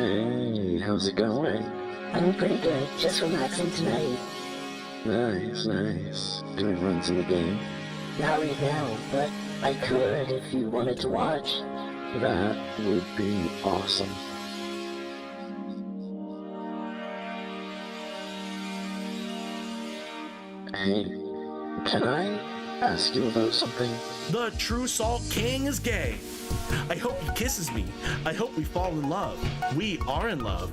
Hey, how's it going? I'm pretty good, just relaxing tonight. Nice, nice. Doing runs in the game? Not right now, but I could if you wanted to watch. That would be awesome. Hey, can I ask you about something? The True Salt King is gay. I hope he kisses me. I hope we fall in love. We are in love.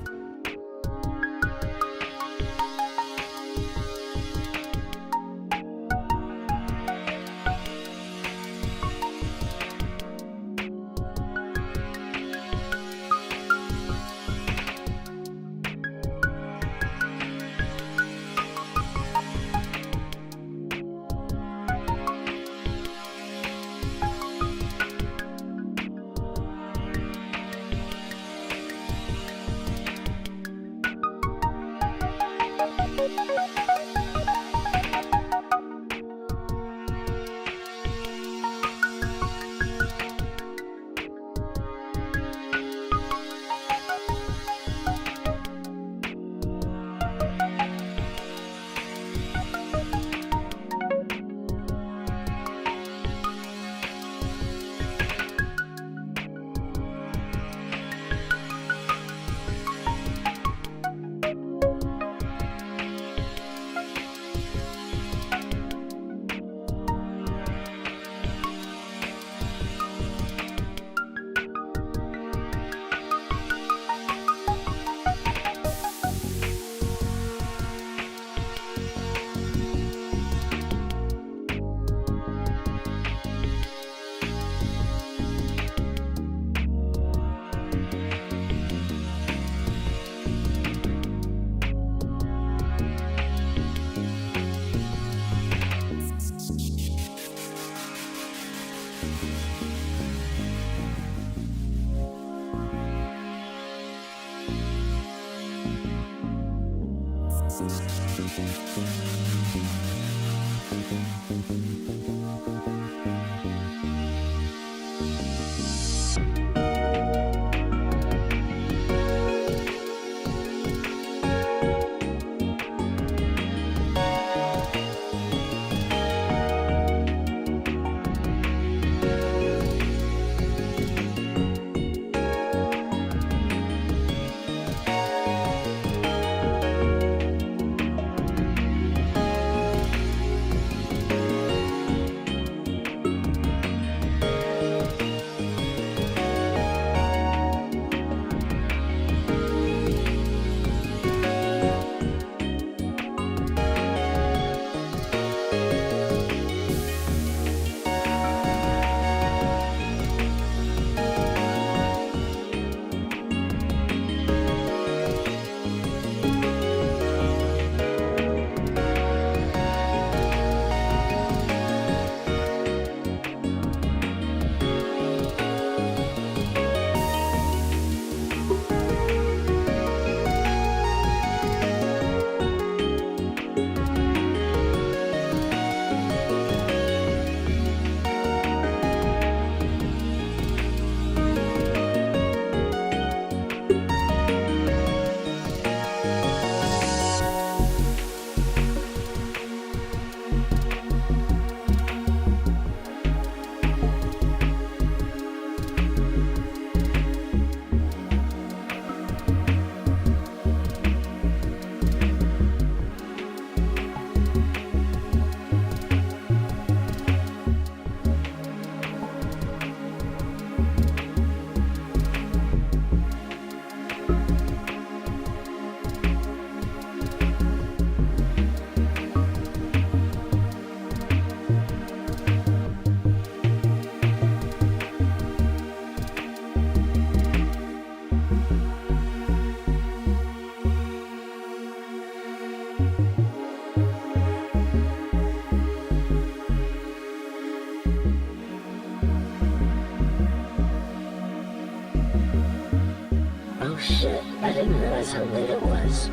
Oh shit, I didn't realize how late it was.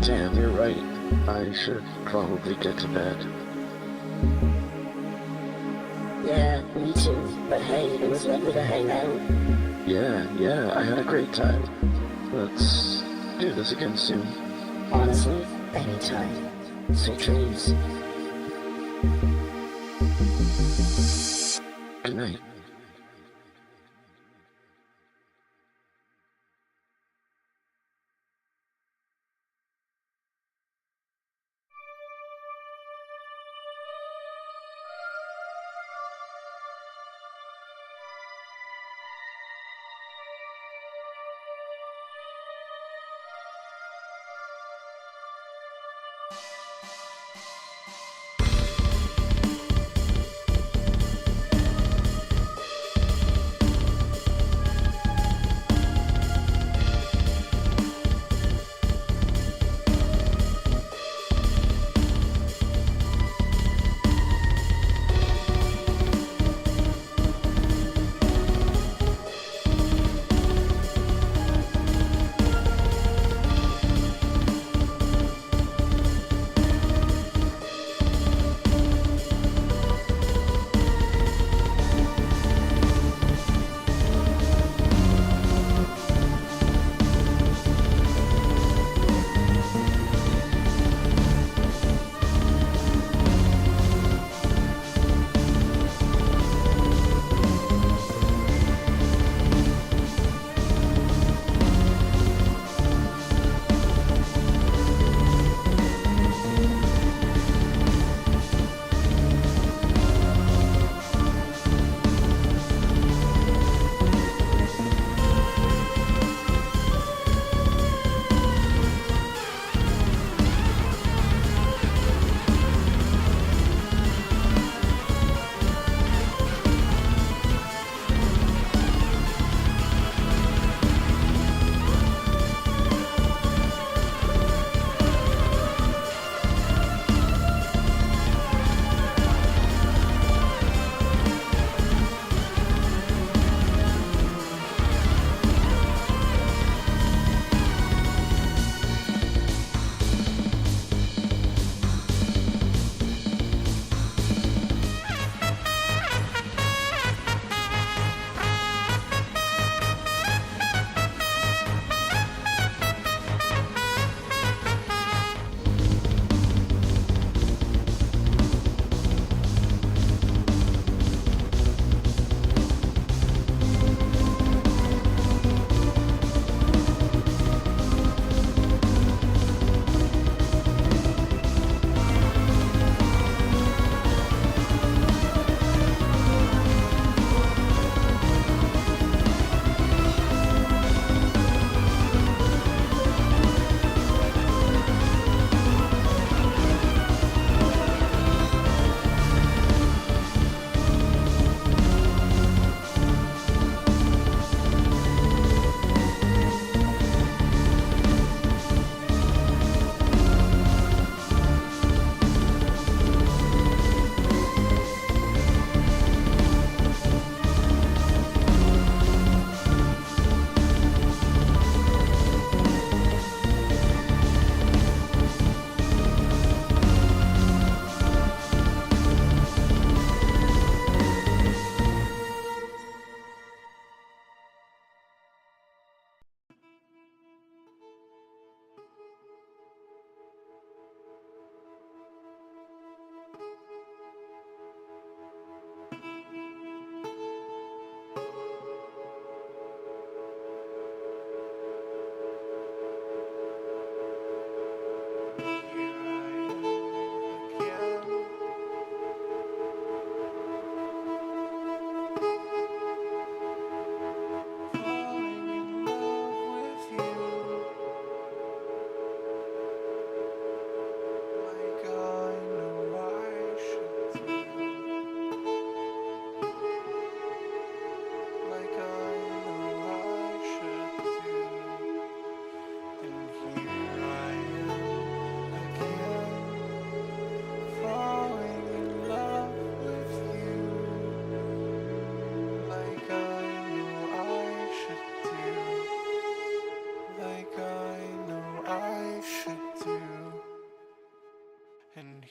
Damn, you're right. I should probably get to bed. Yeah, me too. But hey, it was lovely to hang out. Yeah, I had a great time. Let's do this again soon. Honestly, anytime. Sweet dreams. Good night.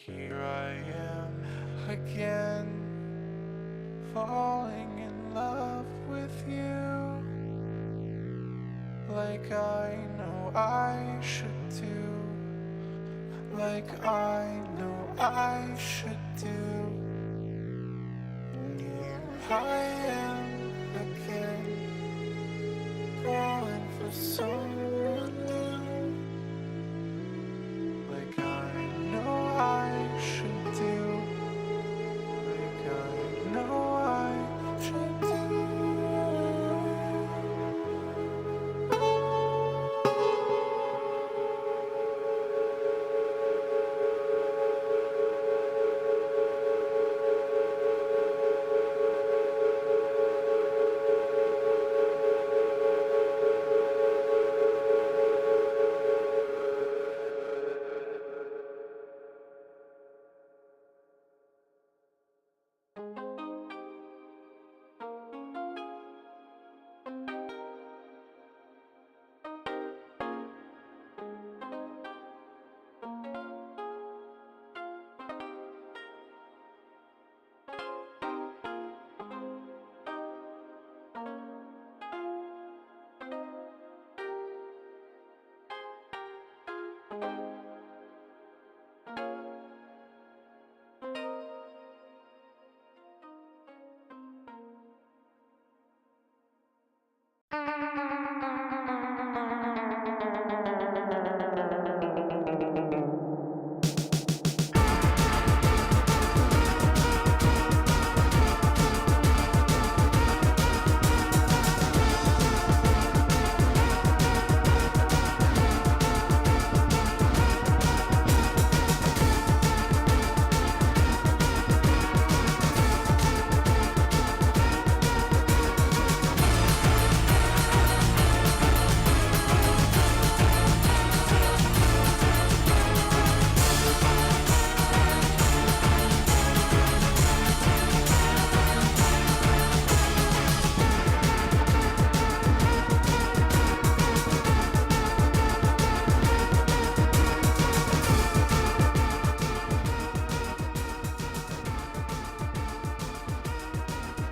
Here I am again, falling in love with you, like I know I should do, like I know I should do. Here I am again, falling for someone new, like I know I should do, like I know I should do.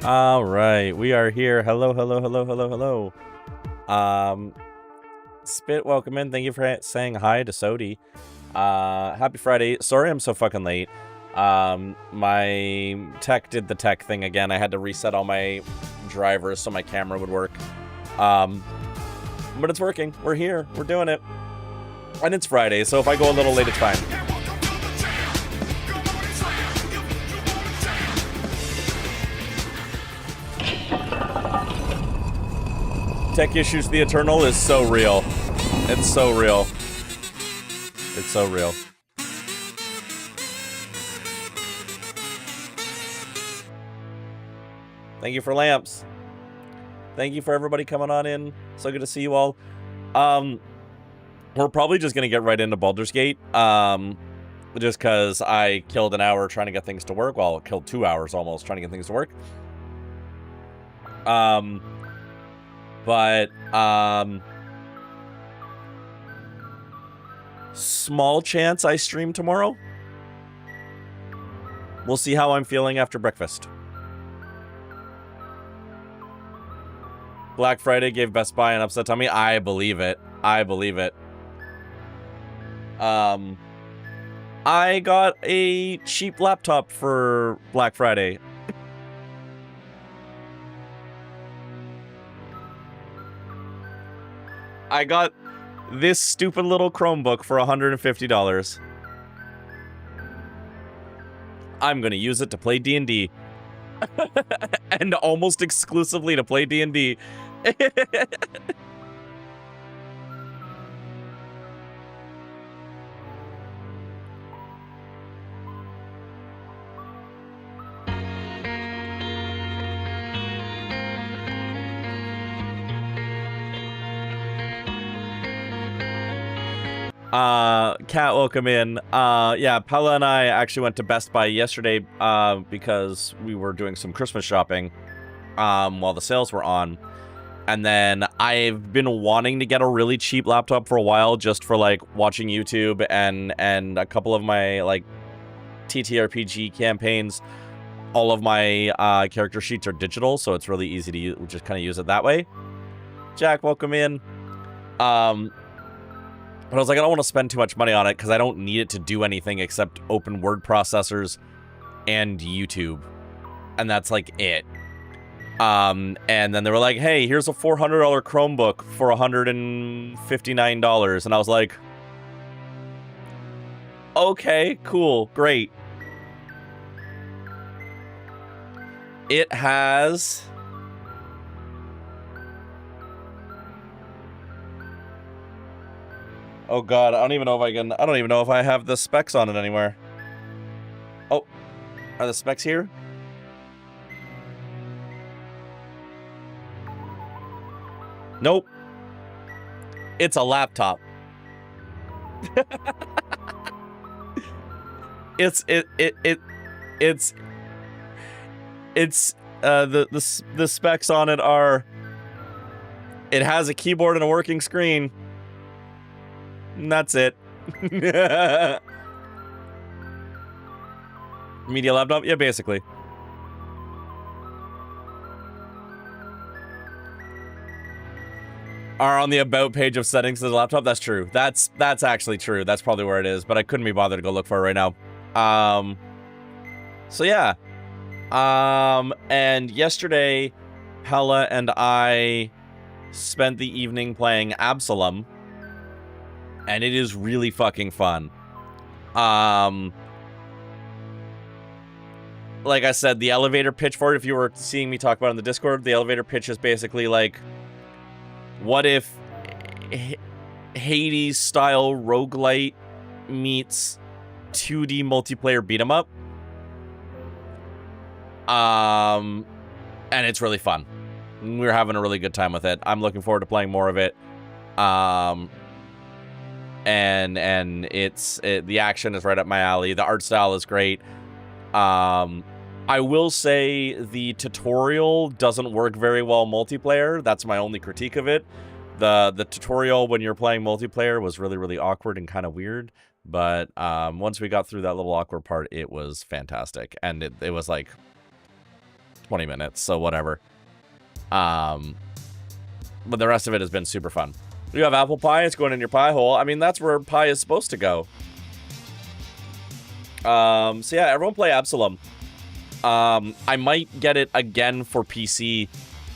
All right, we are here. Hello, hello, hello, hello, hello. Spit, welcome in. Thank you for saying hi to Sodi. Happy Friday. Sorry I'm so fucking late. My tech did the tech thing again. I had to reset all my drivers so my camera would work. But it's working. We're here. We're doing it. And it's Friday, so if I go a little late, it's fine. Tech issues the Eternal is so real. It's so real. It's so real. Thank you for lamps. Thank you for everybody coming on in. So good to see you all. We're probably just gonna get right into Baldur's Gate. Just because I killed an hour trying to get things to work. Well, killed 2 hours almost trying to get things to work. Small chance I stream tomorrow. We'll see how I'm feeling after breakfast. Black Friday gave Best Buy an upset tummy. I believe it. I believe it. I got a cheap laptop for Black Friday. I got this stupid little Chromebook for $150. I'm gonna use it to play D&D. And almost exclusively to play D&D. Kat, welcome in. Yeah, Paula and I actually went to Best Buy yesterday, because we were doing some Christmas shopping, while the sales were on. And then I've been wanting to get a really cheap laptop for a while, just for, like, watching YouTube and a couple of my, like, TTRPG campaigns. All of my, character sheets are digital, so it's really easy to just kind of use it that way. Jack, welcome in. But I was like, I don't want to spend too much money on it because I don't need it to do anything except open word processors and YouTube. And that's like it. And then they were like, hey, here's a $400 Chromebook for $159. And I was like, okay, cool, great. It has... Oh god, I don't even know if I have the specs on it anywhere. Oh, are the specs here? Nope. It's a laptop. It's the specs on it are, it has a keyboard and a working screen. And that's it. Media laptop? Yeah, basically. Are on the about page of settings of the laptop. That's true. That's actually true. That's probably where it is, but I couldn't be bothered to go look for it right now. So yeah. And yesterday, Pella and I spent the evening playing Absalom, and it is really fucking fun. Like I said, the elevator pitch for it, if you were seeing me talk about it in the Discord, the elevator pitch is basically like, what if Hades-style roguelite meets 2D multiplayer beat-em-up? And it's really fun. We're having a really good time with it. I'm looking forward to playing more of it. And the action is right up my alley. The art style is great. I will say the tutorial doesn't work very well multiplayer. That's my only critique of it. The tutorial when you're playing multiplayer was really, really awkward and kind of weird. But once we got through that little awkward part, it was fantastic. And it was like 20 minutes, so whatever. But the rest of it has been super fun. You have apple pie, it's going in your pie hole. I mean, that's where pie is supposed to go. So yeah, everyone play Absalom. I might get it again for PC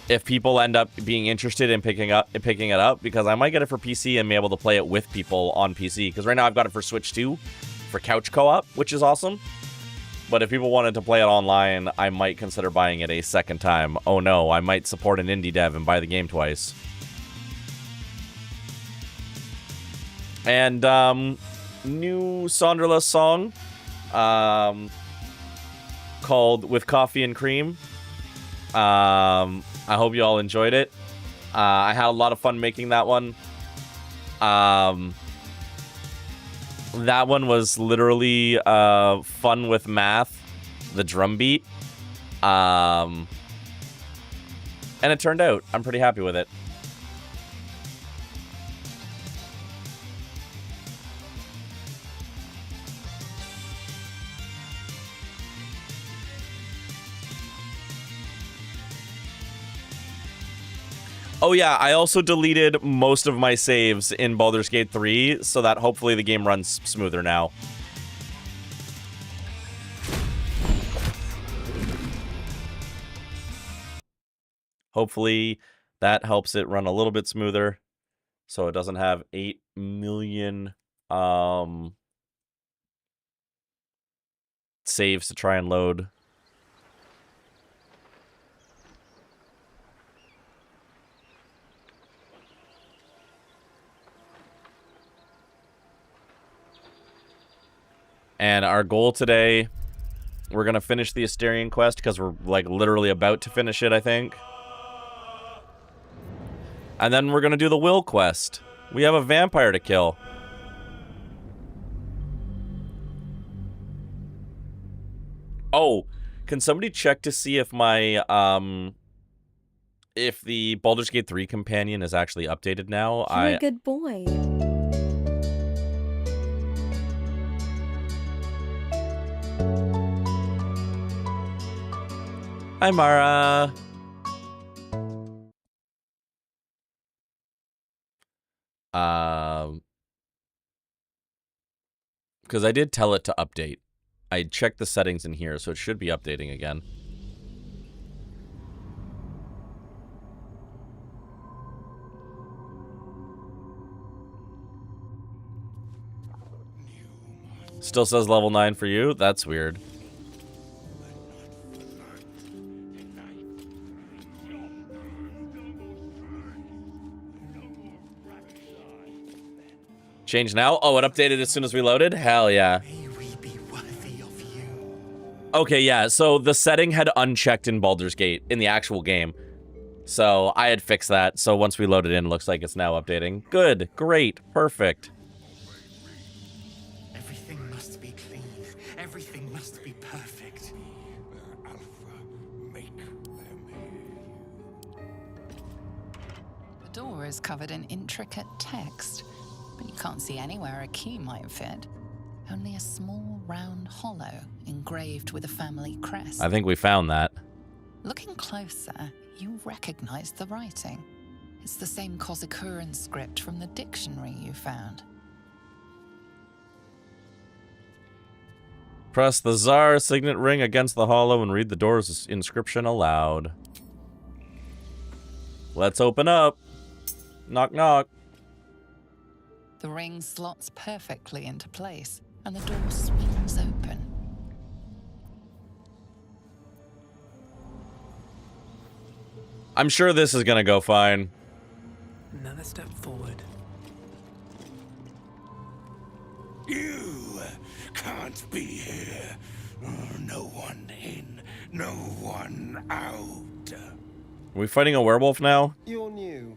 if people end up being interested in picking it up, because I might get it for PC and be able to play it with people on PC. Because right now I've got it for Switch 2 for couch co-op, which is awesome. But if people wanted to play it online, I might consider buying it a second time. Oh no, I might support an indie dev and buy the game twice. And new Sonderless song called With Coffee and Cream. I hope you all enjoyed it. I had a lot of fun making that one. That one was literally fun with math, the drum beat. And it turned out. I'm pretty happy with it. Oh yeah, I also deleted most of my saves in Baldur's Gate 3, so that hopefully the game runs smoother now. Hopefully that helps it run a little bit smoother, so it doesn't have 8 million saves to try and load. And our goal today, we're going to finish the Asterian quest because we're like literally about to finish it, I think. And then we're going to do the Will quest. We have a vampire to kill. Oh, can somebody check to see if my, if the Baldur's Gate 3 companion is actually updated now? You're a good boy. Hi, Mara. Because I did tell it to update. I checked the settings in here, so it should be updating again. Still says level 9 for you? That's weird. Change now? Oh, it updated as soon as we loaded? Hell yeah. Okay, yeah, so the setting had unchecked in Baldur's Gate in the actual game. So I had fixed that, so once we load it in, it looks like it's now updating. Good, great, perfect. Everything must be clean. Everything must be perfect. The door is covered in intricate text, but you can't see anywhere a key might fit. Only a small round hollow engraved with a family crest. I think we found that. Looking closer, you recognize the writing. It's the same Kozakuran script from the dictionary you found. Press the Tsar signet ring against the hollow and read the door's inscription aloud. Let's open up. Knock, knock. The ring slots perfectly into place, and the door swings open. I'm sure this is gonna go fine. Another step forward. You can't be here. No one in, no one out. Are we fighting a werewolf now? You're new.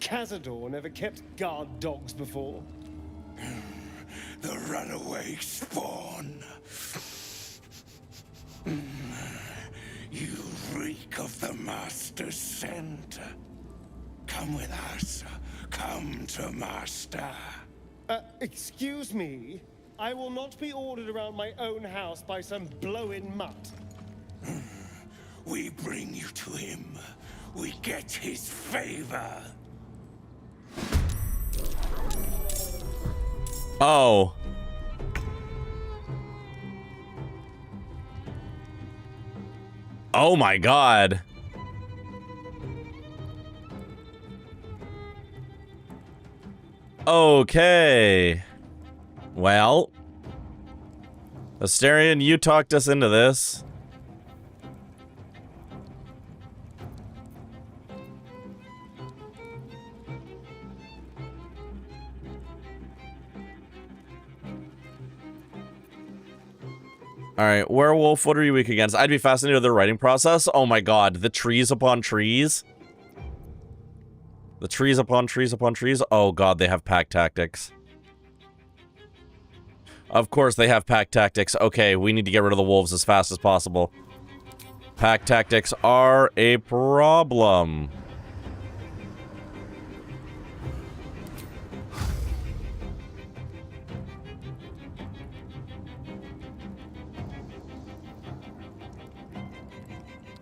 Cazador never kept guard dogs before. The runaway spawn. You reek of the Master's scent. Come with us. Come to Master. Excuse me? I will not be ordered around my own house by some blow-in mutt. We bring you to him. We get his favor. Oh. Oh my god. Okay. Well. Asterion, you talked us into this. Alright, werewolf, what are you weak against? I'd be fascinated with their writing process. Oh my god, the trees upon trees. The trees upon trees upon trees. Oh god, they have pack tactics. Of course they have pack tactics. Okay, we need to get rid of the wolves as fast as possible. Pack tactics are a problem.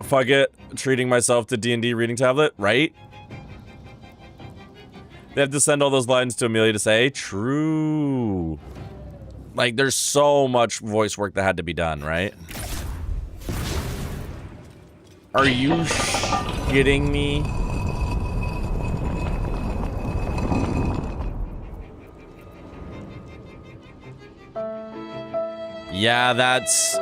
Fuck it, treating myself to D&D reading tablet, right? They have to send all those lines to Amelia to say, true. Like, there's so much voice work that had to be done, right? Are you kidding me? Yeah, that's...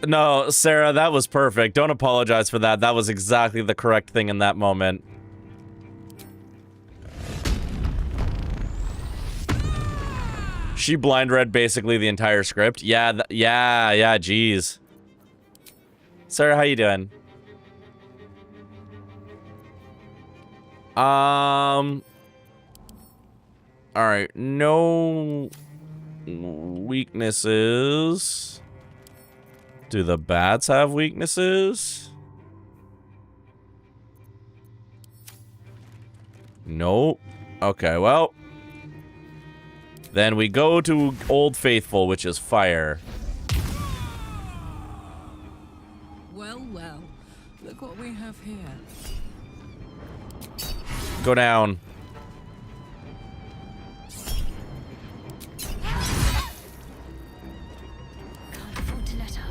No, Sarah, that was perfect. Don't apologize for that. That was exactly the correct thing in that moment. She blind read basically the entire script. Yeah, yeah, geez. Sarah, how you doing? Alright, no weaknesses. Do the bats have weaknesses? Nope. Okay, well. Then we go to Old Faithful, which is fire. Well, well. Look what we have here. Go down. Can't afford to let up.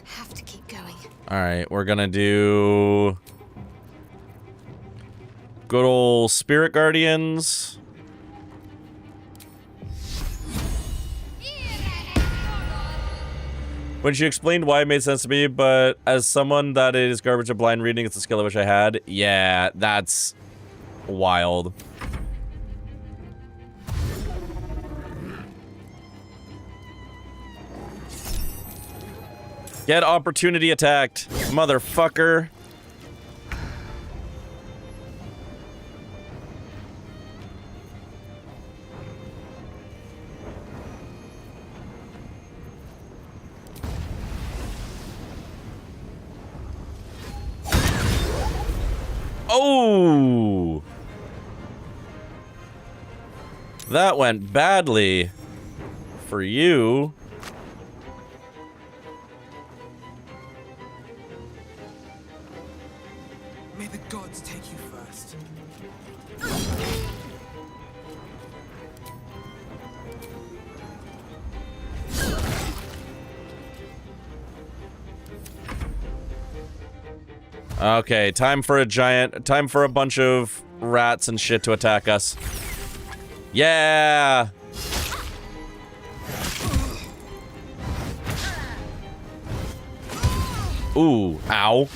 Have to keep going. Alright, we're gonna do... good old Spirit Guardians. When she explained why it made sense to me, but as someone that is garbage at blind reading, it's a skill I wish I had. Yeah, that's wild. Get opportunity attacked, motherfucker. Oh! That went badly for you. May the gods take you first. Okay, time for a bunch of rats and shit to attack us. Yeah! Ooh, ow.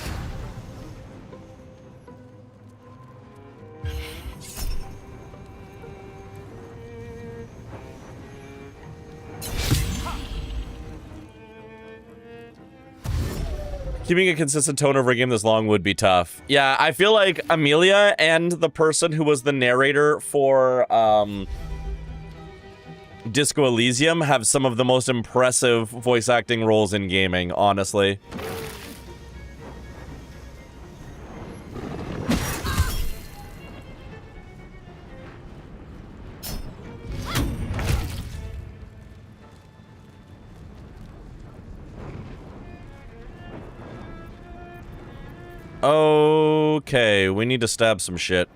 Keeping a consistent tone over a game this long would be tough. Yeah, I feel like Amelia and the person who was the narrator for Disco Elysium have some of the most impressive voice acting roles in gaming, honestly. Okay, we need to stab some shit.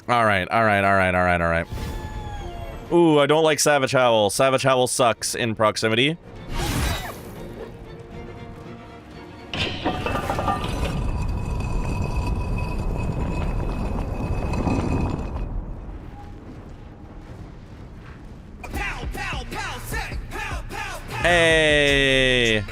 Alright. Ooh, I don't like Savage Howl. Savage Howl sucks in proximity. Hey!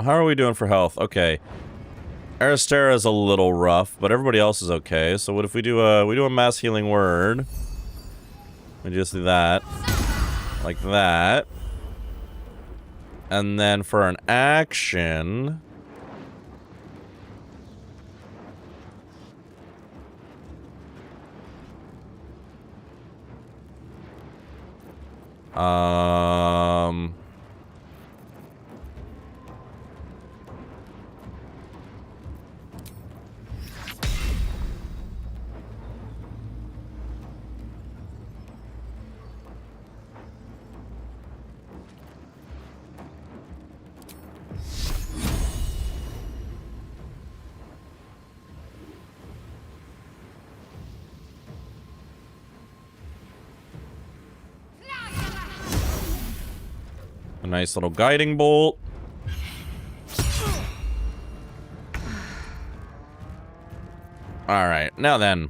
How are we doing for health? Okay. Aristera is a little rough, but everybody else is okay. So what if we do a mass healing word? We just do that. Like that. And then for an action... a nice little guiding bolt. Alright, now then.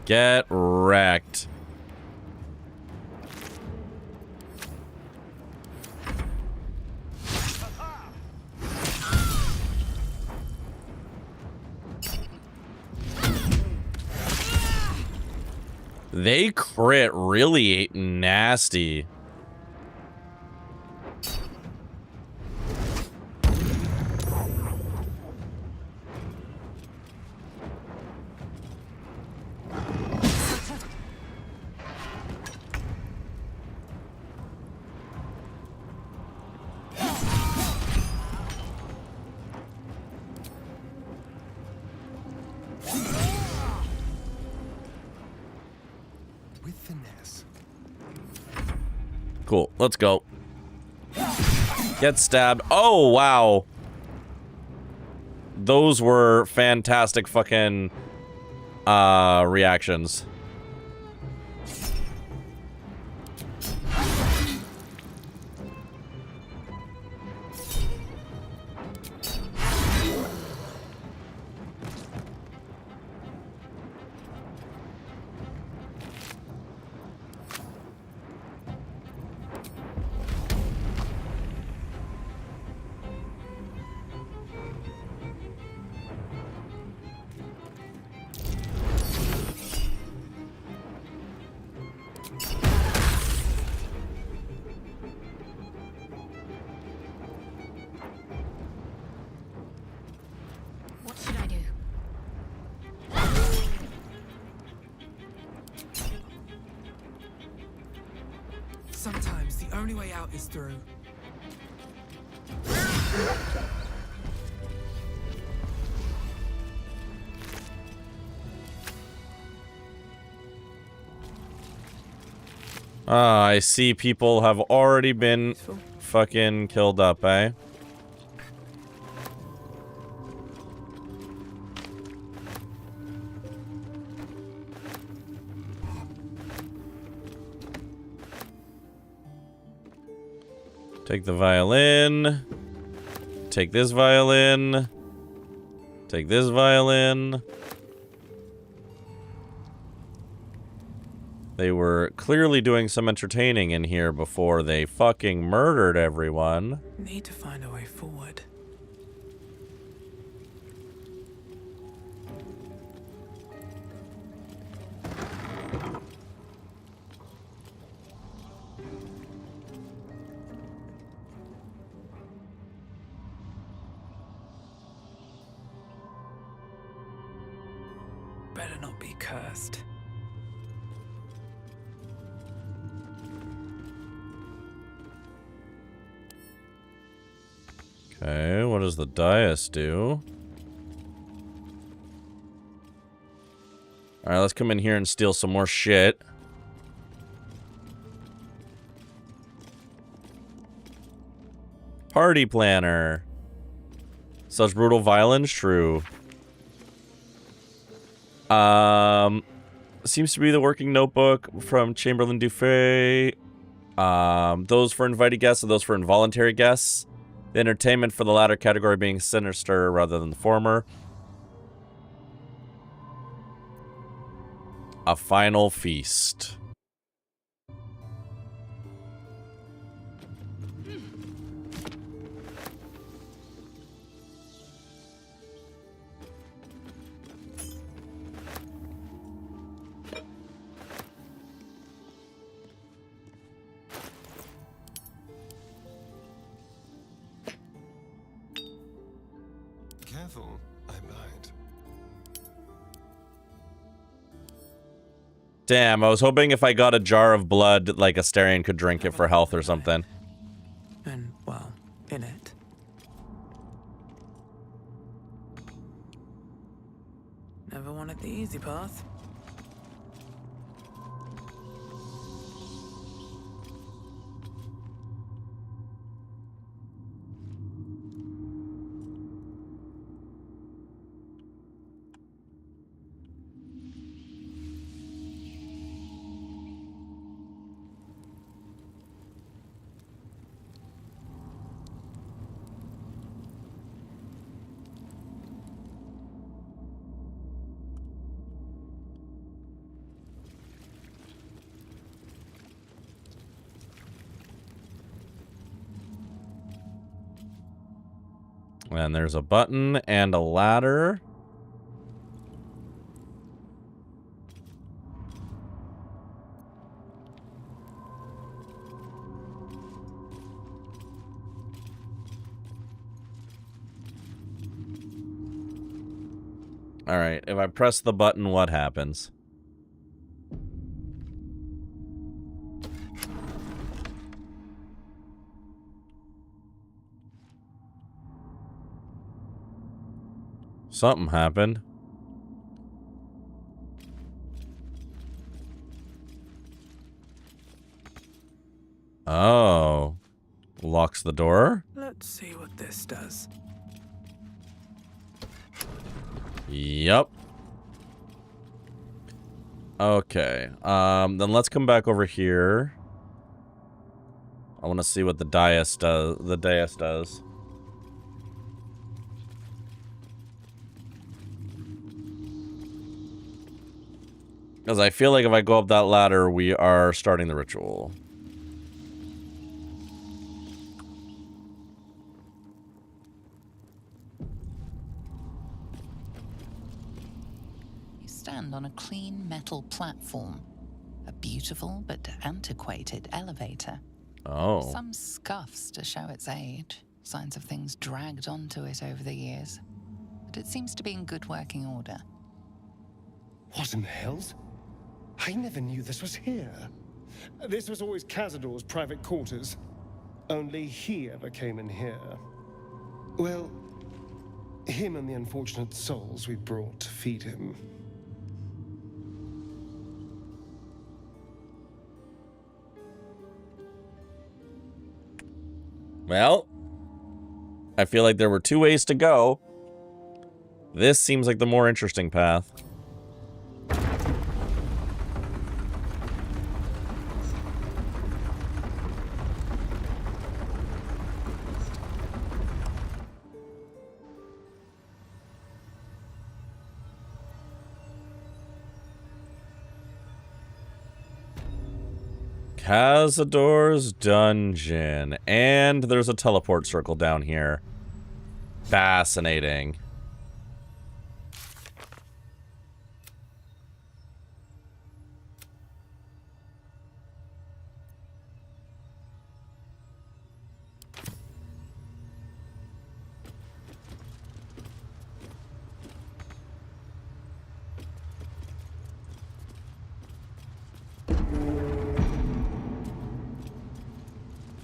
Get wrecked. They crit really nasty. Cool, let's go. Get stabbed. Oh, wow. Those were fantastic fucking reactions. What should I do? Sometimes the only way out is through. Ah, I see people have already been fucking killed up, eh? Take the violin. Take this violin. Take this violin. They were clearly doing some entertaining in here before they fucking murdered everyone. Need to find a way forward. Better not be cursed. Okay, what does the dais do? Alright, let's come in here and steal some more shit. Party planner. Such brutal violence, true. Seems to be the working notebook from Chamberlain Dufay. Those for invited guests and those for involuntary guests. The entertainment for the latter category being sinister rather than the former. A final feast. Careful, I might. Damn, I was hoping if I got a jar of blood, like Astarion could drink it for health or something. And, well, in it. Never wanted the easy path. And there's a button and a ladder. All right, if I press the button, what happens? Something happened. Oh. Locks the door? Let's see what this does. Yep. Okay. Then let's come back over here. I want to see what the dais does. Because I feel like if I go up that ladder, we are starting the ritual. You stand on a clean metal platform. A beautiful but antiquated elevator. Oh. Some scuffs to show its age. Signs of things dragged onto it over the years. But it seems to be in good working order. What in the hells? I never knew this was here. This was always Cazador's private quarters. Only he ever came in here. Well, him and the unfortunate souls we brought to feed him. Well, I feel like there were two ways to go. This seems like the more interesting path. Cazador's dungeon. And there's a teleport circle down here. Fascinating.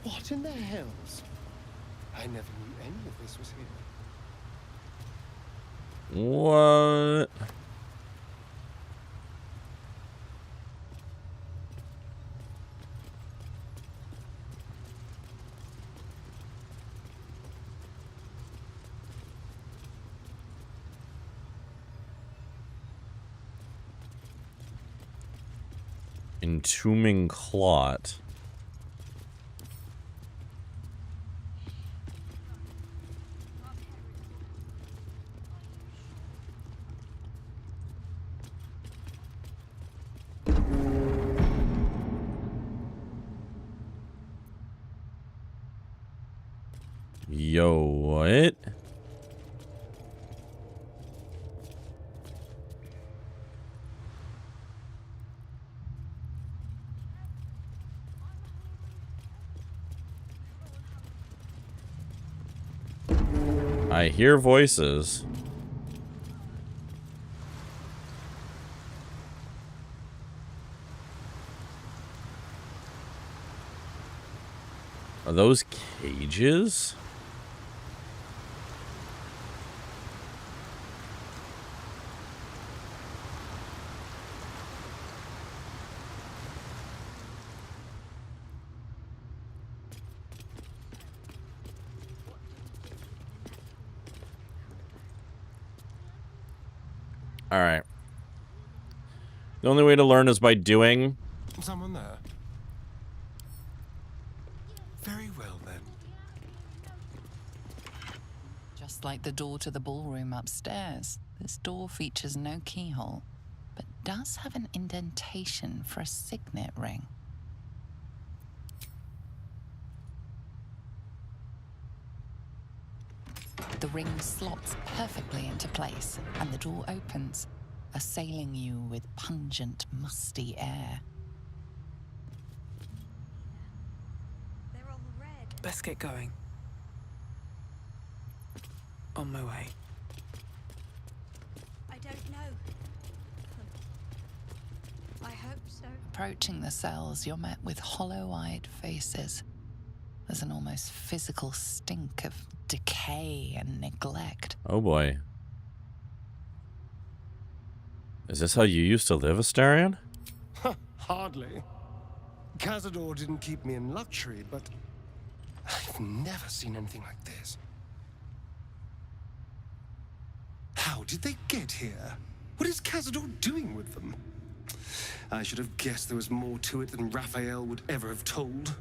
What in the hells? I never knew any of this was here. What? Entombing clot. Yo, what? I hear voices. Are those cages? All right. The only way to learn is by doing. Someone there? Very well, then. Just like the door to the ballroom upstairs, this door features no keyhole, but does have an indentation for a signet ring. The ring slots perfectly into place, and the door opens, assailing you with pungent, musty air. Let's get going. On my way. I don't know. I hope so. Approaching the cells, you're met with hollow-eyed faces. There's an almost physical stink of decay and neglect. Oh boy. Is this how you used to live, Astarion? Hardly. Cazador didn't keep me in luxury, but I've never seen anything like this. How did they get here? What is Cazador doing with them? I should have guessed there was more to it than Raphael would ever have told.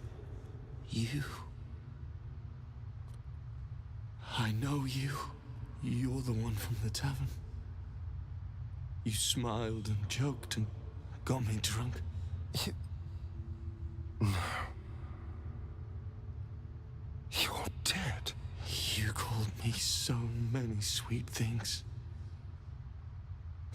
You. I know you. You're the one from the tavern. You smiled and joked and got me drunk. No. You're dead. You called me so many sweet things.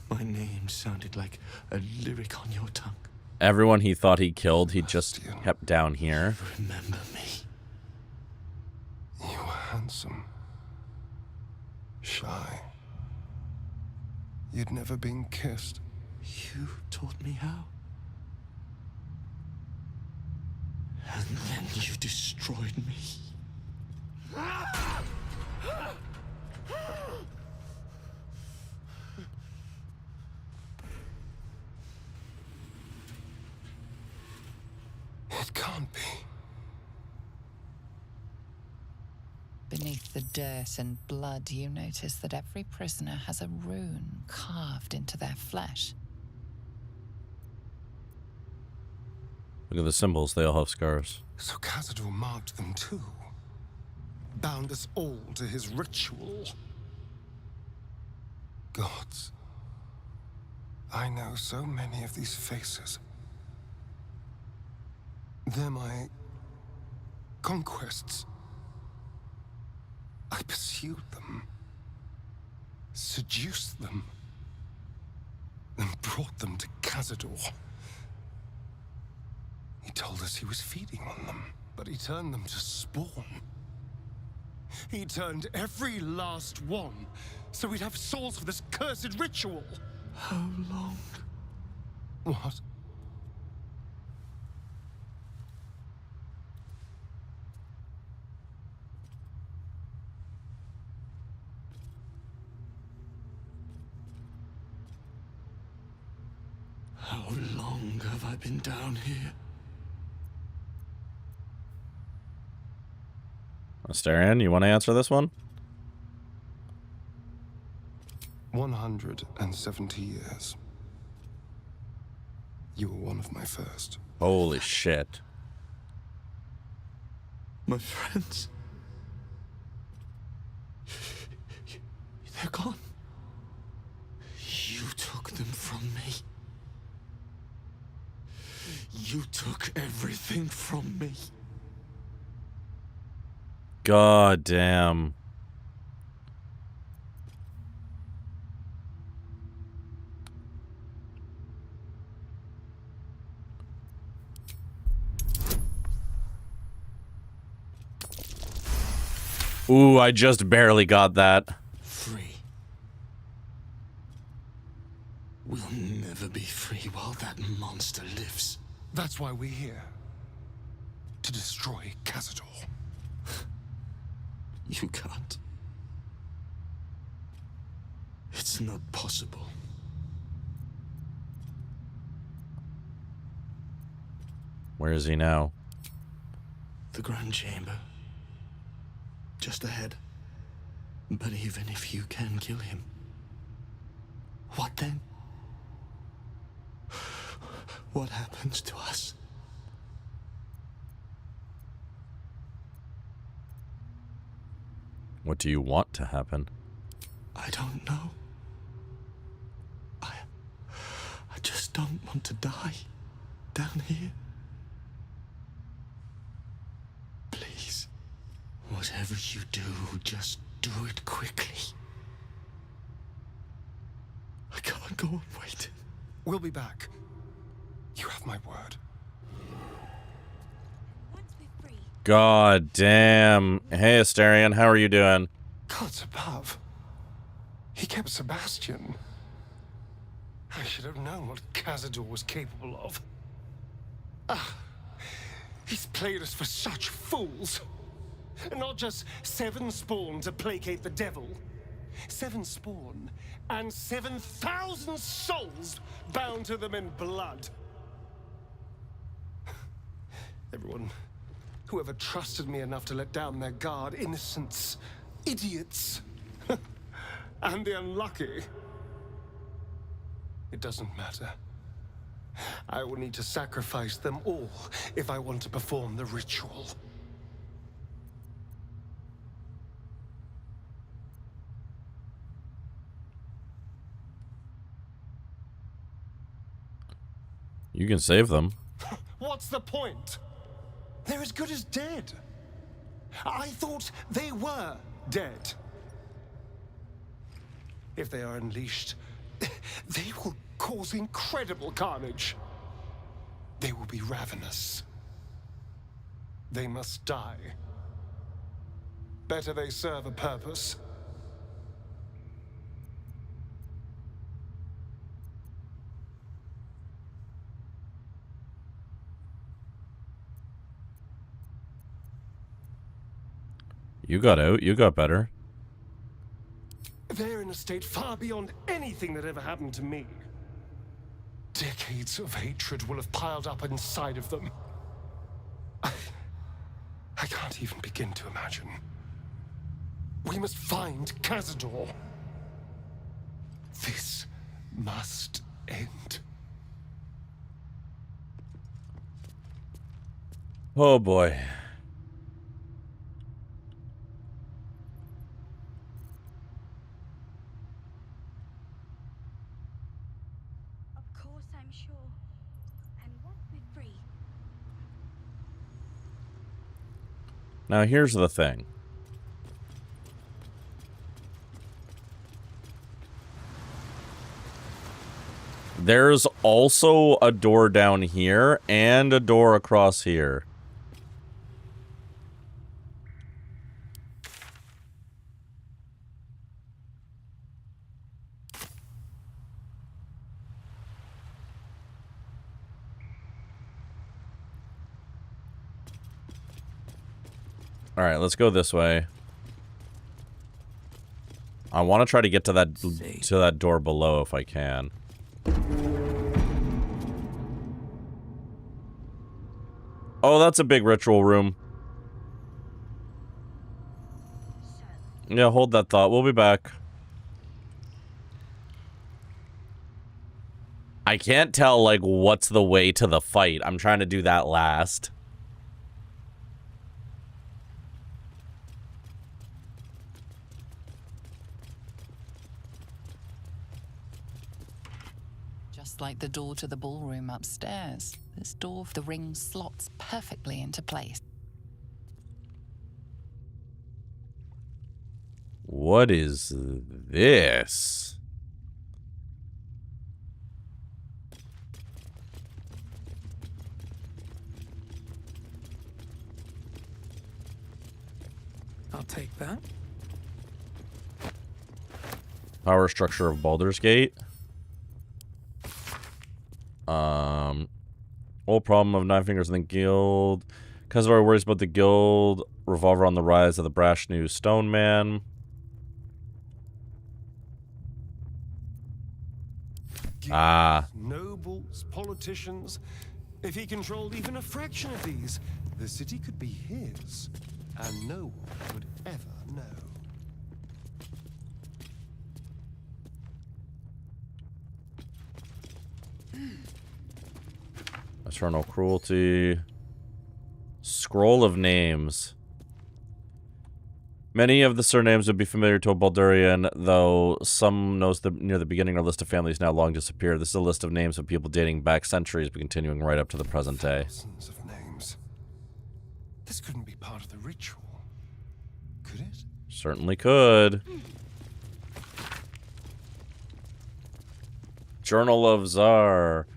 My name sounded like a lyric on your tongue. Everyone he thought he killed, he just kept down here. Remember me. You were handsome. Shy. You'd never been kissed. You taught me how. And then you destroyed me. It can't be. Beneath the dirt and blood, you notice that every prisoner has a rune carved into their flesh. Look at the symbols, they all have scars. So Cazador marked them too. Bound us all to his ritual. Gods. I know so many of these faces. They're my conquests. I pursued them, seduced them, and brought them to Cazador. He told us he was feeding on them, but he turned them to spawn. He turned every last one, so we'd have souls for this cursed ritual. How long? What? How long have I been down here? Astarion, you want to answer this one? 170 years. You were one of my first. Holy shit. My friends. They're gone. You took them from me. You took everything from me. God damn. Ooh, I just barely got that. Free. We'll never be free while that monster lives. That's why we're here. To destroy Cazador. You can't. It's not possible. Where is he now? The Grand Chamber. Just ahead. But even if you can kill him, what then? What happens to us? What do you want to happen? I don't know. I just don't want to die down here. Please, whatever you do, just do it quickly. I can't go on waiting. We'll be back. You have my word. God damn. Hey, Asterion, how are you doing? Gods above. He kept Sebastian. I should have known what Cazador was capable of. Ah, he's played us for such fools. And not just 7 spawn to placate the devil. 7 spawn and 7,000 souls bound to them in blood. Everyone, whoever trusted me enough to let down their guard, innocents, idiots, and the unlucky. It doesn't matter. I will need to sacrifice them all if I want to perform the ritual. You can save them. What's the point? They're as good as dead. I thought they were dead. If they are unleashed, they will cause incredible carnage. They will be ravenous. They must die. Better they serve a purpose. You got out. You got better. They're in a state far beyond anything that ever happened to me. Decades of hatred will have piled up inside of them. I can't even begin to imagine. We must find Cazador. This must end. Oh boy. Of course, I'm sure. And once we're free. Now here's the thing. There's also a door down here and a door across here. All right, let's go this way. I want to try to get to that door below if I can. Oh, that's a big ritual room. Yeah, hold that thought. We'll be back. I can't tell, like, what's the way to the fight. I'm trying to do that last. Just like the door to the ballroom upstairs, this door for the ring slots perfectly into place. What is this? I'll take that. Power structure of Baldur's Gate. Old problem of Nine Fingers in the Guild. Kazador worries about the guild. Revolver on the rise of the brash new Stone Man. Nobles, politicians. If he controlled even a fraction of these, the city could be his, and no one would ever know. Eternal Cruelty. Scroll of Names. Many of the surnames would be familiar to a Baldurian, though some knows near the beginning our list of families now long disappeared. This is a list of names of people dating back centuries, but continuing right up to the present day. Thousands of names. This couldn't be part of the ritual, could it? Certainly could. Journal of Czar.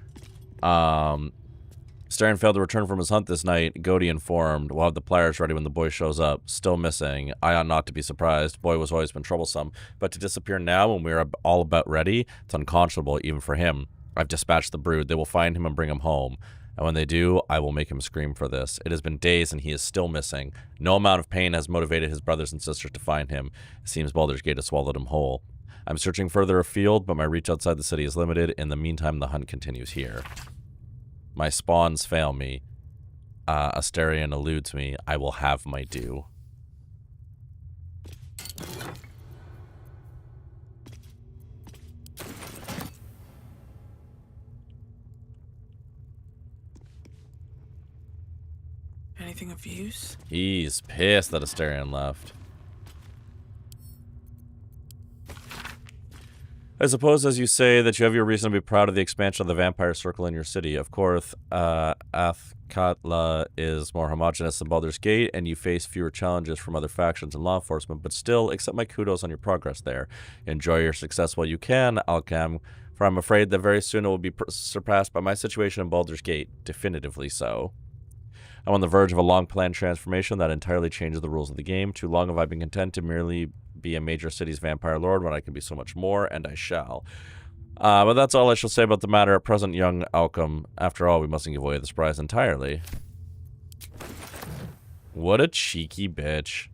Starion failed to return from his hunt this night. Godi informed. We'll have the pliers ready when the boy shows up. Still missing. I ought not to be surprised. Boy was always been troublesome. But to disappear now when we are all about ready, it's unconscionable even for him. I've dispatched the brood. They will find him and bring him home. And when they do, I will make him scream for this. It has been days and he is still missing. No amount of pain has motivated his brothers and sisters to find him. It seems Baldur's Gate has swallowed him whole. I'm searching further afield, but my reach outside the city is limited. In the meantime, the hunt continues here. My spawns fail me. Astarion eludes me. I will have my due. Anything of use? He's pissed that Astarion left. I suppose, as you say, that you have your reason to be proud of the expansion of the vampire circle in your city. Of course, Athkatla is more homogenous than Baldur's Gate, and you face fewer challenges from other factions and law enforcement, but still, accept my kudos on your progress there. Enjoy your success while you can, Alchem, for I'm afraid that very soon it will be surpassed by my situation in Baldur's Gate. Definitively so. I'm on the verge of a long-planned transformation that entirely changes the rules of the game. Too long have I been content to merely be a major city's vampire lord when I can be so much more, and I shall. But that's all I shall say about the matter at present, young Alchem. After all, we mustn't give away the surprise entirely. What a cheeky bitch.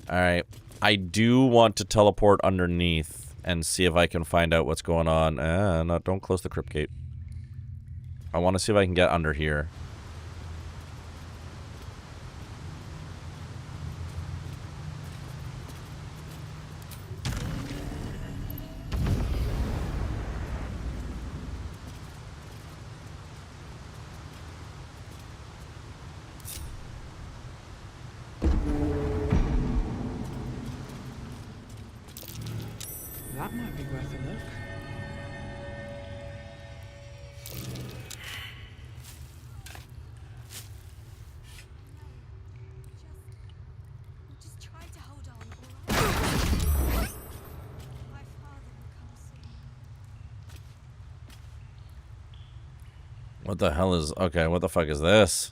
Alright. I do want to teleport underneath and see if I can find out what's going on. No, don't close the crypt gate. I want to see if I can get under here. That might be worth a look. Just try to hold on, all right? My father will come soon. What the hell is... Okay, what the fuck is this?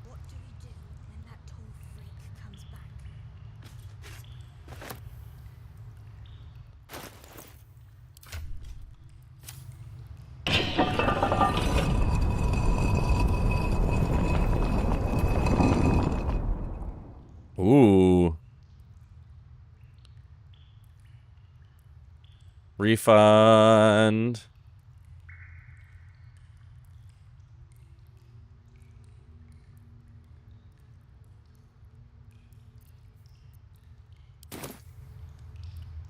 What do we do when that tall freak comes back? Ooh. Refund.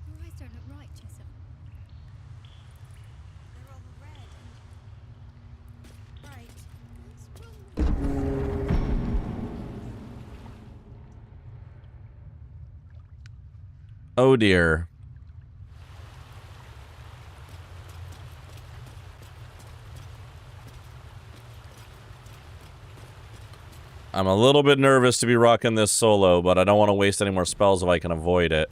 Your eyes don't look right, Jessup. They're all red and bright. What's wrong with Oh dear. I'm a little bit nervous to be rocking this solo, but I don't want to waste any more spells if I can avoid it.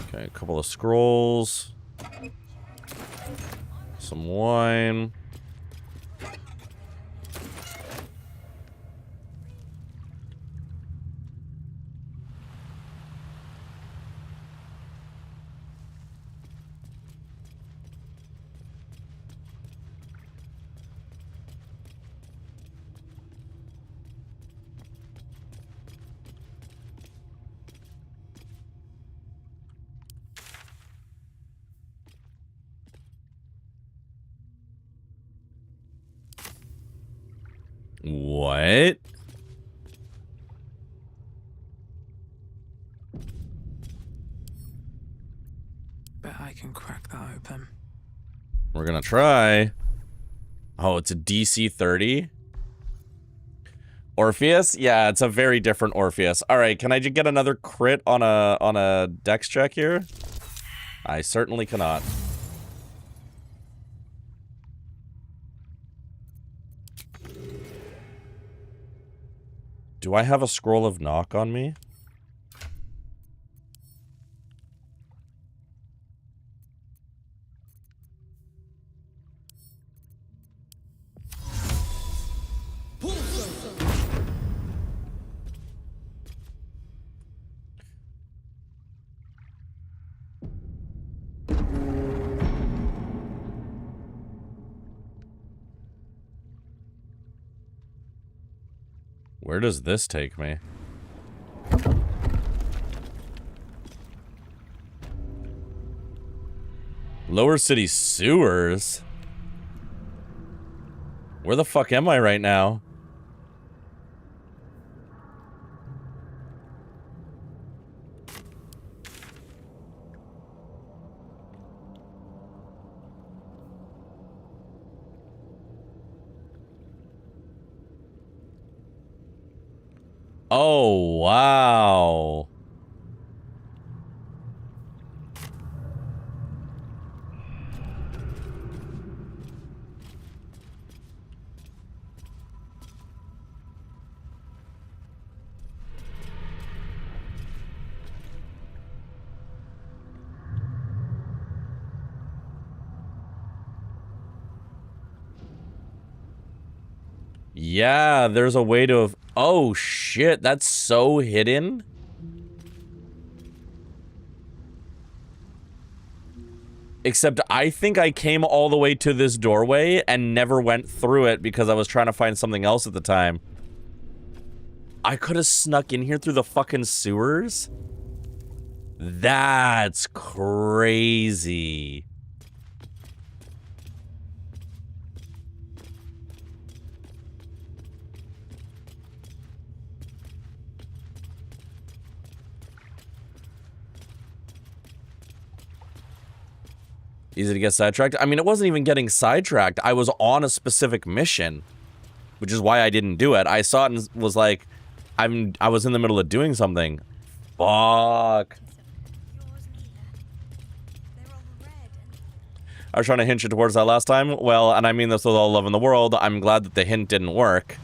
Okay, a couple of scrolls. Some wine. What? Bet I can crack that open. We're gonna try. Oh, it's a DC 30? Orpheus? Yeah, it's a very different Orpheus. Alright, can I just get another crit on a dex check here? I certainly cannot. Do I have a scroll of knock on me? Where does this take me? Lower City Sewers? Where the fuck am I right now? Oh, wow. Yeah, there's a way to... Oh, shit, that's so hidden. Except I think I came all the way to this doorway and never went through it because I was trying to find something else at the time. I could have snuck in here through the fucking sewers? That's crazy. Easy to get sidetracked. I mean, it wasn't even getting sidetracked. I was on a specific mission, which is why I didn't do it. I saw it and was like, I was in the middle of doing something. Fuck. I was trying to hint you towards that last time. Well, and I mean this with all love in the world. I'm glad that the hint didn't work.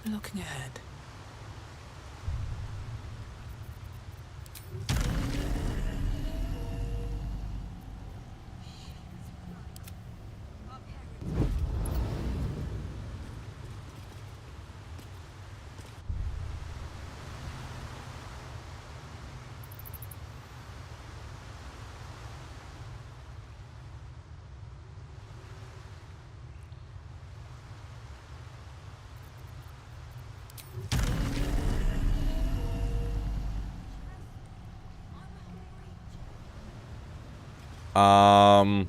Looking ahead. I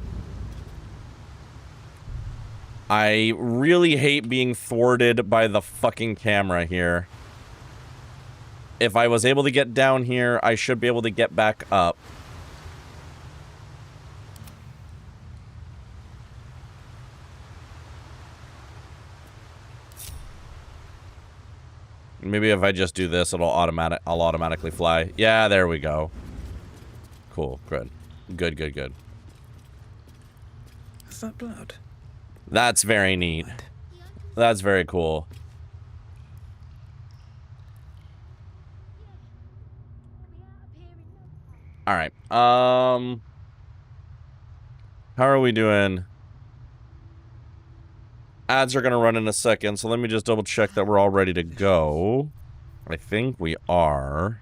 really hate being thwarted by the fucking camera here. If I was able to get down here, I should be able to get back up. Maybe if I just do this, I'll automatically fly. Yeah, there we go. Cool, good. Good, good, good. Is that blood? That's very neat. That's very cool. All right. How are we doing? Ads are going to run in a second, so let me just double check that we're all ready to go. I think we are.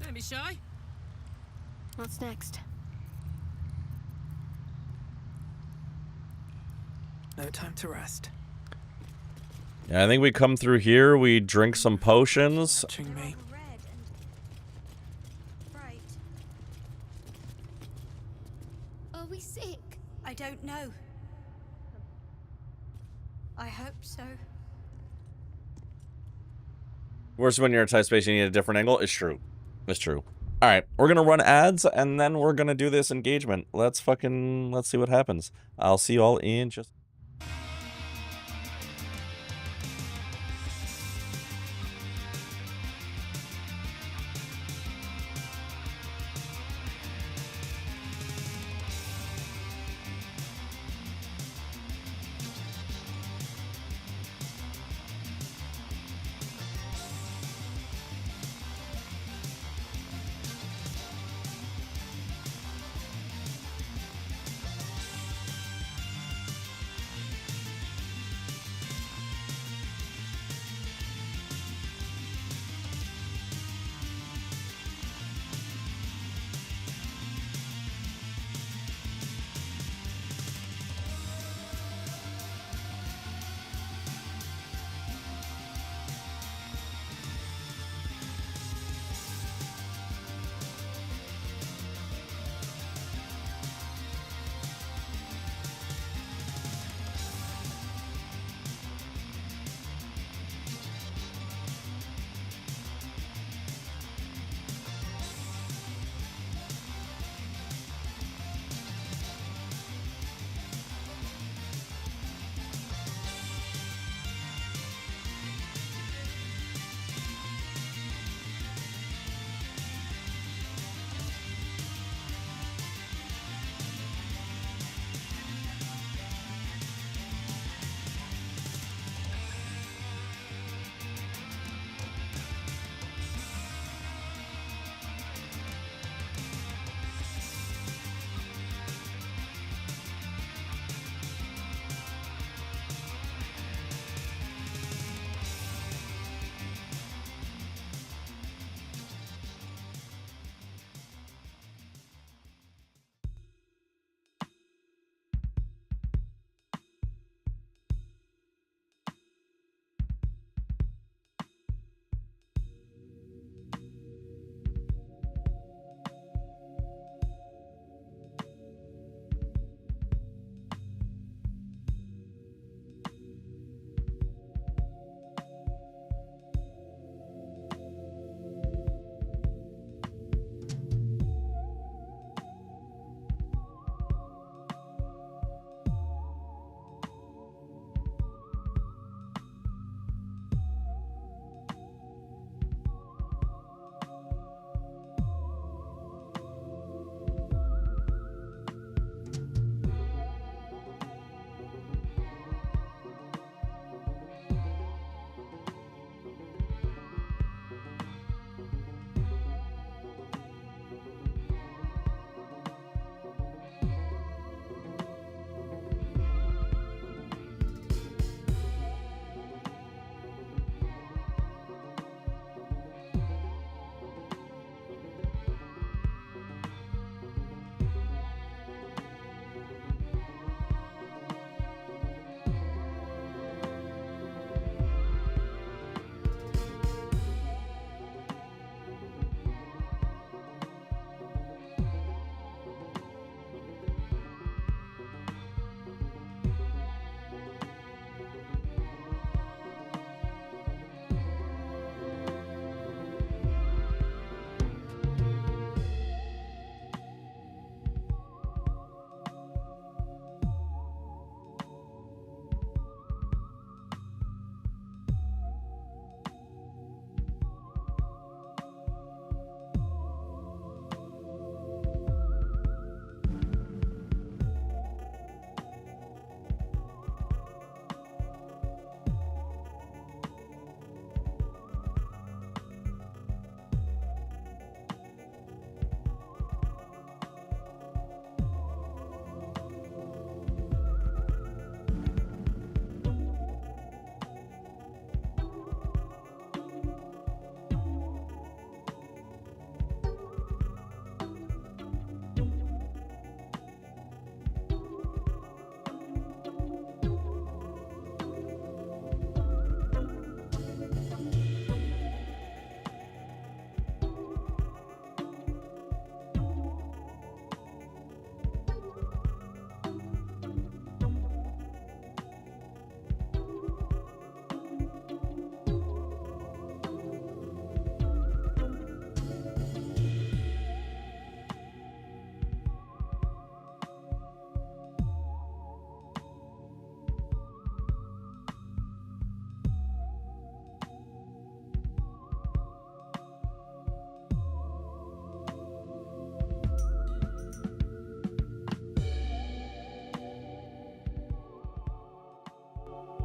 Don't be shy. What's next? No time to rest. Yeah, I think we come through here, we drink some potions. Watching me. Are we sick? I don't know. I hope so. Worse when you're in tight space, you need a different angle. It's true. It's true. All right, we're gonna run ads and then we're gonna do this engagement. Let's see what happens. I'll see you all in just.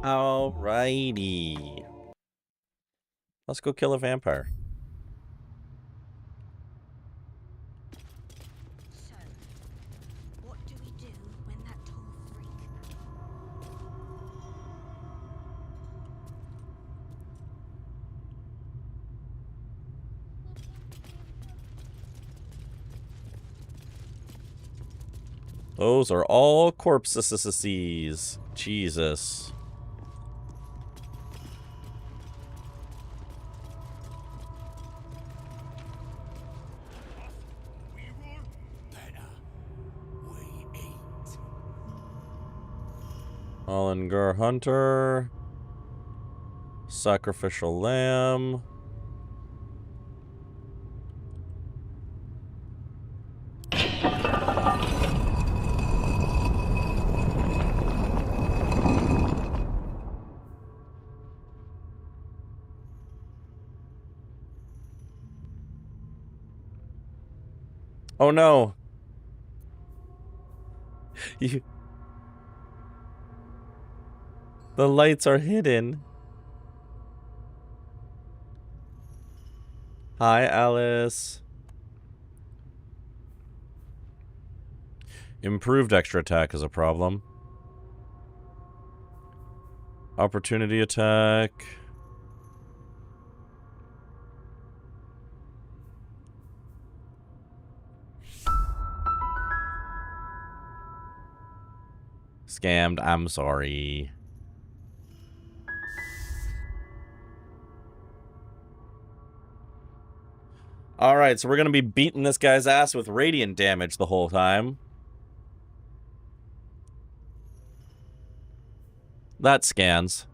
Alrighty. Let's go kill a vampire. So, what do we do when that tall freak... Those are all corpses. Jesus. Ollinger Hunter. Sacrificial Lamb. Oh no. The lights are hidden. Hi, Alice. Improved extra attack is a problem. Opportunity attack. Scammed. I'm sorry. Alright, so we're going to be beating this guy's ass with radiant damage the whole time. That scans.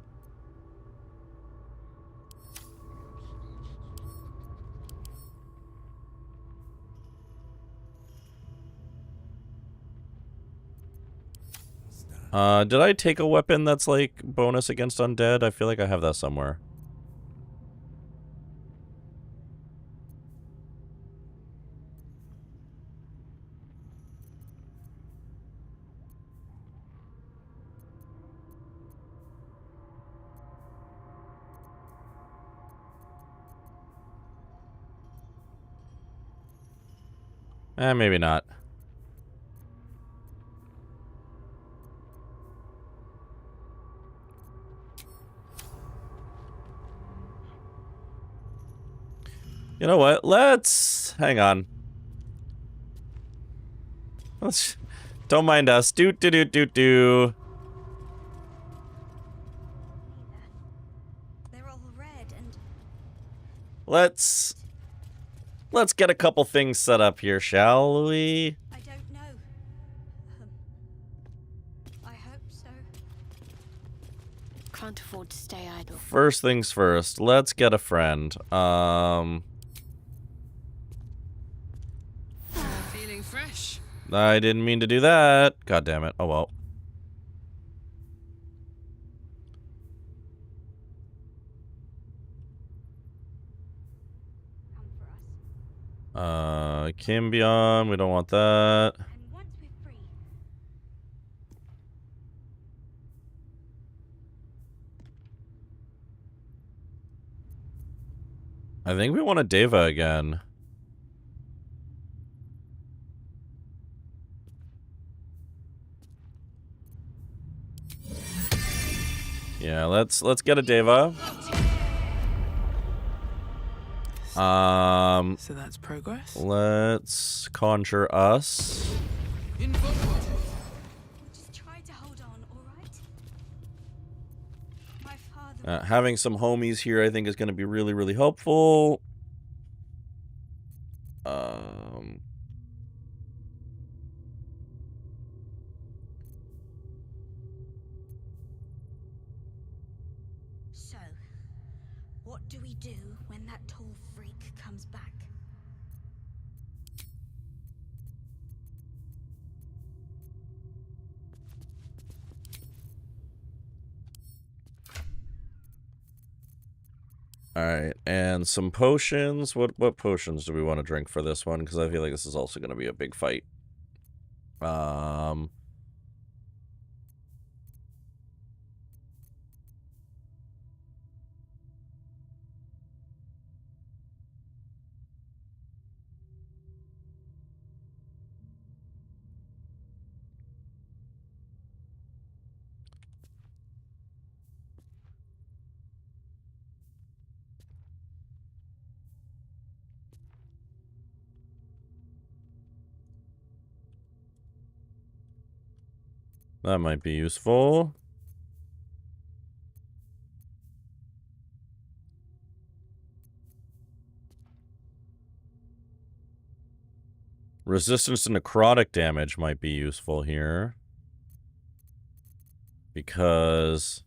Did I take a weapon that's like bonus against undead? I feel like I have that somewhere. Maybe not. You know what? Let's... hang on. Let's... don't mind us. Do. They're all red and... Let's get a couple things set up here, shall we? I don't know. I hope so. Can't afford to stay idle. First things first, let's get a friend. Feeling fresh. I didn't mean to do that. God damn it. Oh well. Kimbion, we don't want that. And once we're free, I think we want a Deva again. Yeah, let's get a Deva. So that's progress. Let's conjure us. just try to hold on, all right? My father... Having some homies here, I think, is going to be really, really helpful. So, what do we do when that tall freak comes back? Alright, and some potions. What potions do we want to drink for this one? Because I feel like this is also going to be a big fight. That might be useful. Resistance to necrotic damage might be useful here. Because...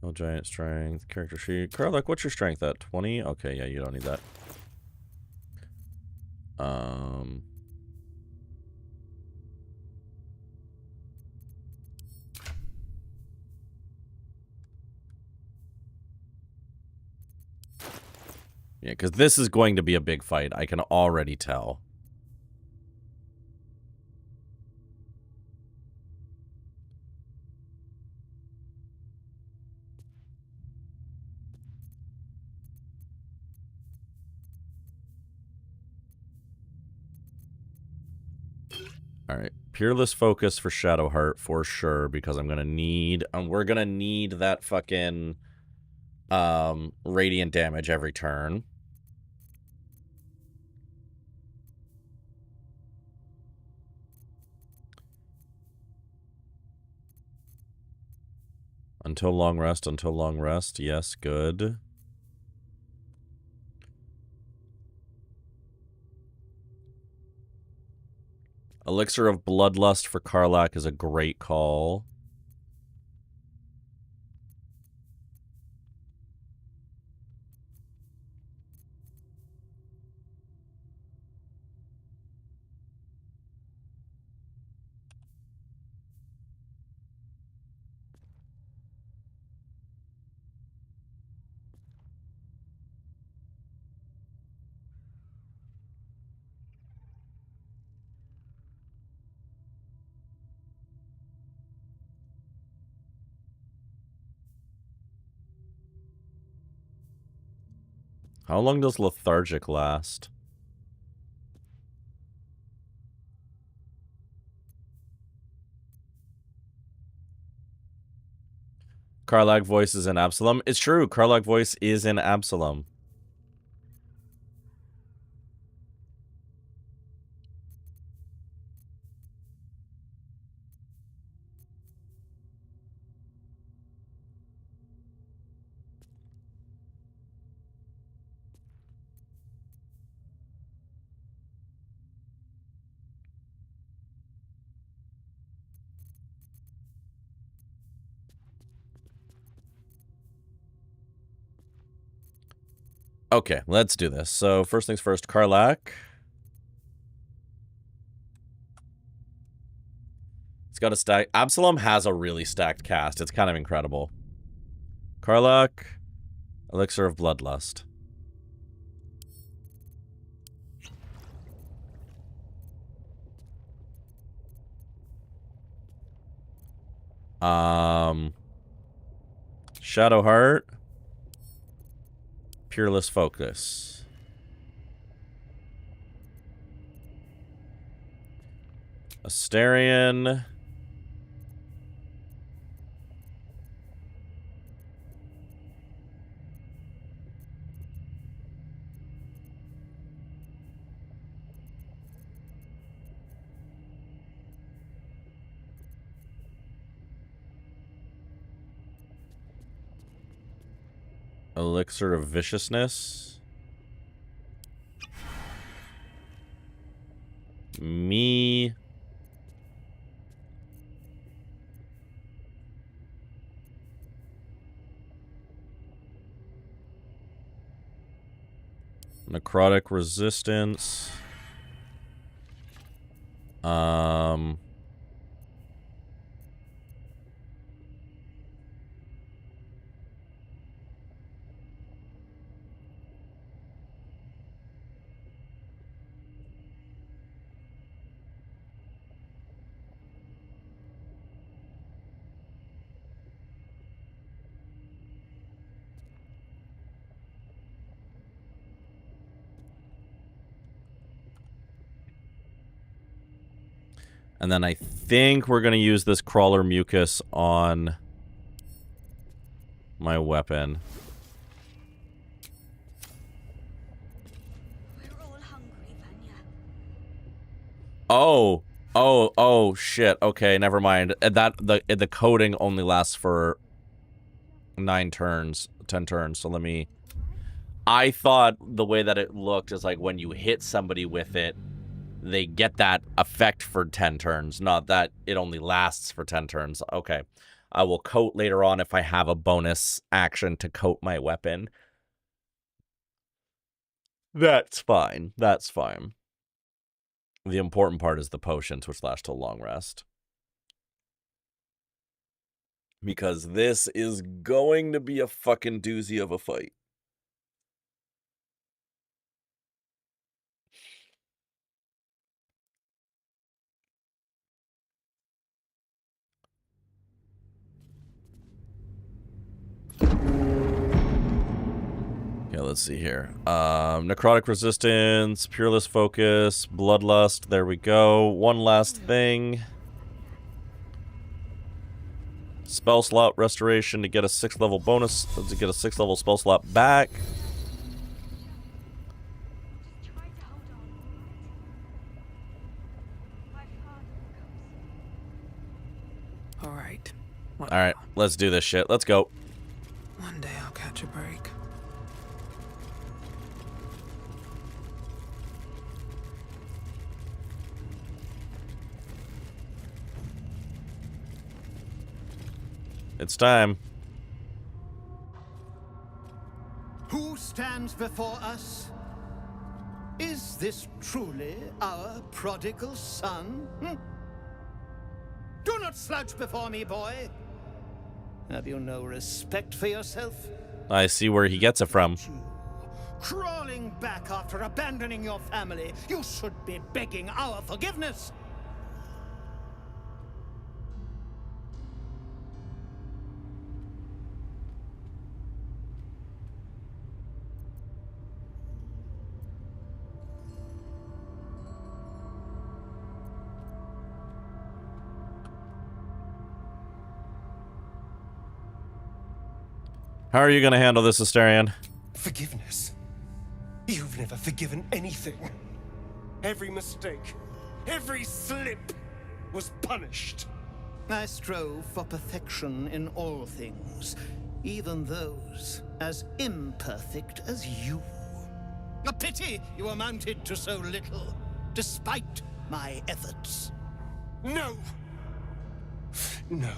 Oh, giant strength, character sheet. Karlak, what's your strength at? 20? Okay, yeah, you don't need that. Yeah, because this is going to be a big fight. I can already tell. Alright, Peerless Focus for Shadowheart for sure, because I'm gonna need... we're gonna need that fucking... radiant damage every turn. Until long rest. Yes, good. Elixir of Bloodlust for Karlak is a great call. How long does Lethargic last? Karlak voice is in Absalom. It's true, Karlak voice is in Absalom. Okay, let's do this. So, first things first, Karlak. It's got a stack. Absalom has a really stacked cast. It's kind of incredible. Karlak, Elixir of Bloodlust. Shadowheart. Peerless Focus. Asterion. Elixir of Viciousness. Me. Necrotic Resistance. And then I think we're going to use this crawler mucus on my weapon. We're all hungry, Vanya. Oh, shit. Okay, never mind. The coating only lasts for 10 turns. So let me... I thought the way that it looked is like when you hit somebody with it, they get that effect for 10 turns, not that it only lasts for 10 turns. Okay. I will coat later on if I have a bonus action to coat my weapon. That's fine. That's fine. The important part is the potions, which last till long rest. Because this is going to be a fucking doozy of a fight. Okay, let's see here. Necrotic resistance, Peerless focus, bloodlust. There we go. One last thing. Spell slot restoration to get a 6th level bonus, to get a 6th level spell slot back. All right. All right, let's do this shit. Let's go. One day I'll catch a break. It's time. Who stands before us? Is this truly our prodigal son? Do not slouch before me, boy. Have you no respect for yourself? I see where he gets it from. Crawling back after abandoning your family, you should be begging our forgiveness. How are you going to handle this, Asterion? Forgiveness? You've never forgiven anything. Every mistake, every slip was punished. I strove for perfection in all things, even those as imperfect as you. A pity you amounted to so little, despite my efforts. No! No.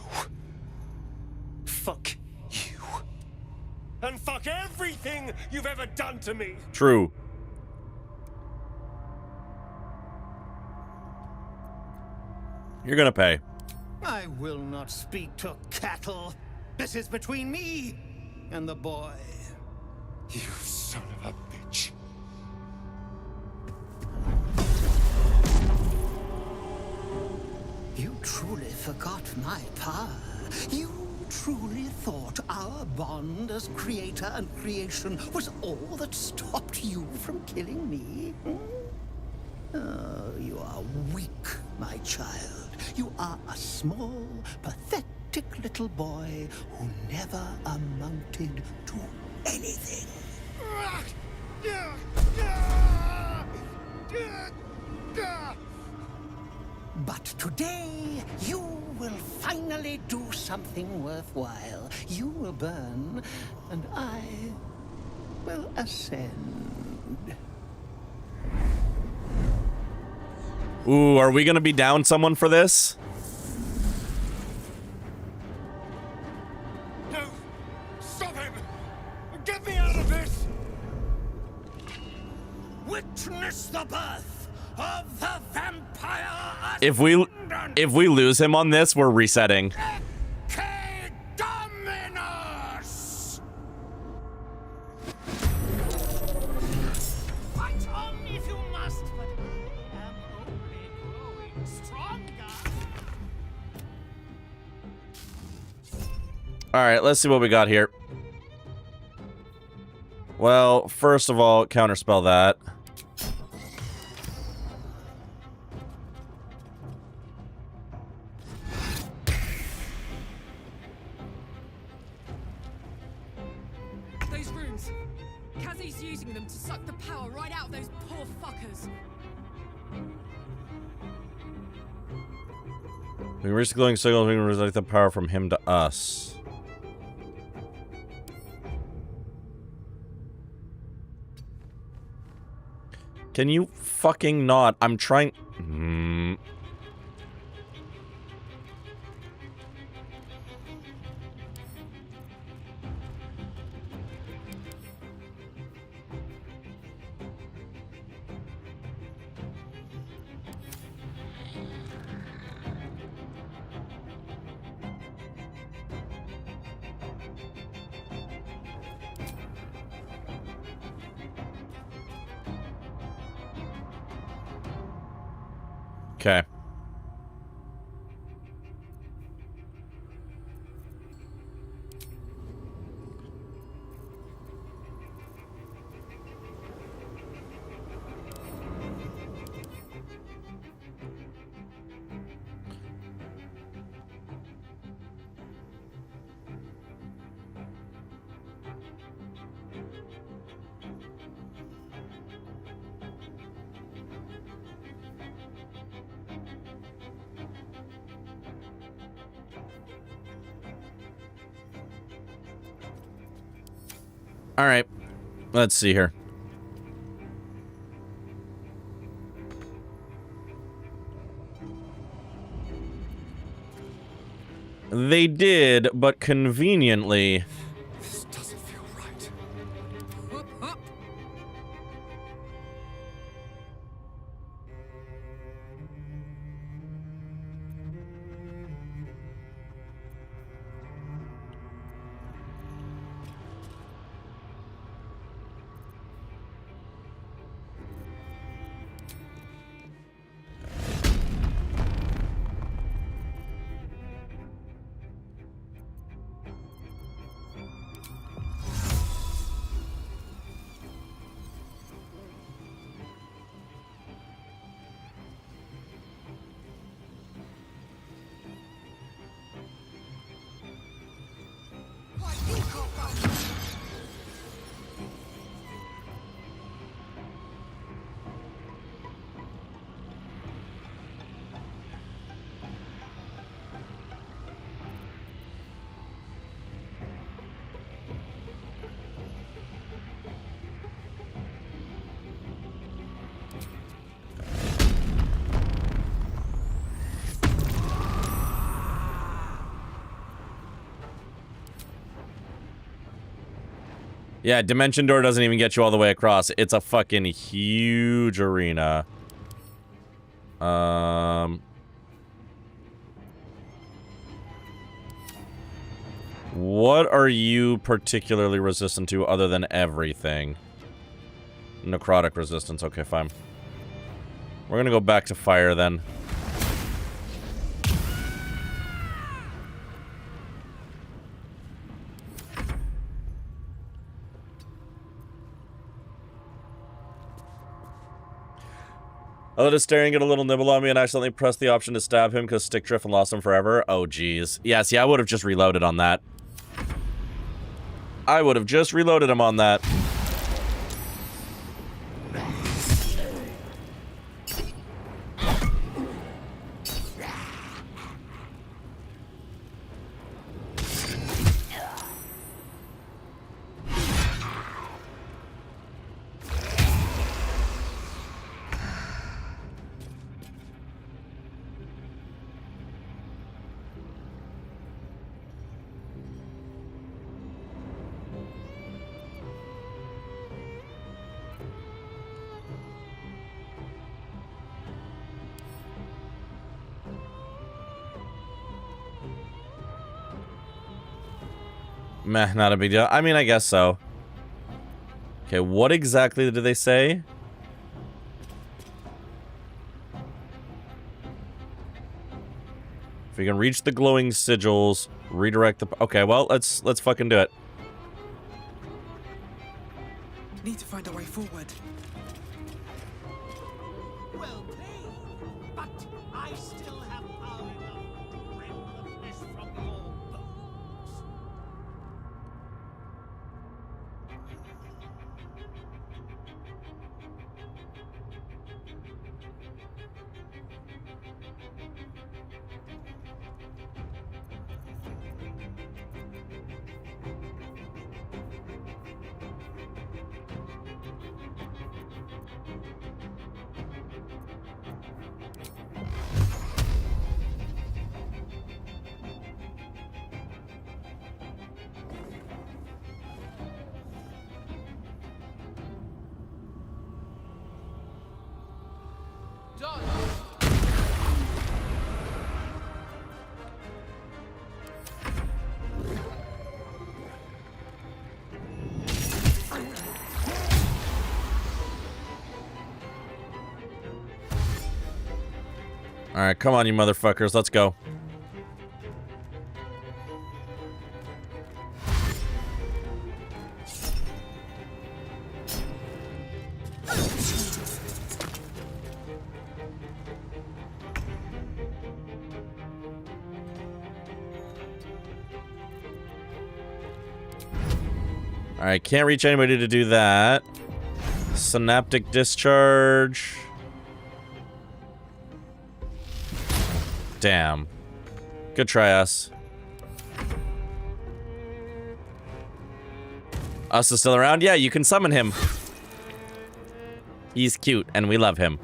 Fuck you. And fuck everything you've ever done to me! True. You're gonna pay. I will not speak to cattle. This is between me and the boy. You son of a bitch. You truly forgot my power. You truly thought our bond as creator and creation was all that stopped you from killing me? Oh, you are weak, my child. You are a small, pathetic little boy who never amounted to anything. But today, you will finally do something worthwhile. You will burn, and I will ascend. Ooh, are we gonna be down someone for this? No! Stop him! Get me out of this! Witness the birth of the vampire. If we lose him on this, we're resetting. Dominus! Fight on if you must, but I am only growing stronger. All right, let's see what we got here. Well, first of all, counterspell that. he's using them to suck the power right out of those poor fuckers. We reach the glowing signal, we can redirect the power from him to us. Can you fucking not? I'm trying. Okay. All right. Let's see here. They did, but conveniently. This doesn't feel right. Yeah, Dimension Door doesn't even get you all the way across. It's a fucking huge arena. What are you particularly resistant to other than everything? Necrotic resistance. Okay, fine. We're gonna go back to fire then. I let his staring get a little nibble on me and accidentally pressed the option to stab him because stick drift and lost him forever. Oh, geez. Yeah, see, I would have just reloaded on that. I would have just reloaded him on that. Meh, not a big deal. I mean, I guess so. Okay, what exactly did they say? If we can reach the glowing sigils, redirect the... Okay, well, let's fucking do it. Need to find a way forward. Well played, but I still have power enough to rend the flesh from your bones. All right, come on, you motherfuckers. Let's go. All right, can't reach anybody to do that. Synaptic discharge. Damn. Good try, us. Us is still around? Yeah, you can summon him. He's cute, and we love him.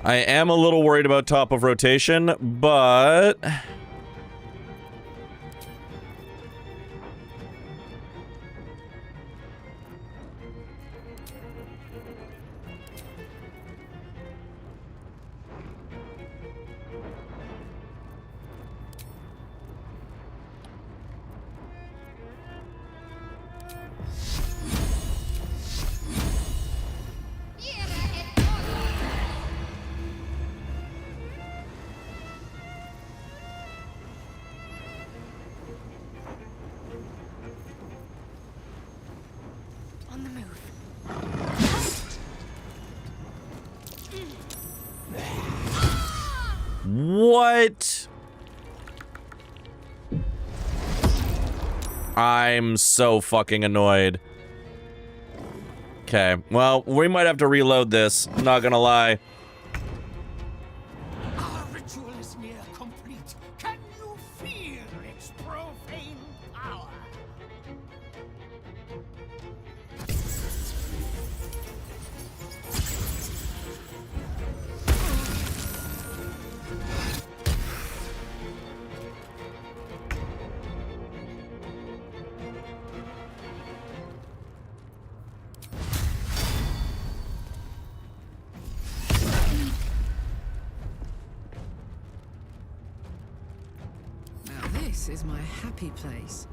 I am a little worried about top of rotation, but... On the move. What? I'm so fucking annoyed. Okay, well, we might have to reload this, not gonna lie. Our ritual is near complete. Can you feel its profane power? Now this is my happy place.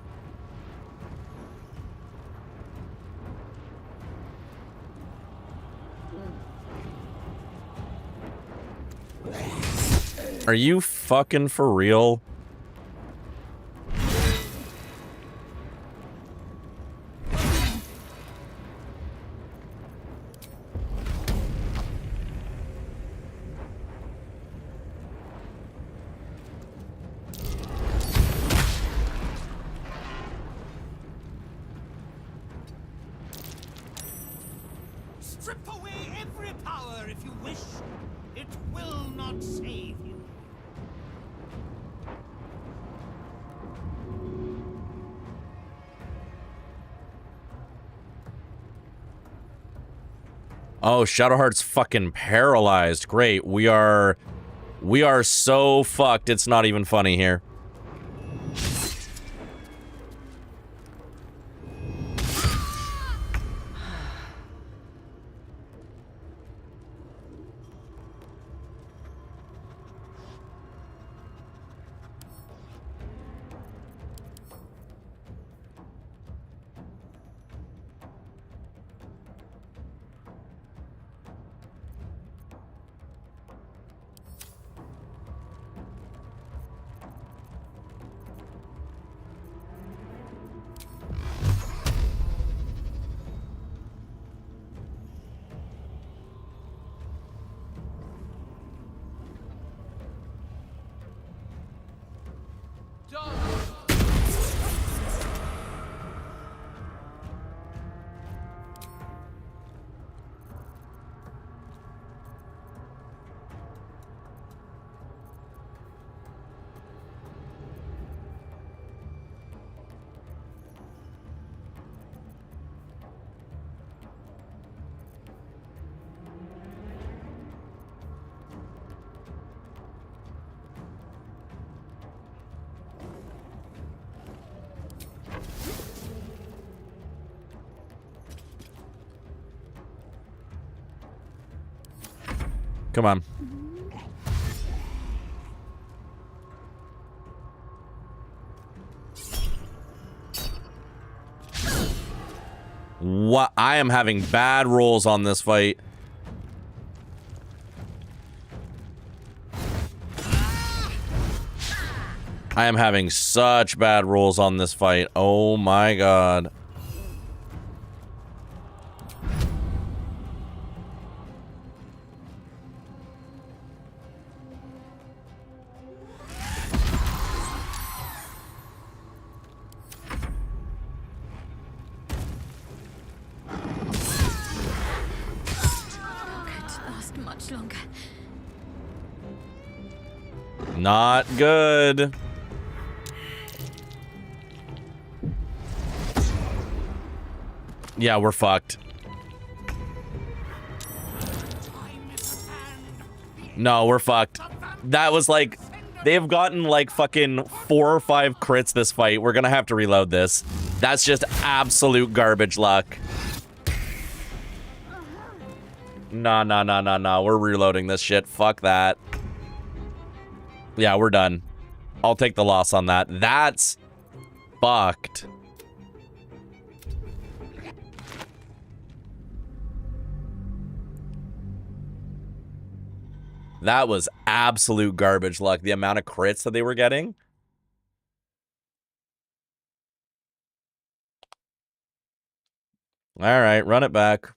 Are you fucking for real? Strip away every power if you wish. It will not save you. Oh, Shadowheart's fucking paralyzed. Great. We are so fucked. It's not even funny here. Come on. What? I am having bad rolls on this fight. I am having such bad rolls on this fight. Oh my god. Longer. Not good. Yeah, we're fucked. No, we're fucked. That was like, they've gotten like fucking 4 or 5 crits this fight. We're gonna have to reload this. That's just absolute garbage luck. Nah. We're reloading this shit. Fuck that. Yeah, we're done. I'll take the loss on that. That's fucked. That was absolute garbage luck. The amount of crits that they were getting. All right, run it back.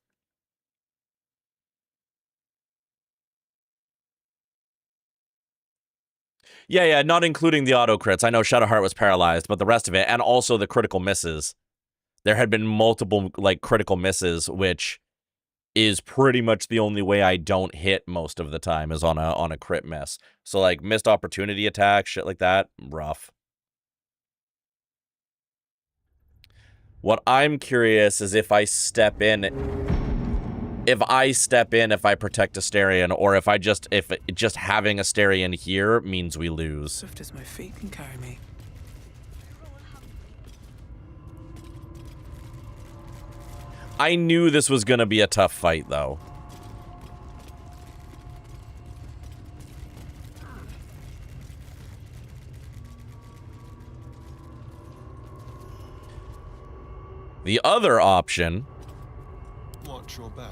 Yeah, not including the auto crits. I know Shadowheart was paralyzed, but the rest of it, and also the critical misses. There had been multiple, like, critical misses, which is pretty much the only way I don't hit most of the time is on a crit miss. So, like, missed opportunity attack, shit like that, rough. What I'm curious is if I step in, if I protect Asterion, or if just having Asterion here means we lose. Swift as my feet can carry me. I knew this was gonna be a tough fight, though. The other option... Watch your back.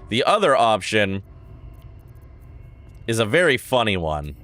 The other option is a very funny one.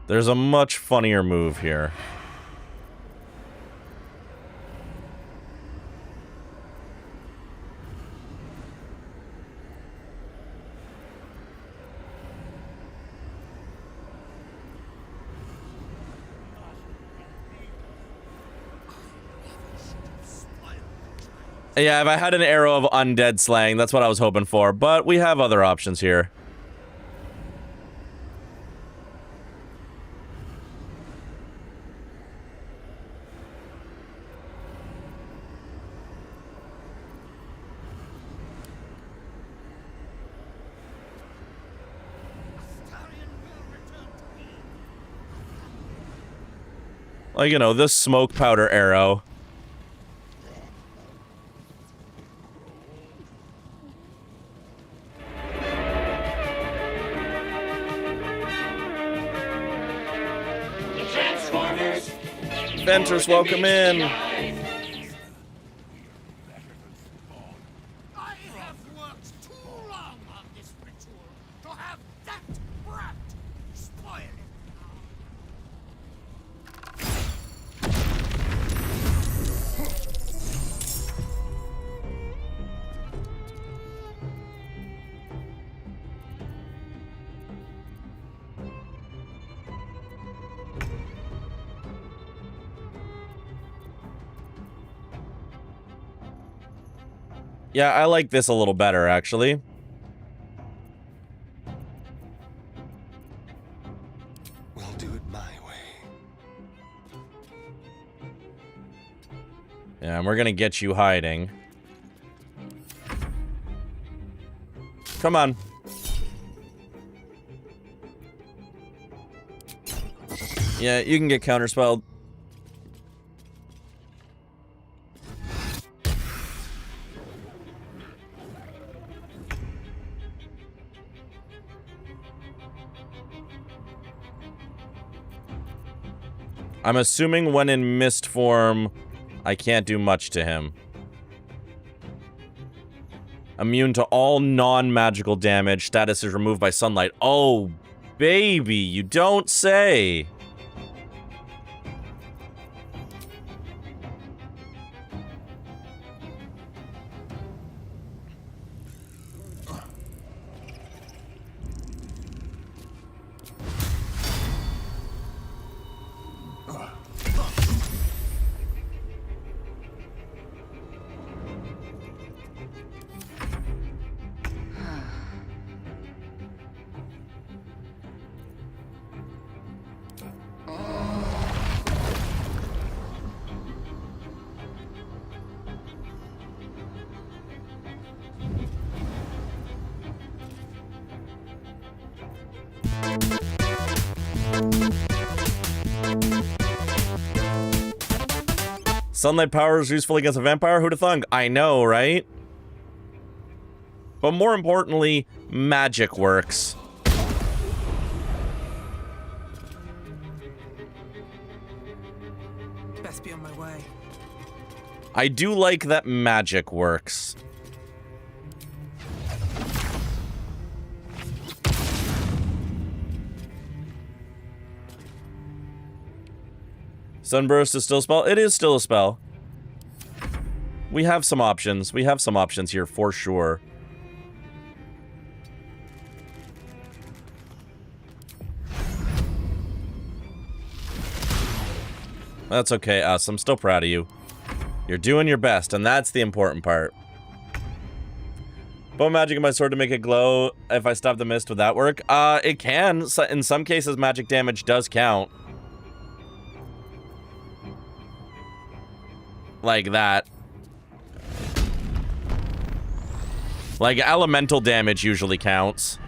There's a much funnier move here. Yeah, if I had an arrow of undead slaying, that's what I was hoping for, but we have other options here. Like, you know, this smoke powder arrow. Venters, welcome in. Yeah, I like this a little better, actually. We'll do it my way. Yeah, and we're gonna get you hiding. Come on. Yeah, you can get counterspelled. I'm assuming when in mist form, I can't do much to him. Immune to all non-magical damage. Status is removed by sunlight. Oh, baby, you don't say. Sunlight power is useful against a vampire? Who'da thunk? I know, right? But more importantly, magic works. Best be on my way. I do like that magic works. Sunburst is still a spell? It is still a spell. We have some options. We have some options here for sure. That's okay, Us. I'm still proud of you. You're doing your best, and that's the important part. Bone magic in my sword to make it glow. If I stop the mist, would that work? It can. In some cases, magic damage does count. Like that. Like, elemental damage usually counts.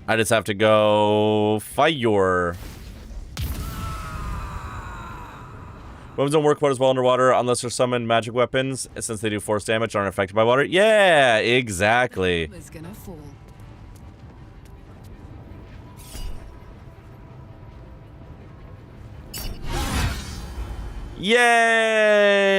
I just have to go fire. Weapons don't work quite as well underwater unless they're summoned magic weapons, since they do force damage aren't affected by water. Yeah, exactly. It's gonna fall. Yay!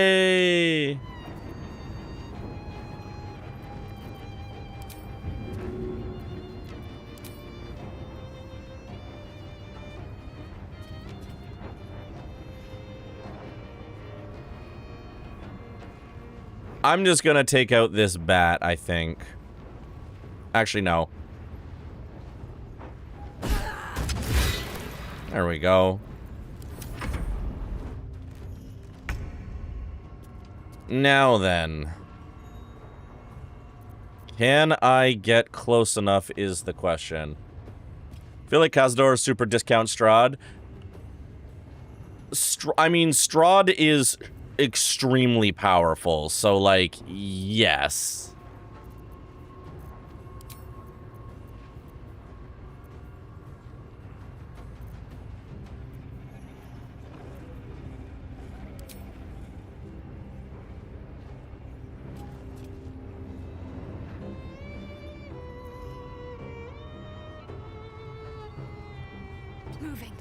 I'm just gonna take out this bat, I think. Actually, no. There we go. Now then. Can I get close enough is the question. I feel like Cazador is super discount Strahd. I mean, Strahd is extremely powerful, so, like, yes. Moving.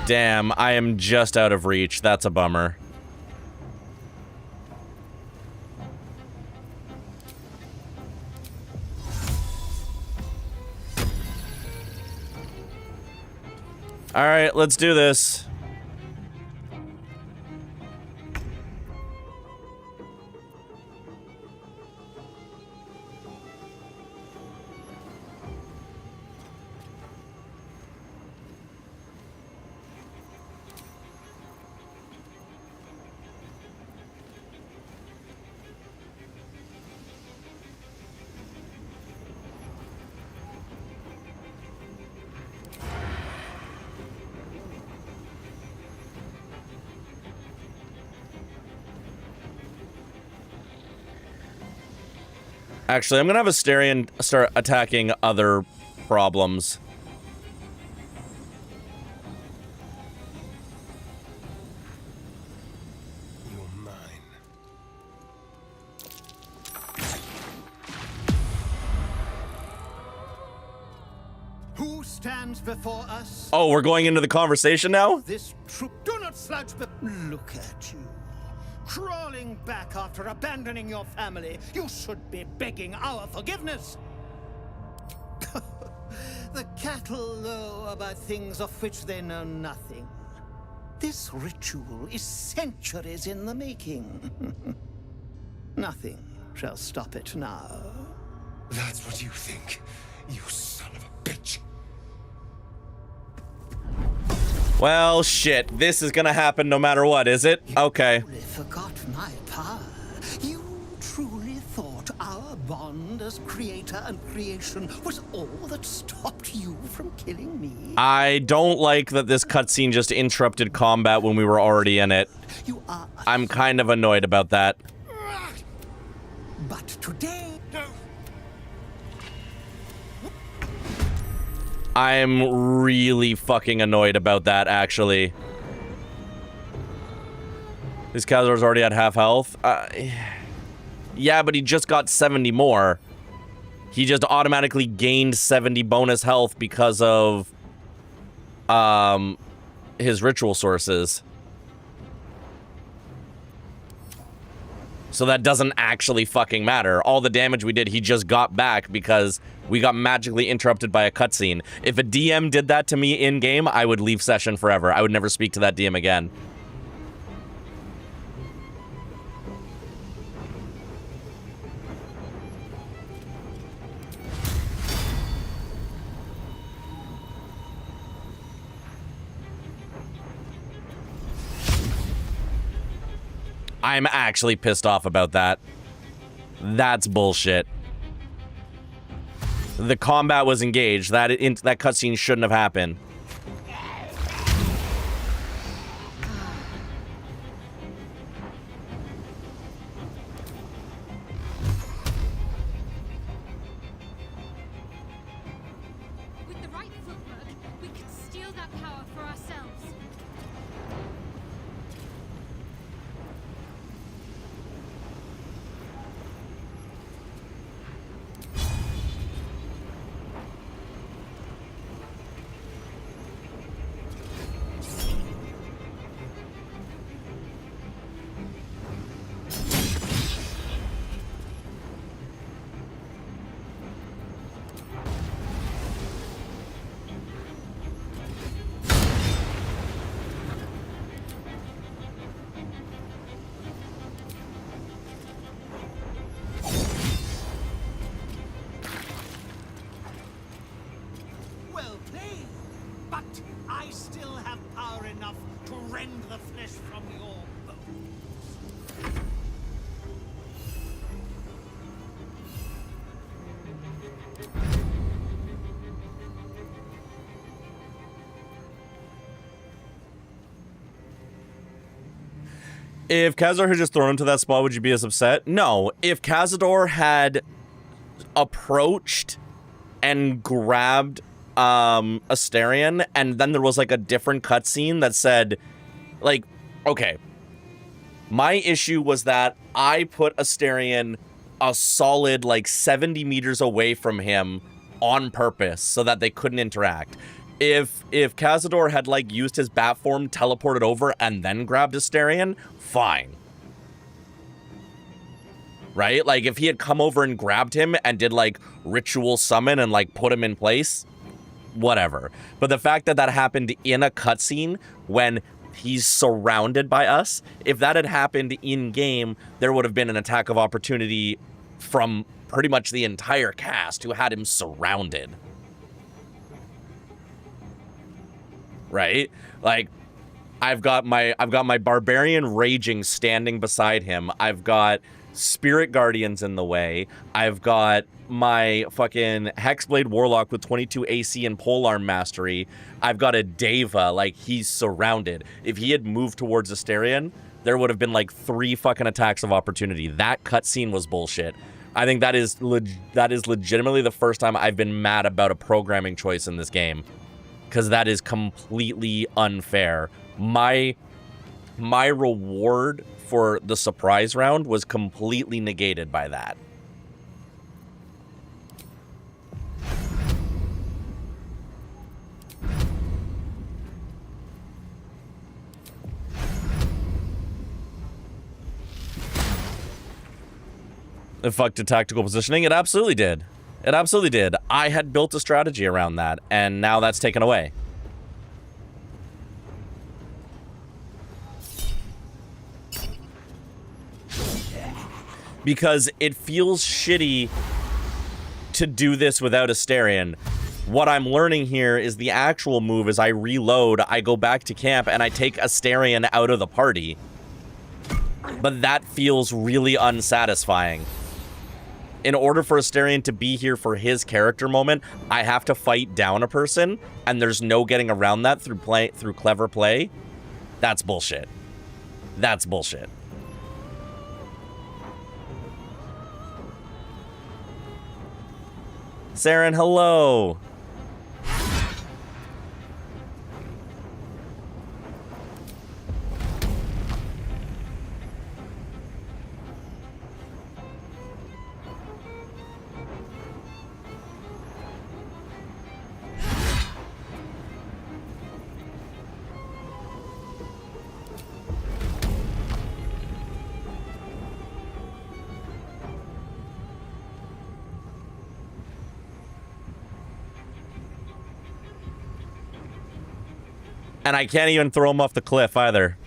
Damn, I am just out of reach. That's a bummer. All right, let's do this. Actually, I'm gonna have Asterion start attacking other problems. You're mine. Who stands before us? Oh, we're going into the conversation now? This troop. Do not slouch, but look at you. Crawling back after abandoning your family. You should be begging our forgiveness. The cattle know about things of which they know nothing. This ritual is centuries in the making. Nothing shall stop it now. That's what you think, you son of a bitch. Well, shit. This is gonna happen no matter what, is it? Okay. You forgot my power. You truly thought our bond as creator and creation was all that stopped you from killing me? I don't like that this cutscene just interrupted combat when we were already in it. You are. I'm kind of annoyed about that. But today... No. I'm really fucking annoyed about that, actually. This Khazar's already at half health. Yeah, but he just got 70 more. He just automatically gained 70 bonus health because of his ritual sources. So that doesn't actually fucking matter. All the damage we did, he just got back because we got magically interrupted by a cutscene. If a DM did that to me in-game, I would leave session forever. I would never speak to that DM again. I'm actually pissed off about that. That's bullshit. The combat was engaged. That cutscene shouldn't have happened. With the right footwork, we could steal that power for ourselves. Well played. But I still have power enough to rend the flesh from your bones. If Khazar had just thrown him to that spot, would you be as upset? No. If Khazador had approached and grabbed Asterion, and then there was like a different cutscene that said, like, okay. My issue was that I put Asterion a solid like 70 meters away from him on purpose so that they couldn't interact. If Khazador had like used his bat form, teleported over, and then grabbed Asterion, fine. Right? Like if he had come over and grabbed him and did like ritual summon and like put him in place, whatever. But the fact that that happened in a cutscene when he's surrounded by us, if that had happened in game, there would have been an attack of opportunity from pretty much the entire cast who had him surrounded. Right? Like I've got my barbarian raging standing beside him. I've got spirit guardians in the way. I've got my fucking Hexblade Warlock with 22 AC and polearm mastery. I've got a Deva, like he's surrounded. If he had moved towards Asterion, there would have been like 3 fucking attacks of opportunity. That cutscene was bullshit. I think that is legitimately the first time I've been mad about a programming choice in this game, because that is completely unfair. My reward for the surprise round was completely negated by that. It fucked a tactical positioning. It absolutely did. It absolutely did. I had built a strategy around that, and now that's taken away. Because it feels shitty to do this without Asterion. What I'm learning here is the actual move is I reload, I go back to camp, and I take Asterion out of the party. But that feels really unsatisfying. In order for Asterion to be here for his character moment, I have to fight down a person, and there's no getting around that through clever play. That's bullshit. That's bullshit. Saren, hello. And I can't even throw him off the cliff either.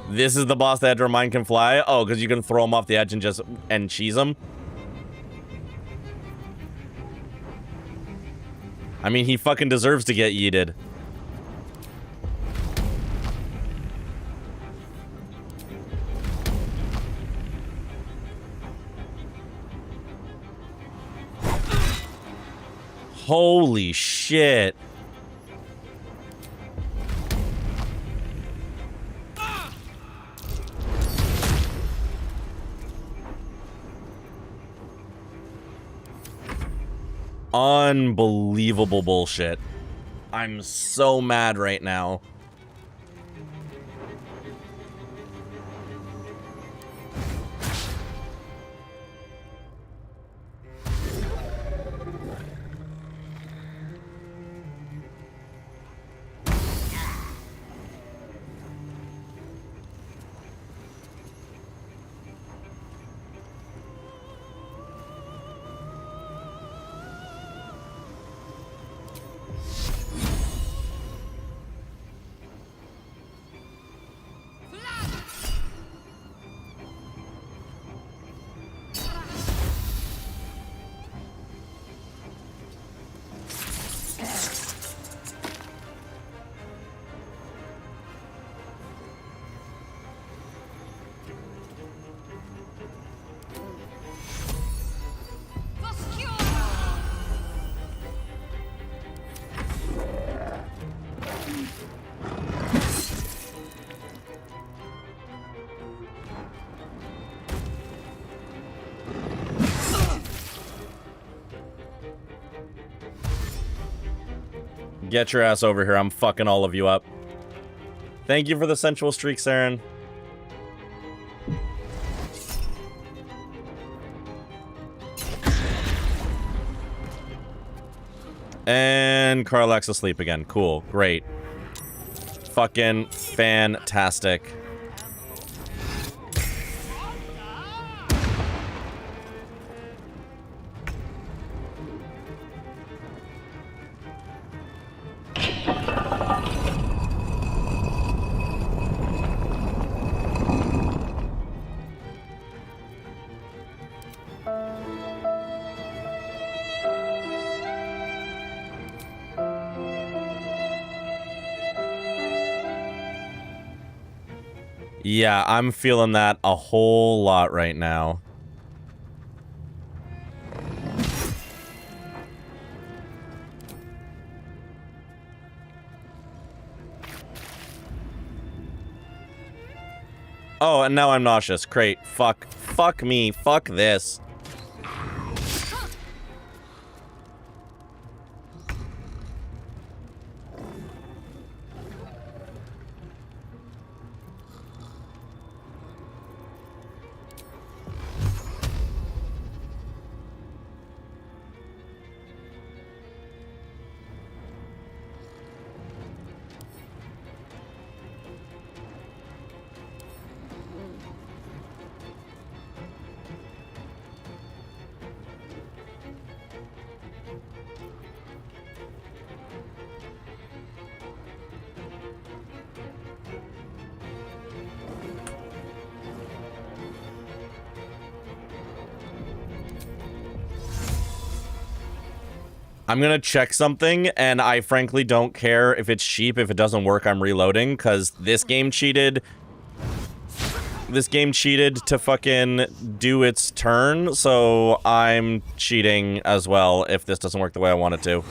This is the boss that your mind can fly? Oh, because you can throw him off the edge and cheese him? I mean, he fucking deserves to get yeeted. Holy shit. Unbelievable bullshit. I'm so mad right now. Get your ass over here. I'm fucking all of you up. Thank you for the sensual streak, Saren. And Karlach's asleep again. Cool. Great. Fucking fantastic. Yeah, I'm feeling that a whole lot right now. Oh, and now I'm nauseous. Great. Fuck. Fuck me. Fuck this. I'm gonna check something, and I frankly don't care if it's cheap. If it doesn't work, I'm reloading, because this game cheated. This game cheated to fucking do its turn, so I'm cheating as well if this doesn't work the way I want it to.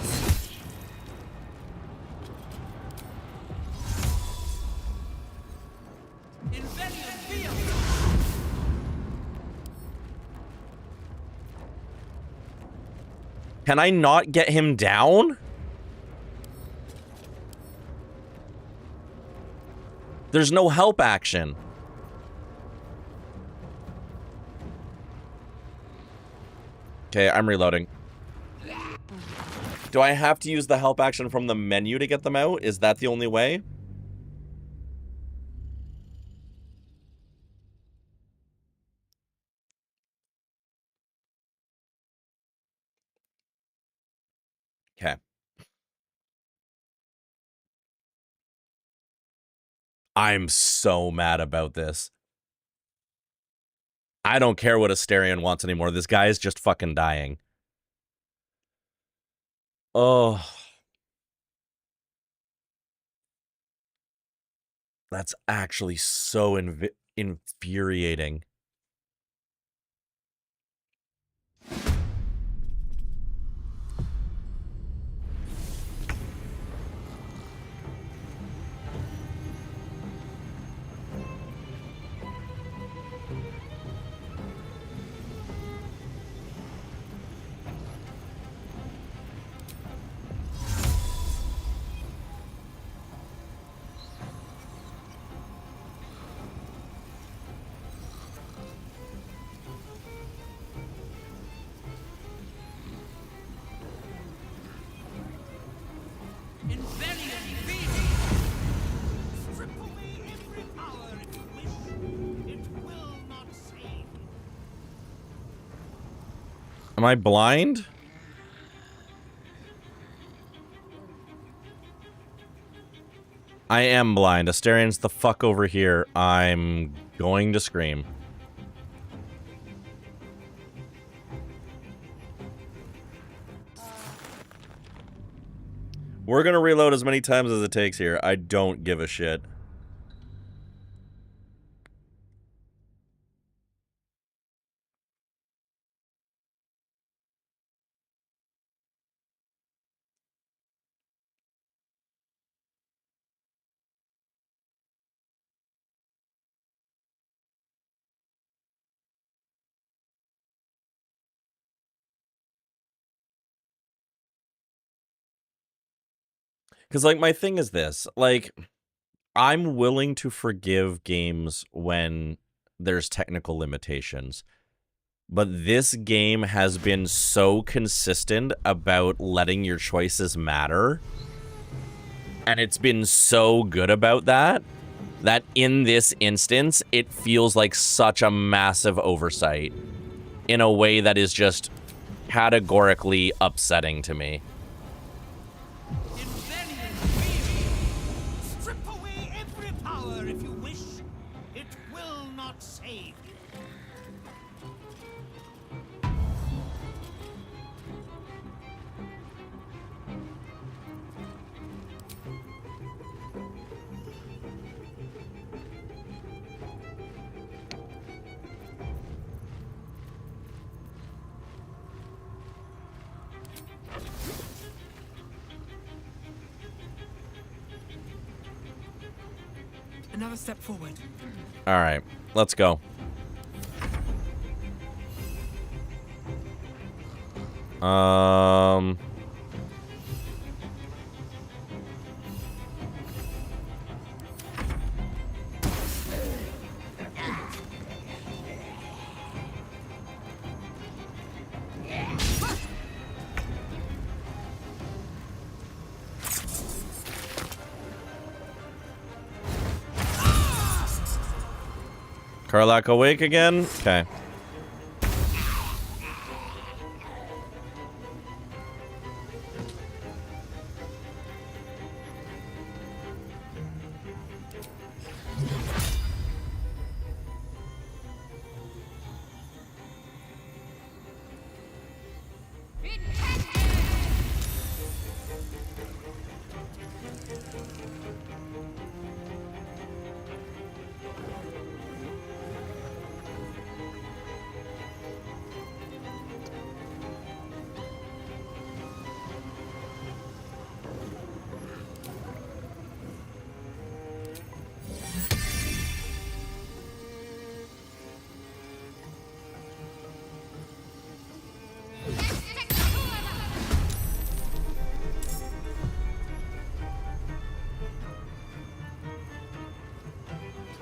Can I not get him down? There's no help action. Okay, I'm reloading. Do I have to use the help action from the menu to get them out? Is that the only way? Okay. I'm so mad about this. I don't care what Asterion wants anymore. This guy is just fucking dying. Oh. That's actually so infuriating. Am I blind? I am blind. Asterion's the fuck over here. I'm going to scream. We're gonna reload as many times as it takes here. I don't give a shit. Because, like, my thing is this. Like, I'm willing to forgive games when there's technical limitations. But this game has been so consistent about letting your choices matter. And it's been so good about that, that in this instance, it feels like such a massive oversight in a way that is just categorically upsetting to me. Strip away every power if you wish. It will not save you. Another step forward. All right, let's go. Karlak awake again? Okay.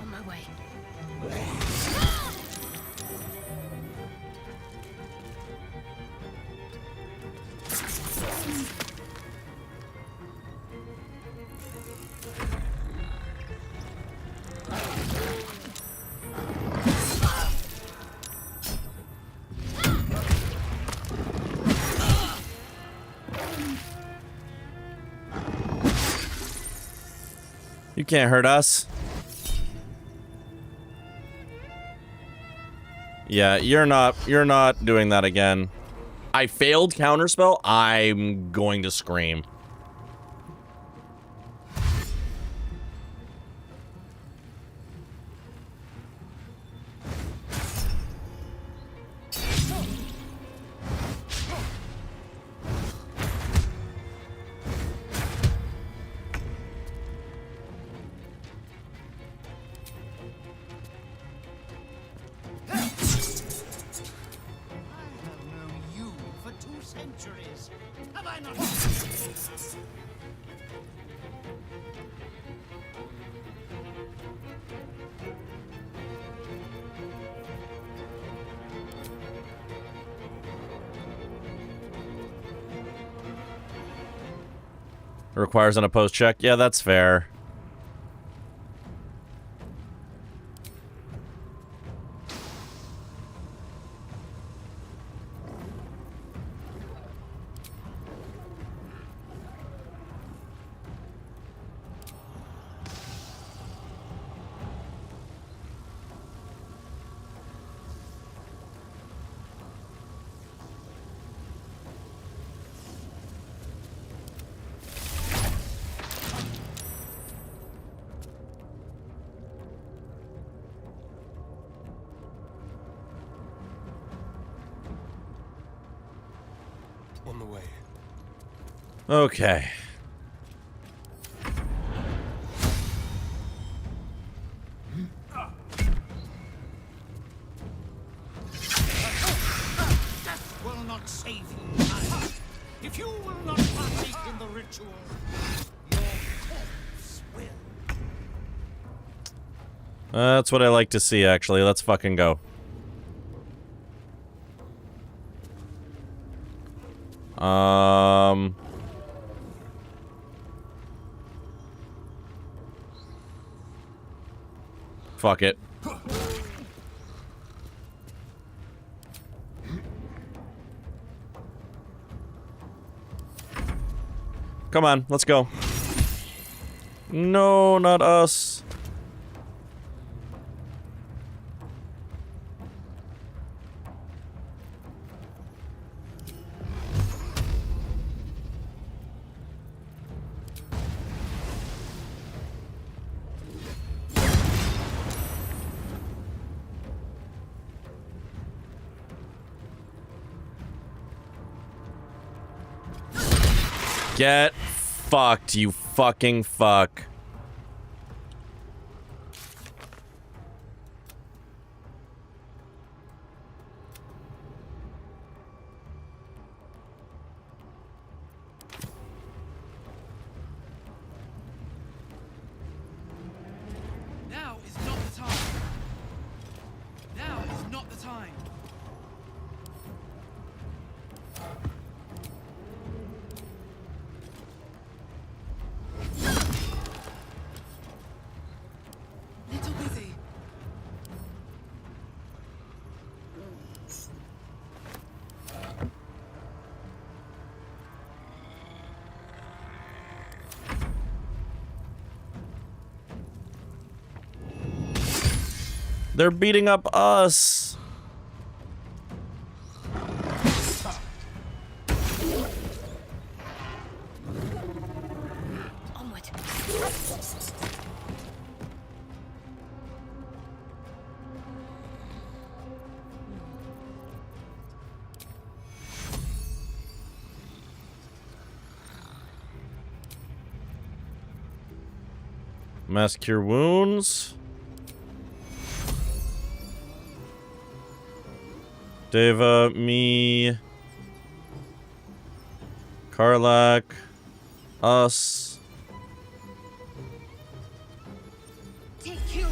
On my way. You can't hurt us. Yeah, you're not doing that again. I failed counterspell. I'm going to scream. Requires an opposed check. Yeah, that's fair. On the way. Okay. Death will not save you, child. If you will not partake in the ritual, your corpse will. That's what I like to see, actually. Let's fucking go. Fuck it. Come on, let's go. No, not us. Get fucked, you fucking fuck. They're beating up us. Onward. Mass cure wounds. Deva, me, Karlak, us. Take you.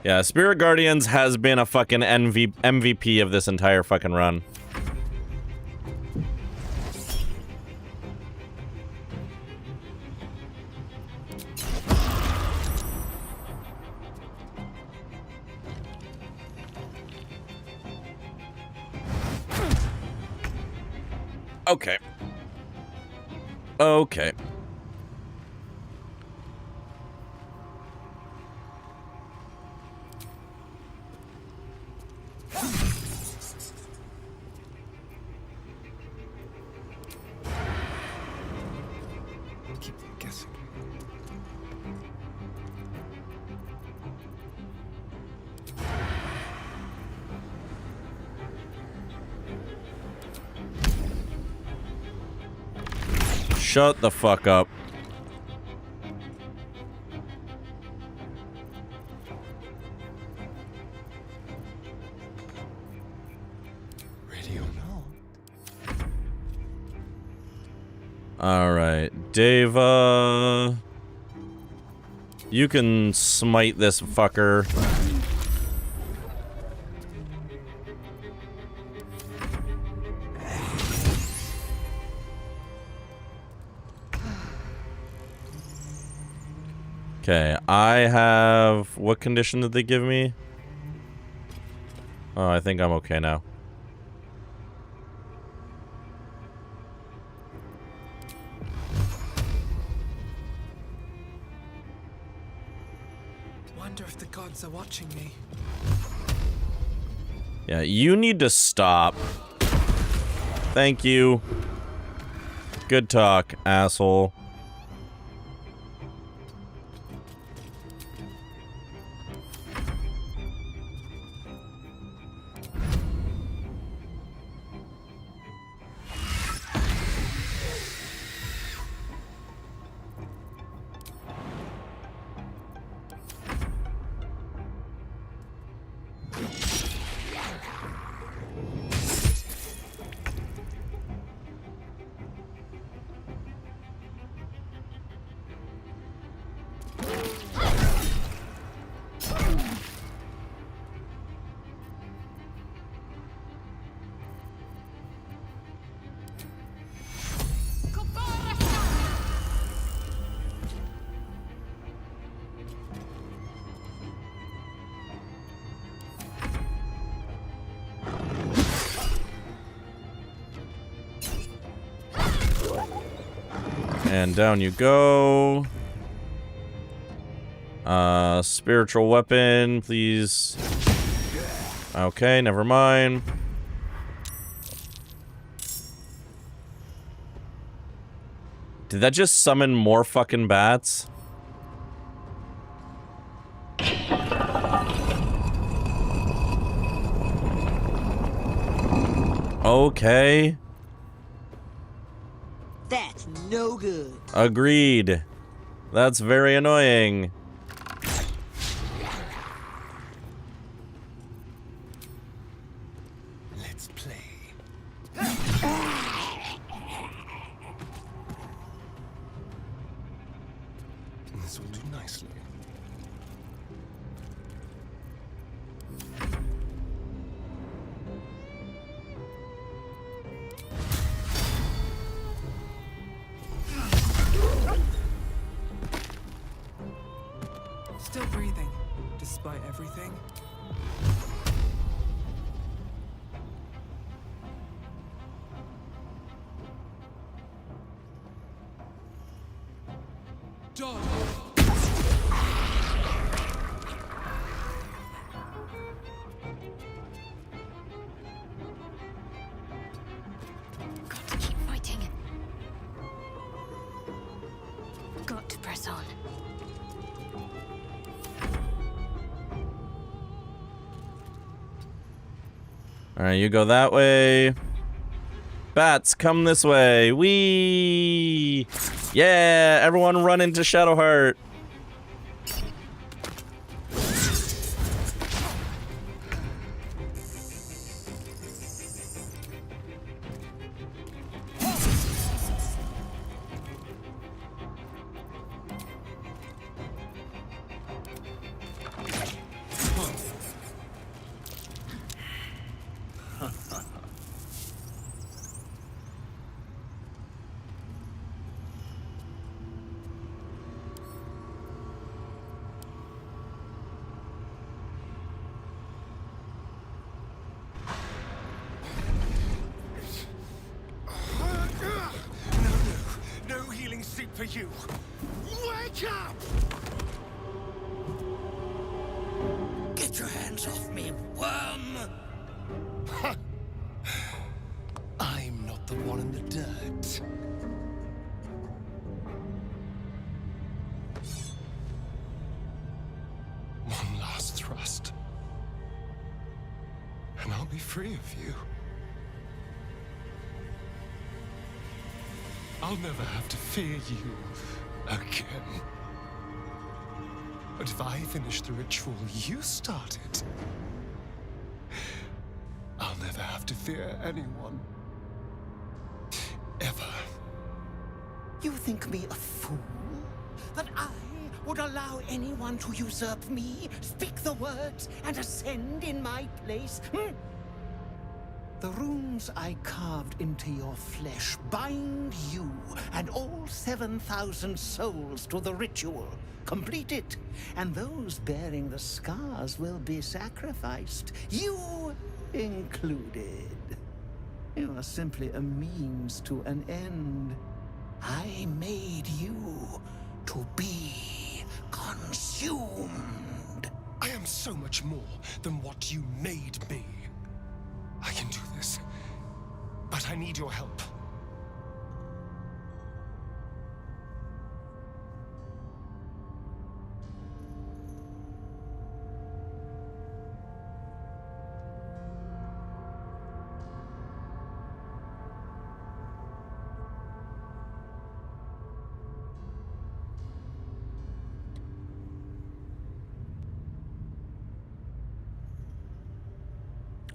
Yeah, Spirit Guardians has been a fucking MVP of this entire fucking run. Okay. Okay. Keep them guessing. Shut the fuck up. Ready or not? Alright, Deva. You can smite this fucker. Okay, I have... What condition did they give me? Oh, I think I'm okay now. Wonder if the gods are watching me. Yeah, you need to stop. Thank you. Good talk, asshole. And down you go. Spiritual weapon, please. Okay, never mind. Did that just summon more fucking bats? Okay. That's no good. Agreed. That's very annoying. Let's play. by everything? Done. Got to keep fighting. Got to press on. All right, you go that way. Bats, come this way. Whee! Yeah, everyone run into Shadowheart. No healing sleep for you. Wake up! Get your hands off me, worm! I'm not the one in the dirt. One last thrust. And I'll be free of you. I'll never have to fear you again. But if I finish the ritual you started, I'll never have to fear anyone. Ever. You think me a fool? That I would allow anyone to usurp me, speak the words, and ascend in my place? The runes I carved into your flesh bind you and all 7,000 souls to the ritual. Complete it, and those bearing the scars will be sacrificed, you included. You are simply a means to an end. I made you to be consumed. I am so much more than what you made me. I can do this, but I need your help.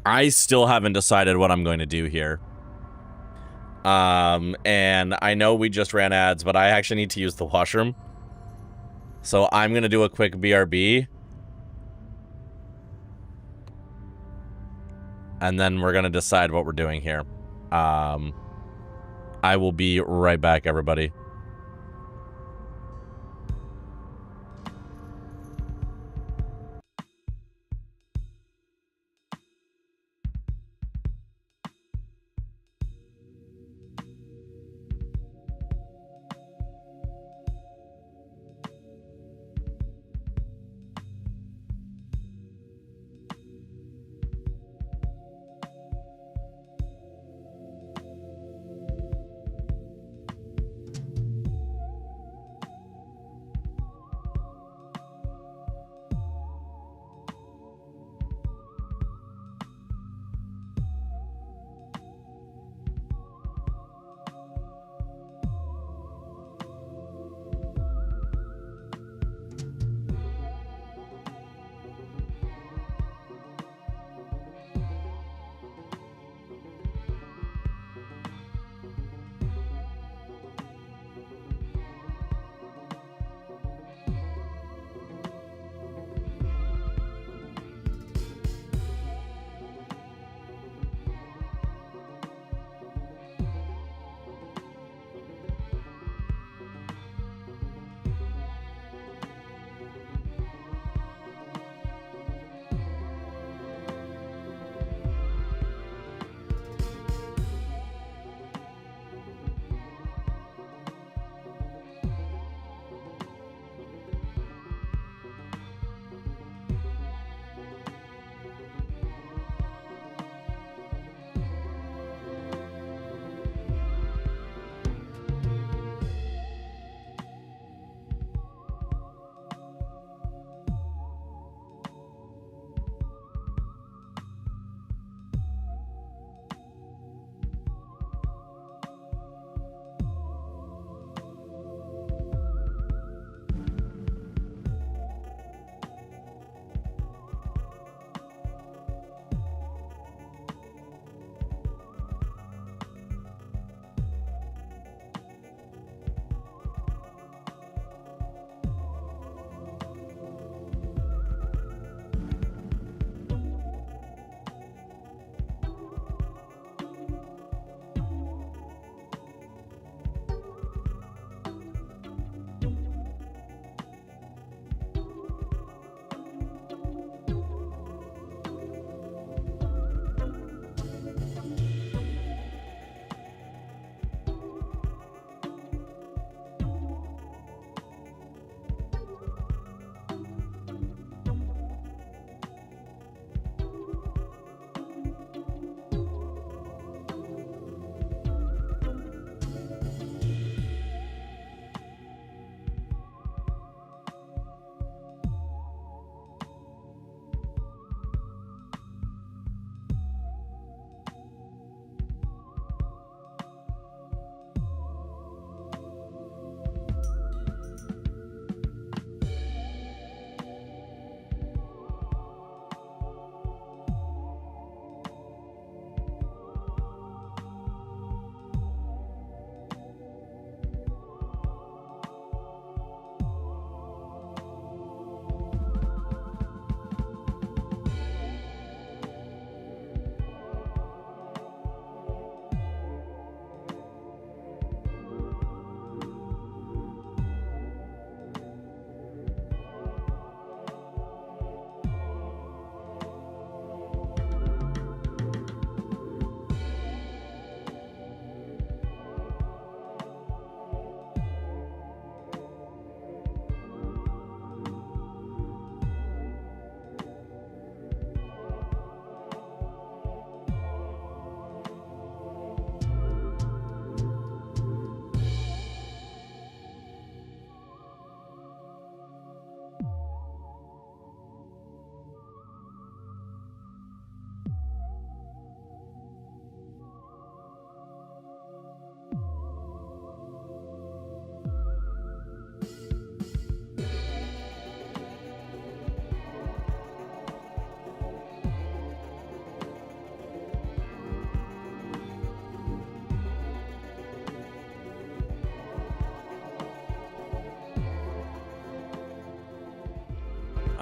I still haven't decided what I'm going to do here. And I know we just ran ads, but I actually need to use the washroom. So I'm going to do a quick BRB. And then we're going to decide what we're doing here. I will be right back, everybody.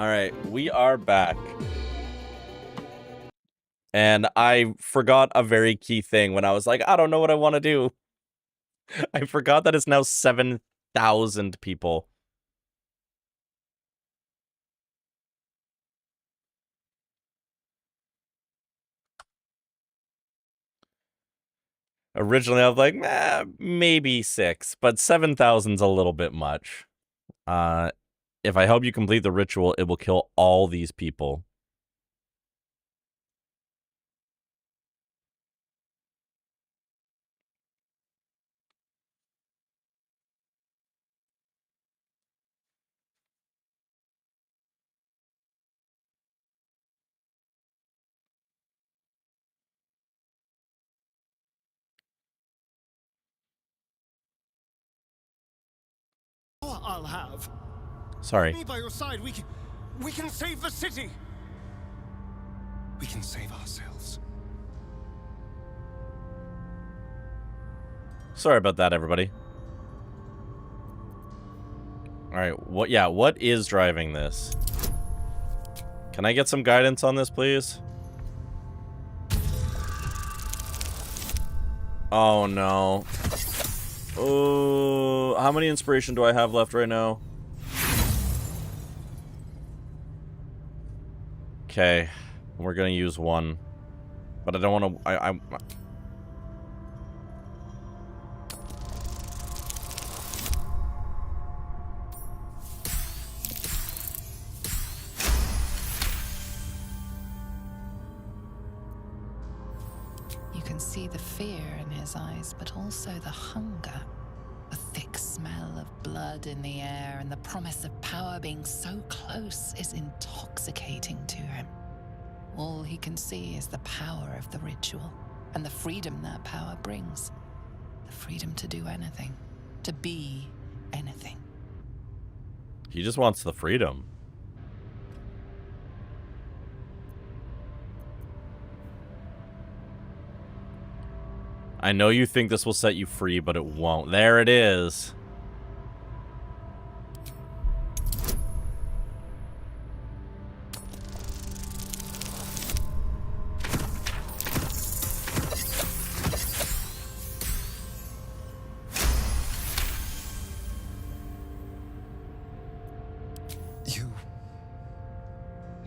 Alright, we are back. And I forgot a very key thing when I was like, I don't know what I want to do. I forgot that it's now 7,000 people. Originally, I was like, maybe 6, but 7,000's a little bit much. If I help you complete the ritual, it will kill all these people. I'll have. Sorry. Me by your side, we can save the city. We can save ourselves. Sorry about that, everybody. Alright, what is driving this? Can I get some guidance on this, please? Oh, no. Oh, how many inspiration do I have left right now? Okay, we're gonna use 1. But I don't want to... You can see the fear in his eyes, but also the hunger. The thick smell of blood in the air and the promise of power being so close is intoxicating to him. All he can see is the power of the ritual and the freedom that power brings. The freedom to do anything, to be anything. He just wants the freedom. I know you think this will set you free, but it won't. There it is.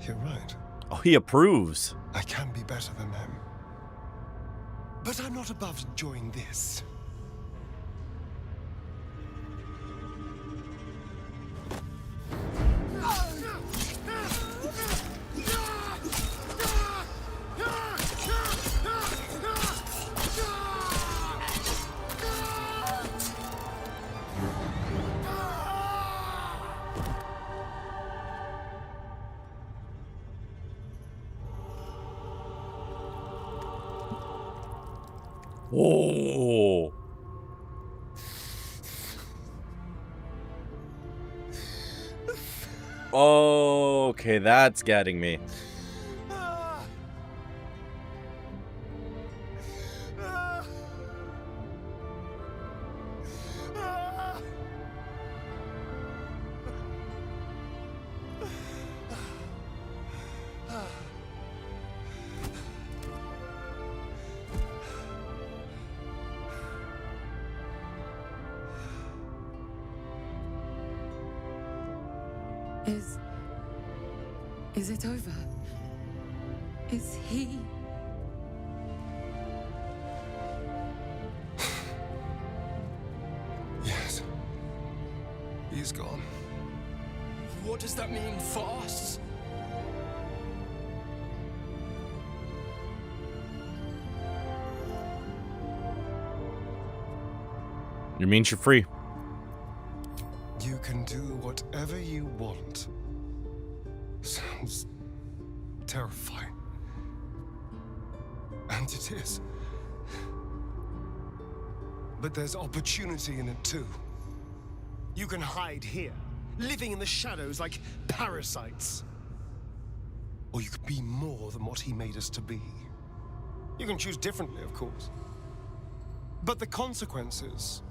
You're right. Oh, he approves. I can be better than them. But I'm not above enjoying this. Whoa. Okay, that's getting me. Is it over? Is he... Yes. He's gone. What does that mean for us? It means you're free. You can do whatever you want. Sounds terrifying. And it is. But there's opportunity in it too. You can hide here, living in the shadows like parasites. Or you could be more than what he made us to be. You can choose differently, of course. But the consequences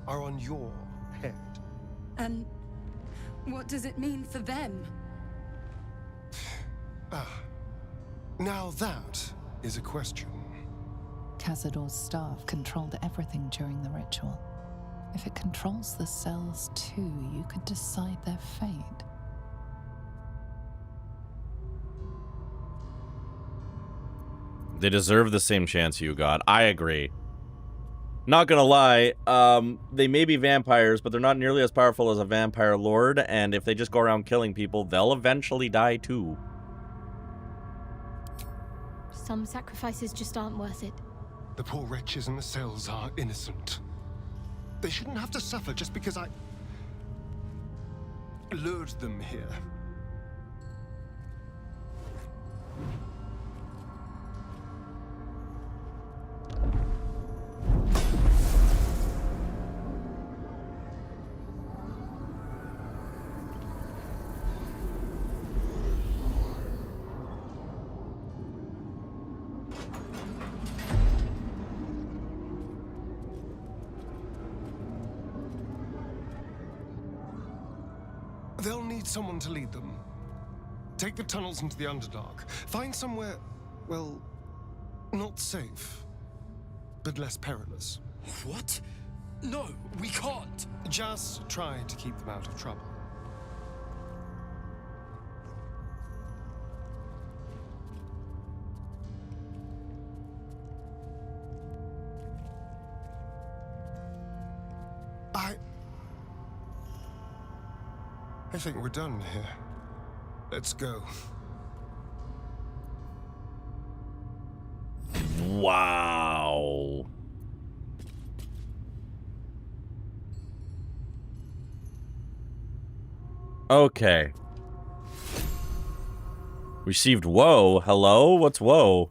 are on your head. And what does it mean for them? Ah. Now that is a question. Cazador's staff controlled everything during the ritual. If it controls the cells too, you could decide their fate. They deserve the same chance you got. I agree. Not gonna lie, they may be vampires, but they're not nearly as powerful as a vampire lord, and if they just go around killing people, they'll eventually die too. Some sacrifices just aren't worth it. The poor wretches in the cells are innocent. They shouldn't have to suffer just because I lured them here. They'll need someone to lead them. Take the tunnels into the Underdark. Find somewhere, well, not safe, but less perilous. What? No, we can't. Just try to keep them out of trouble. I think we're done here. Let's go. Wow. Okay. Received woe. Hello? What's woe?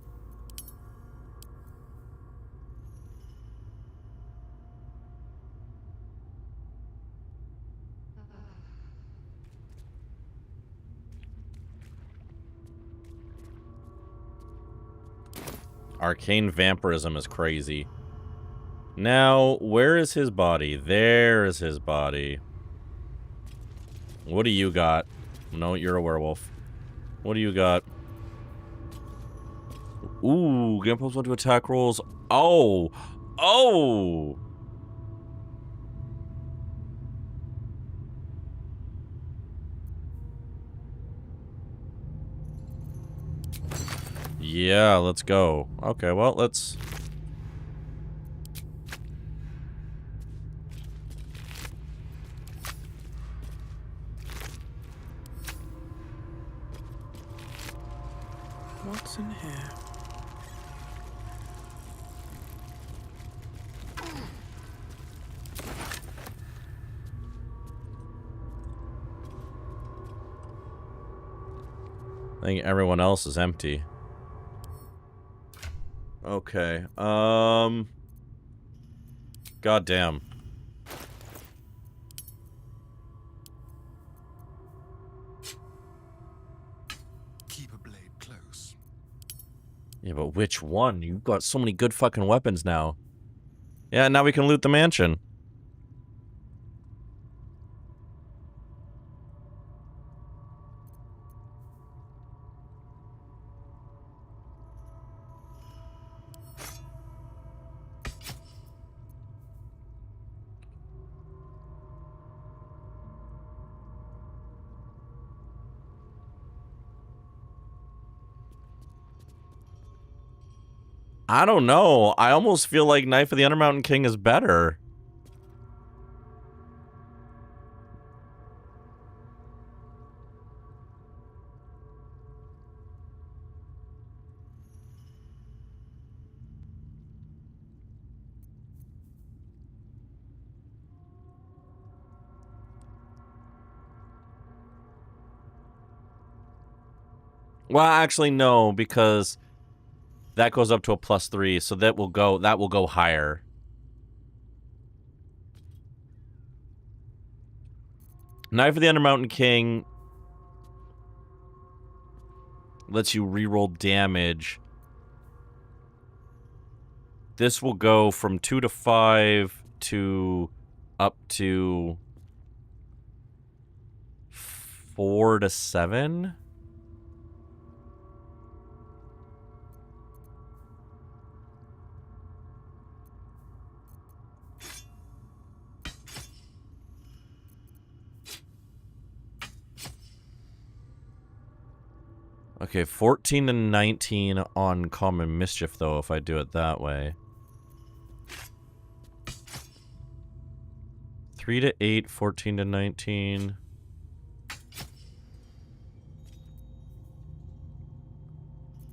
Arcane vampirism is crazy. Now, where is his body? There is his body. What do you got? No, you're a werewolf. What do you got? Ooh, game plus 1 to attack rolls. Oh! Oh! Yeah, let's go. Okay, well, let's... What's in here? I think everyone else is empty. Okay, goddamn. Keep a blade close. Yeah, but which one? You've got so many good fucking weapons now. Yeah, now we can loot the mansion. I don't know. I almost feel like Knife of the Undermountain King is better. Well, actually, no, because that goes up to a +3, so that will go higher. Knife of the Undermountain King lets you reroll damage. This will go from 2 to 5 to up to 4 to 7. Okay, 14 to 19 on Common Mischief, though, if I do it that way. 3 to 8, 14 to 19.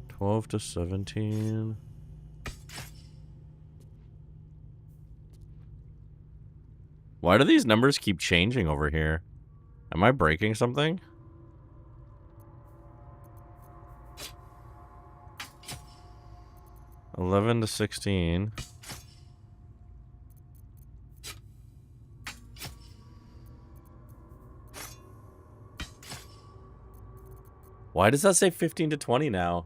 $12 to 17. Why do these numbers keep changing over here? Am I breaking something? $11 to 16. Why does that say 15 to 20 now?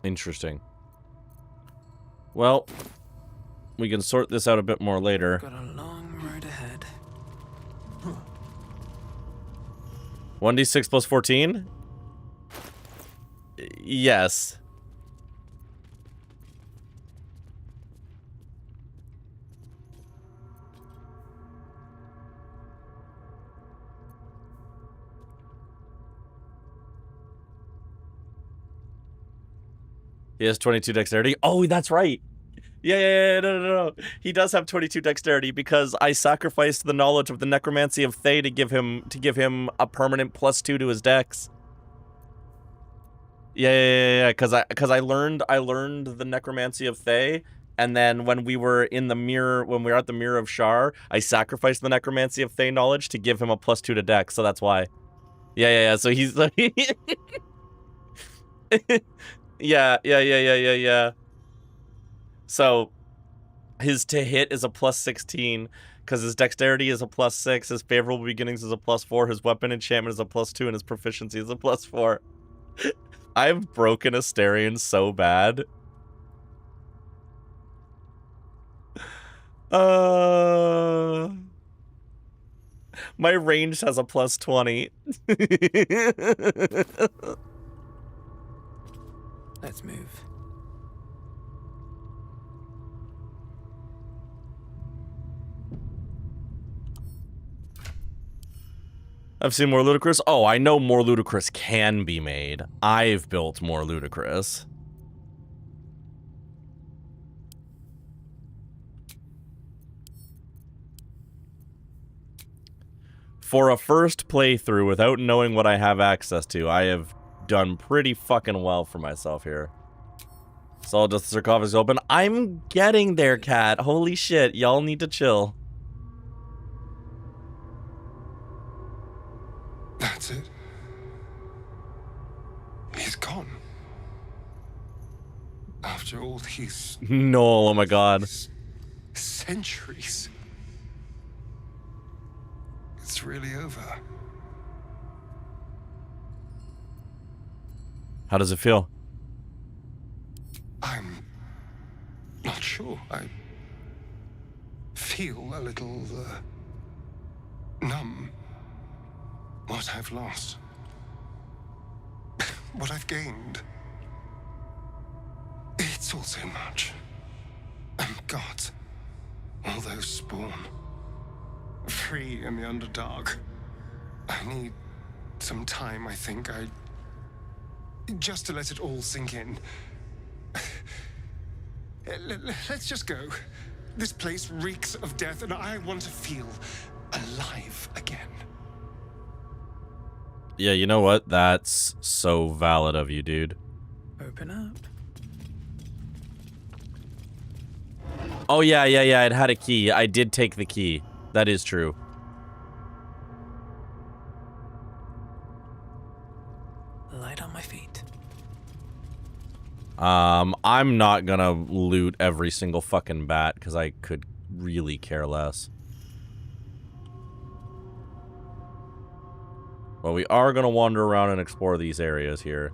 Interesting. Well, we can sort this out a bit more later. Got a long road ahead. 1d6 plus 14? Yes. He has 22 dexterity. Oh, that's right. Yeah, no. He does have 22 dexterity because I sacrificed the knowledge of the necromancy of Thay to give him a permanent +2 to his dex. Yeah. Because I learned the necromancy of Thay, and then when we were at the Mirror of Shar, I sacrificed the necromancy of Thay knowledge to give him a +2 to dex. So that's why. Yeah. So he's like. Yeah. So, his to hit is a +16, because his dexterity is a +6, his favorable beginnings is a +4, his weapon enchantment is a +2, and his proficiency is a +4. I've broken Astarion so bad. My range has a +20. Let's move. I've seen more Ludicrous. Oh, I know more Ludicrous can be made. I've built more Ludicrous. For a first playthrough, without knowing what I have access to, I have done pretty fucking well for myself here. So just the sarcophagus open. I'm getting there, cat. Holy shit, y'all need to chill. That's it. He's gone. After all these... No, oh my god. Centuries. It's really over. How does it feel? I'm not sure. I feel a little numb. What I've lost. What I've gained. It's all so much. And gods. All those spawn. Free in the Underdark. I need some time, I think. Just to let it all sink in. Let's just go. This place reeks of death, and I want to feel alive again. Yeah, you know what? That's so valid of you, dude. Open up. Oh, yeah, it had a key. I did take the key. That is true. Light on my feet. I'm not gonna loot every single fucking bat, because I could really care less. But we are gonna wander around and explore these areas here.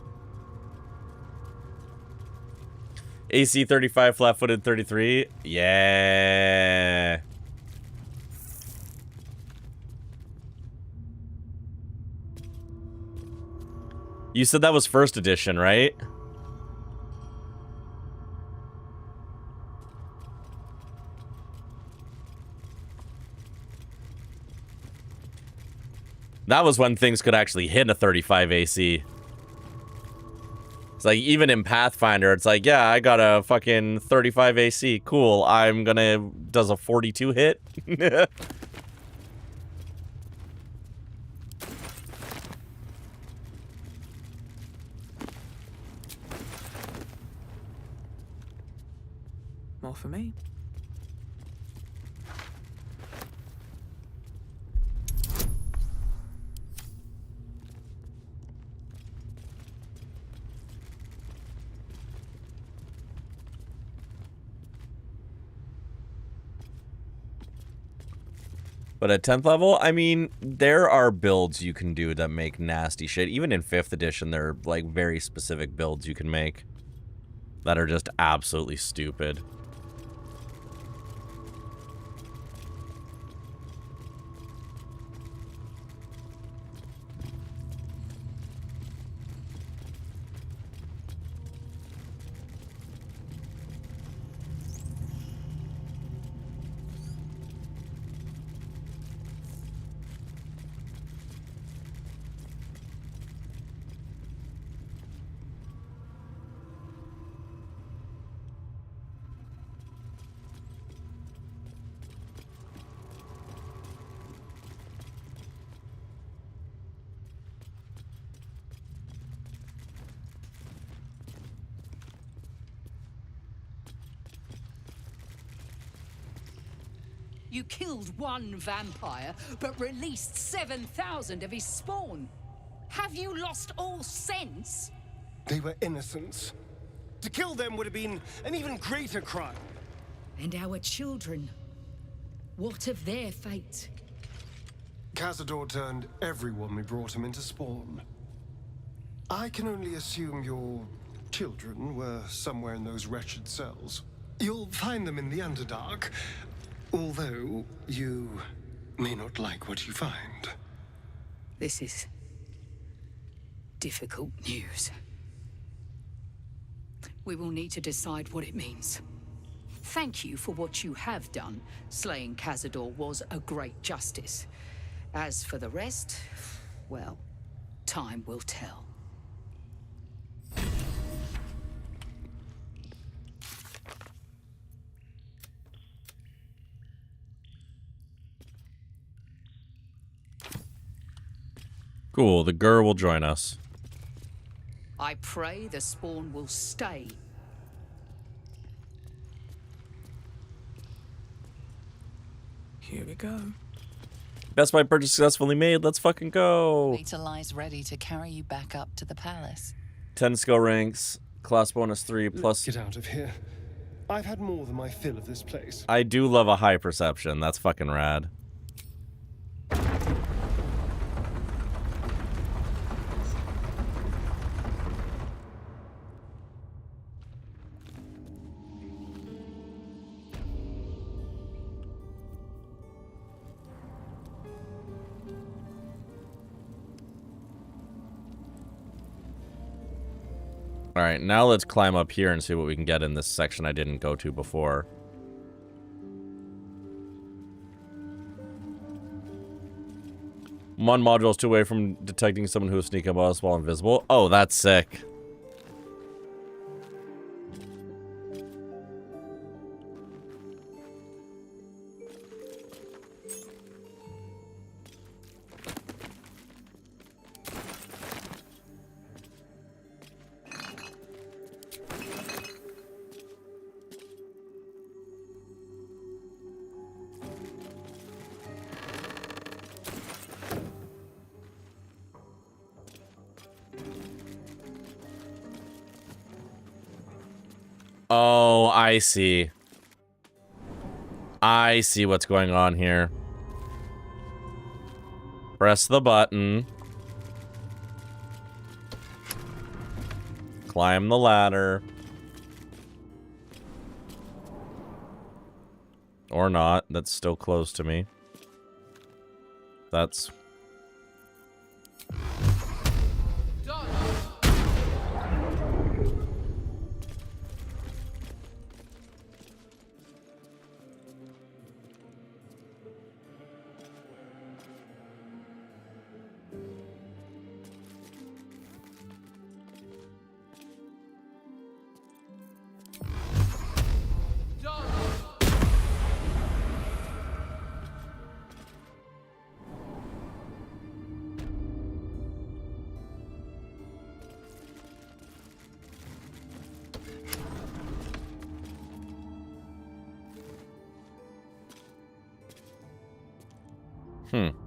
AC 35, flat-footed 33. Yeah. You said that was first edition, right? That was when things could actually hit a 35 AC. It's like, even in Pathfinder, it's like, yeah, I got a fucking 35 AC. Cool. I'm gonna... Does a 42 hit? More for me. But at 10th level, I mean, there are builds you can do that make nasty shit. Even in 5th edition, there are, like, very specific builds you can make that are just absolutely stupid. You killed one vampire, but released 7,000 of his spawn. Have you lost all sense? They were innocents. To kill them would have been an even greater crime. And our children? What of their fate? Cazador turned everyone we brought him into spawn. I can only assume your children were somewhere in those wretched cells. You'll find them in the Underdark, although you may not like what you find. This is difficult news. We will need to decide what it means. Thank you for what you have done. Slaying Cazador was a great justice. As for the rest, well, time will tell. Cool, the Gur will join us. I pray the spawn will stay. Here we go. Best Buy purchase successfully made. Let's fucking go. Beta lies ready to carry you back up to the palace. 10 skill ranks, class bonus 3 plus. Get out of here. I've had more than my fill of this place. I do love a high perception. That's fucking rad. Alright, now let's climb up here and see what we can get in this section I didn't go to before. One module is 2 away from detecting someone who is sneaking above us while invisible. Oh, that's sick. Oh, I see. I see what's going on here. Press the button. Climb the ladder. Or not. That's still close to me. That's...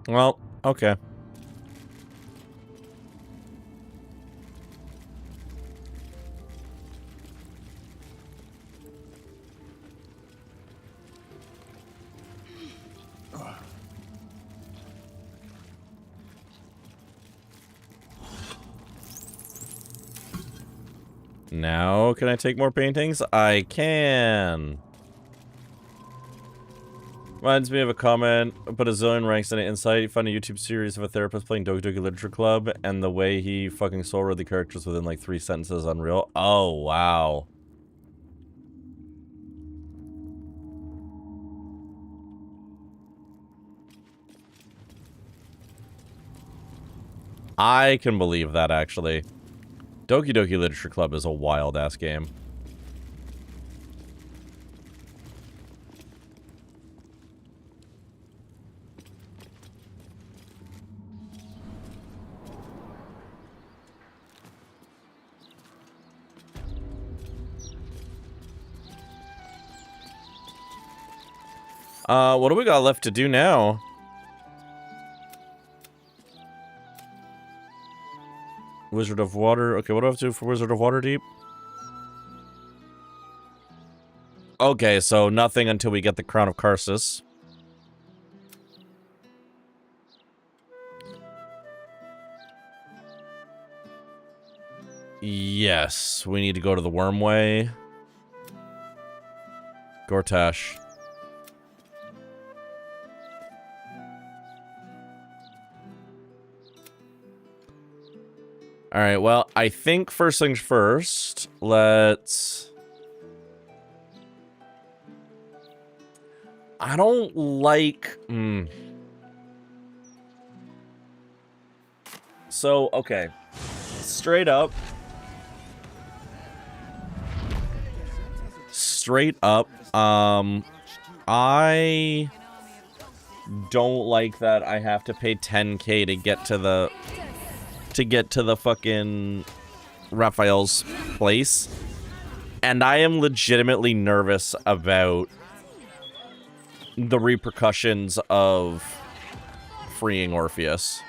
Well, okay. Now, can I take more paintings? I can. Reminds me of a comment, but a zillion ranks in an insight. You find a YouTube series of a therapist playing Doki Doki Literature Club, and the way he fucking soul read the characters within like 3 sentences unreal. Oh, wow. I can believe that, actually. Doki Doki Literature Club is a wild-ass game. What do we got left to do now? Wizard of Water. Okay, what do I have to do for Wizard of Waterdeep? Okay, so nothing until we get the Crown of Karsus. Yes, we need to go to the Wormway. Gortash. Alright, well, I think first things first, let's... I don't like... So, okay. Straight up, I don't like that I have to pay 10k to get to the fucking Raphael's place. And I am legitimately nervous about the repercussions of freeing Orpheus.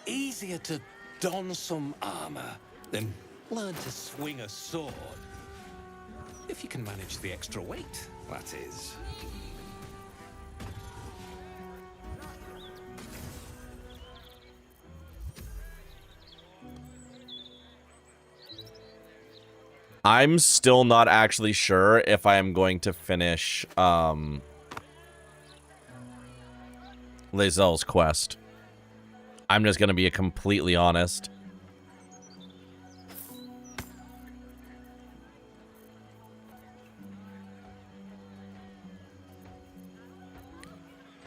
Easier to don some armor than learn to swing a sword. If you can manage the extra weight, that is. I'm still not actually sure if I am going to finish, Lae'zel's quest. I'm just gonna be completely honest.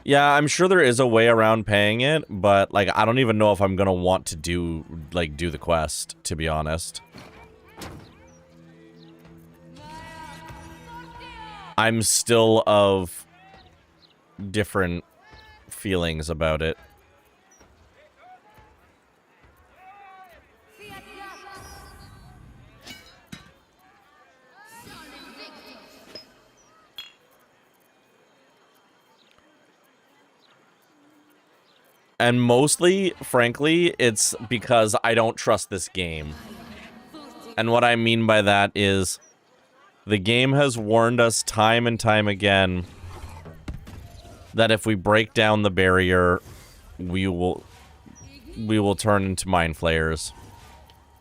Yeah, I'm sure there is a way around paying it, but, like, I don't even know if I'm gonna want to do the quest, to be honest. I'm still of different feelings about it. And mostly, frankly, it's because I don't trust this game. And what I mean by that is the game has warned us time and time again that if we break down the barrier, we will turn into mind flayers.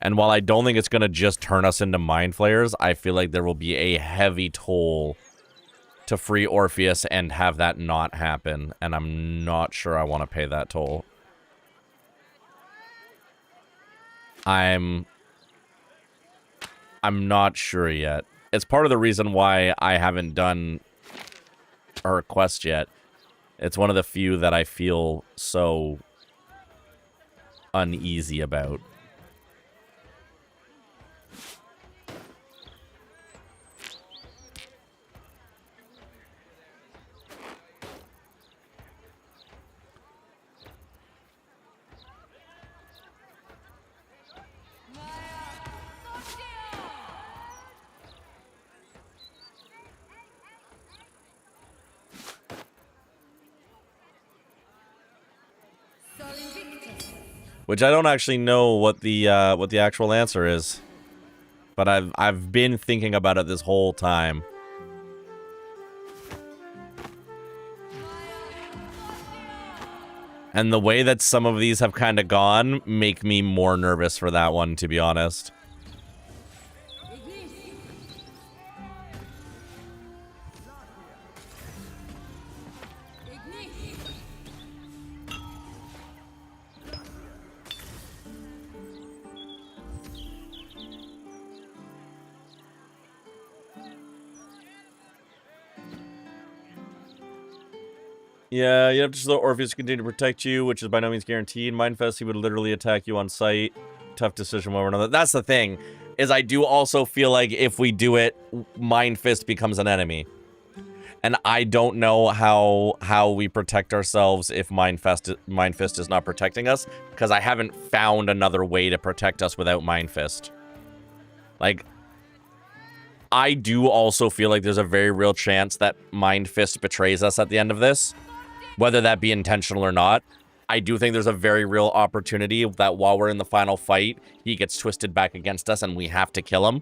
And while I don't think it's going to just turn us into mind flayers, I feel like there will be a heavy toll to free Orpheus and have that not happen. And I'm not sure I want to pay that toll. I'm not sure yet. It's part of the reason why I haven't done her quest yet. It's one of the few that I feel so uneasy about. Which I don't actually know what the actual answer is. But I've been thinking about it this whole time. And the way that some of these have kind of gone make me more nervous for that one, to be honest. Yeah, you have to slow Orpheus to continue to protect you, which is by no means guaranteed. Mindfest, he would literally attack you on sight. Tough decision one or another. That's the thing, is I do also feel like if we do it, Mind Fist becomes an enemy. And I don't know how we protect ourselves if Mind Fist is not protecting us, because I haven't found another way to protect us without Mind Fist. Like, I do also feel like there's a very real chance that Mind Fist betrays us at the end of this. Whether that be intentional or not, I do think there's a very real opportunity that while we're in the final fight, he gets twisted back against us and we have to kill him.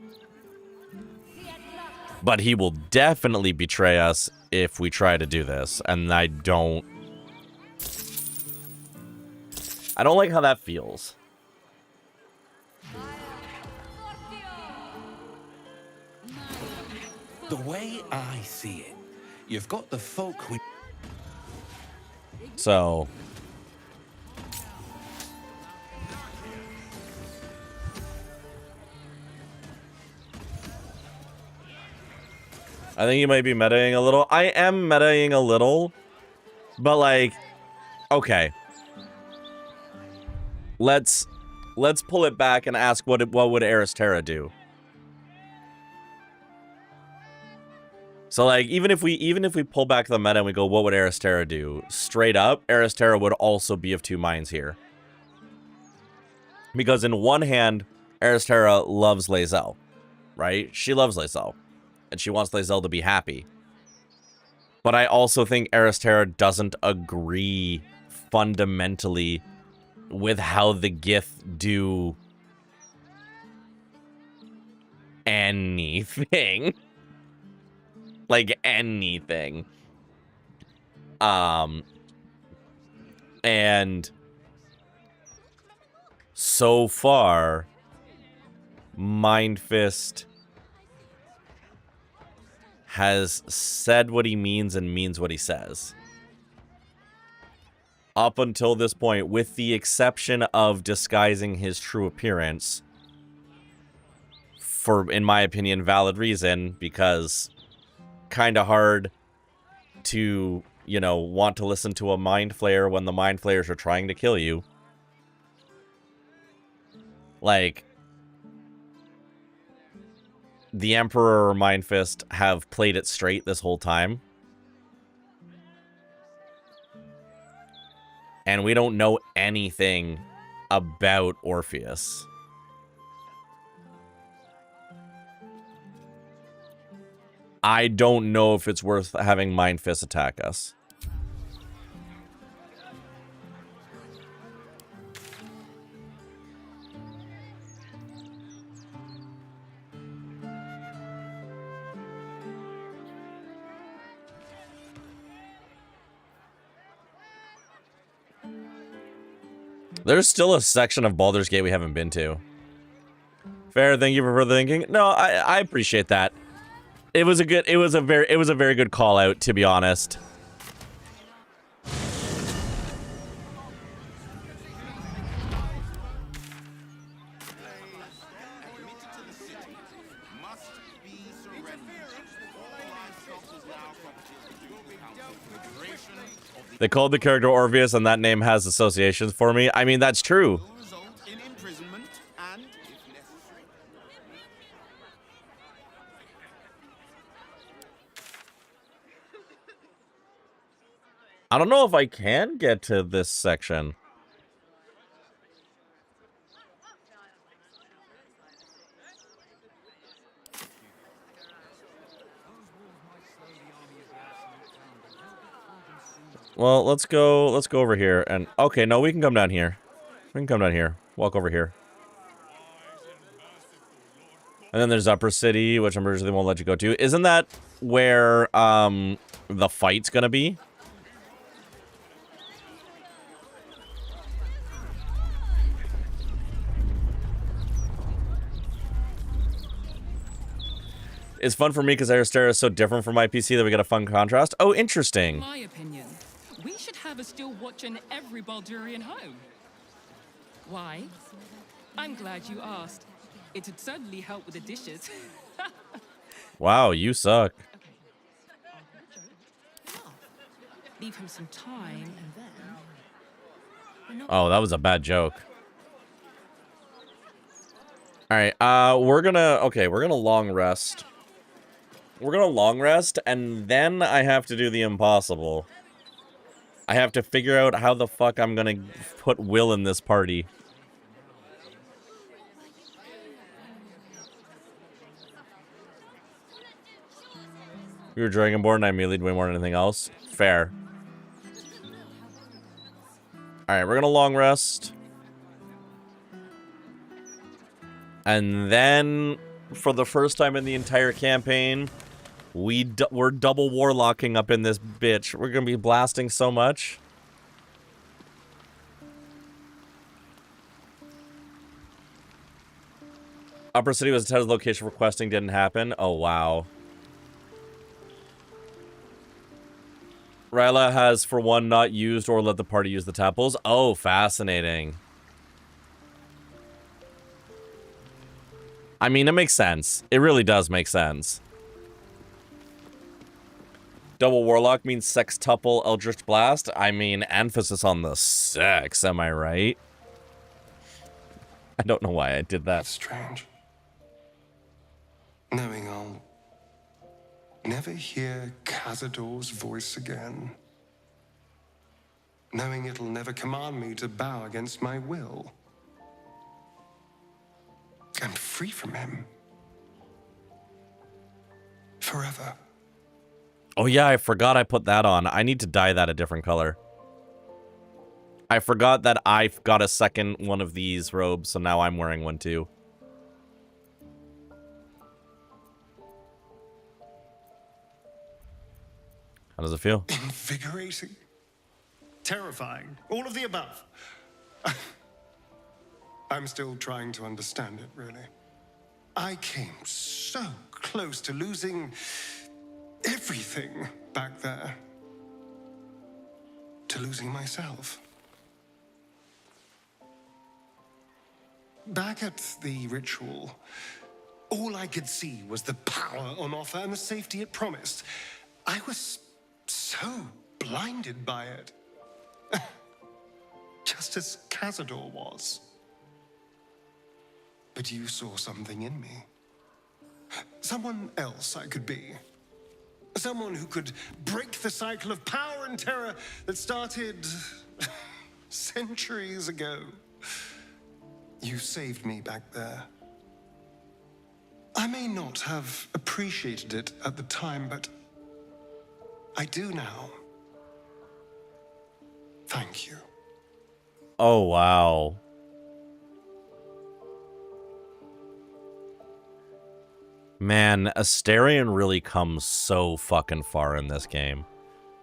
But he will definitely betray us if we try to do this, and I don't like how that feels. The way I see it, you've got the folk with... So... I think you might be metaing a little. I am metaing a little. But, like... Okay. Let's pull it back and ask what would Aristera do? So, like, even if we pull back the meta and we go, what would Aristera do? Straight up, Aristera would also be of two minds here. Because in one hand, Aristera loves Lae'zel, right? She loves Lae'zel, and she wants Lae'zel to be happy. But I also think Aristera doesn't agree fundamentally with how the Gith do anything. Like, anything. And so far, Mind Fist has said what he means and means what he says. Up until this point, with the exception of disguising his true appearance, for, in my opinion, valid reason, because kind of hard to, you know, want to listen to a mind flayer when the mind flayers are trying to kill you. Like, the Emperor or Mind Fist have played it straight this whole time. And we don't know anything about Orpheus. I don't know if it's worth having Mind Fist attack us. There's still a section of Baldur's Gate we haven't been to. Fair, thank you for further thinking. No, I appreciate that. It was a very good call out, to be honest. They called the character Orpheus, and that name has associations for me. I mean, that's true. I don't know if I can get to this section. Well, let's go over here and okay, no, we can come down here. We can come down here. Walk over here. And then there's Upper City, which I'm originally won't let you go to. Isn't that where the fight's gonna be? It's fun for me because Aristera is so different from my PC that we get a fun contrast. Oh, interesting. My opinion, we should have a still watch in every Baldurian home. Why? I'm glad you asked. It'd certainly help with the dishes. Wow, you suck. Leave him some time and then... Oh, that was a bad joke. All right, we're gonna long rest. We're gonna long rest, and then I have to do the impossible. I have to figure out how the fuck I'm gonna put Will in this party. We were Dragonborn, and I immediately way more than anything else. Fair. Alright, we're gonna long rest. And then, for the first time in the entire campaign, we're double warlocking up in this bitch. We're gonna be blasting so much. Upper City was Ted's location for questing, didn't happen. Oh, wow. Ryla has, for one, not used or let the party use the tadpoles. Oh, fascinating. I mean, it makes sense. It really does make sense. Double Warlock means sextuple Eldritch Blast. I mean, emphasis on the sex, am I right? I don't know why I did that. That's strange. Knowing I'll never hear Cazador's voice again. Knowing it'll never command me to bow against my will. I'm free from him. Forever. Oh yeah, I forgot I put that on. I need to dye that a different color. I forgot that I got a second one of these robes, so now I'm wearing one too. How does it feel? Invigorating. Terrifying. All of the above. I'm still trying to understand it, really. I came so close to losing everything back there. To losing myself. Back at the ritual, all I could see was the power on offer and the safety it promised. I was so blinded by it. Just as Cazador was. But you saw something in me. Someone else I could be. Someone who could break the cycle of power and terror that started centuries ago. You saved me back there. I may not have appreciated it at the time, but I do now. Thank you. Oh, wow. Man, Astarion really comes so fucking far in this game.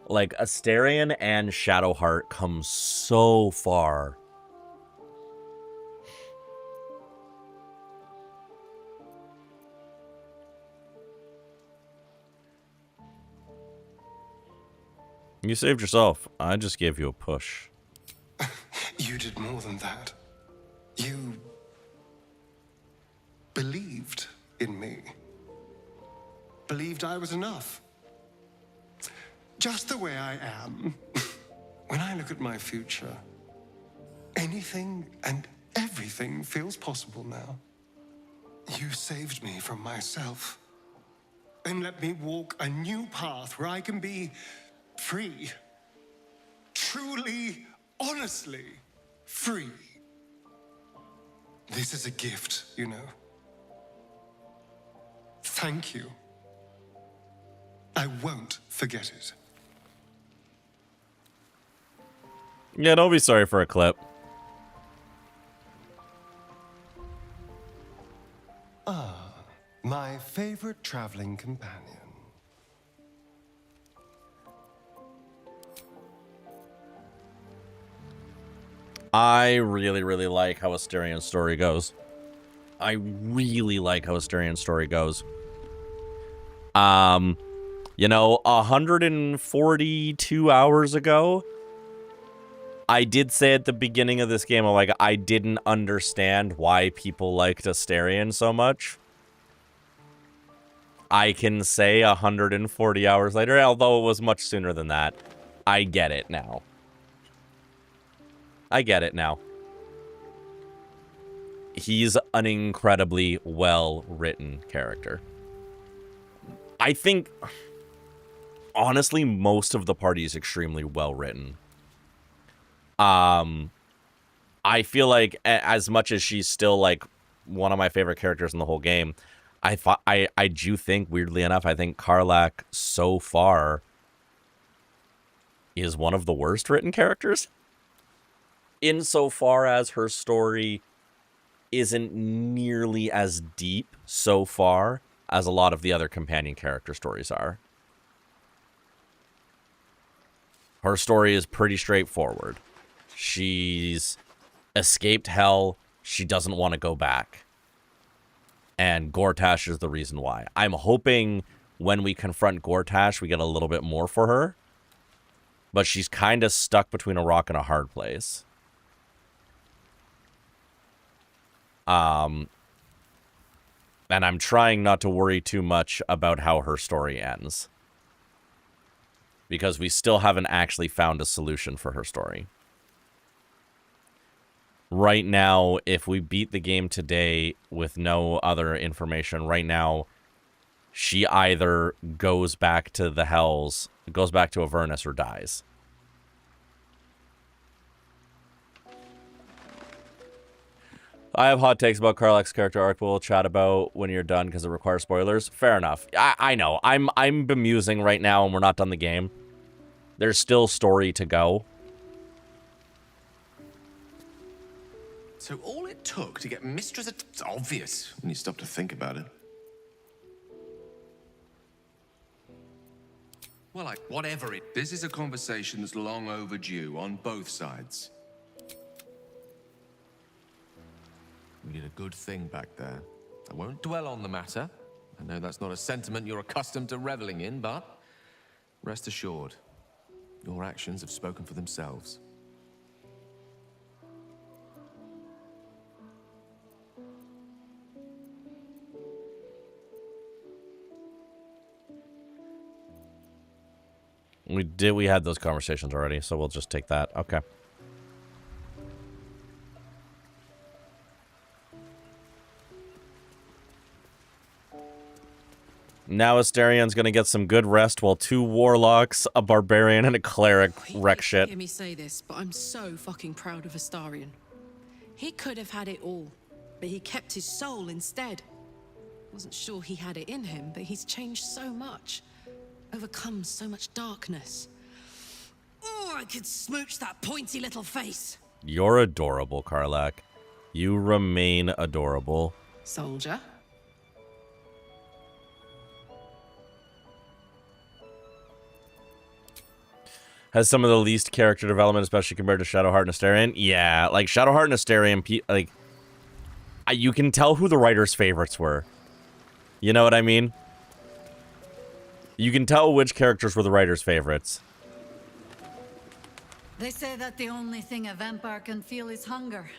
Like, Astarion and Shadowheart come so far. You saved yourself. I just gave you a push. You did more than that. You believed in me. Believed I was enough. Just the way I am. When I look at my future, anything and everything feels possible now. You saved me from myself. And let me walk a new path where I can be free. Truly, honestly free. This is a gift, you know. Thank you. I won't forget it. Yeah, don't be sorry for a clip. Ah, my favorite traveling companion. I really, really like how Asterian's story goes. I really like how Asterian's story goes. You know, 142 hours ago, I did say at the beginning of this game, like, I didn't understand why people liked Asterian so much. I can say 140 hours later, although it was much sooner than that, I get it now. I get it now. He's an incredibly well-written character. I think, honestly, most of the party is extremely well-written. I feel like as much as she's still like one of my favorite characters in the whole game, I do think, weirdly enough, I think Karlach so far is one of the worst written characters. Insofar as her story isn't nearly as deep so far as a lot of the other companion character stories are. Her story is pretty straightforward. She's escaped hell. She doesn't want to go back. And Gortash is the reason why. I'm hoping when we confront Gortash, we get a little bit more for her. But she's kind of stuck between a rock and a hard place. And I'm trying not to worry too much about how her story ends. Because we still haven't actually found a solution for her story. Right now, if we beat the game today with no other information, right now, she either goes back to the Hells, goes back to Avernus, or dies. I have hot takes about Karlach's character arc we'll chat about when you're done because it requires spoilers. Fair enough. I know. I'm bemusing right now and we're not done the game. There's still story to go. So all it took to get Mistress... It's obvious when you stop to think about it. Well, whatever it... This is a conversation that's long overdue on both sides. We did a good thing back there. I won't dwell on the matter. I know that's not a sentiment you're accustomed to reveling in, but rest assured, your actions have spoken for themselves. We had those conversations already, so we'll just take that. Okay. Now Asterian's gonna get some good rest while 2 warlocks, a barbarian, and a cleric wreck shit. Hear me say this, but I'm so fucking proud of Astarion. He could have had it all, but he kept his soul instead. Wasn't sure he had it in him, but he's changed so much. Overcome so much darkness. Oh, I could smooch that pointy little face. You're adorable, Karlach. You remain adorable. Soldier. Has some of the least character development, especially compared to Shadowheart and Astarion. Yeah, like Shadowheart and Astarion, like you can tell who the writer's favorites were. You know what I mean? You can tell which characters were the writer's favorites. They say that the only thing a vampire can feel is hunger.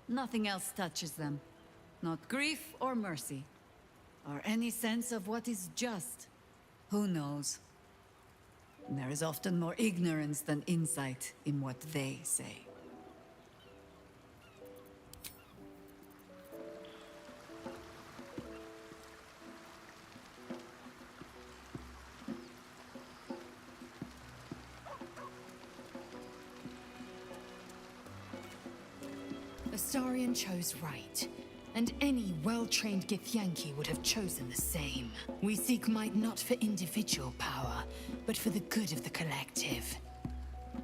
Nothing else touches them. Not grief or mercy. Or any sense of what is just. Who knows? There is often more ignorance than insight in what they say. Astarion chose right, and any well-trained Githyanki would have chosen the same. We seek might not for individual power, but for the good of the collective.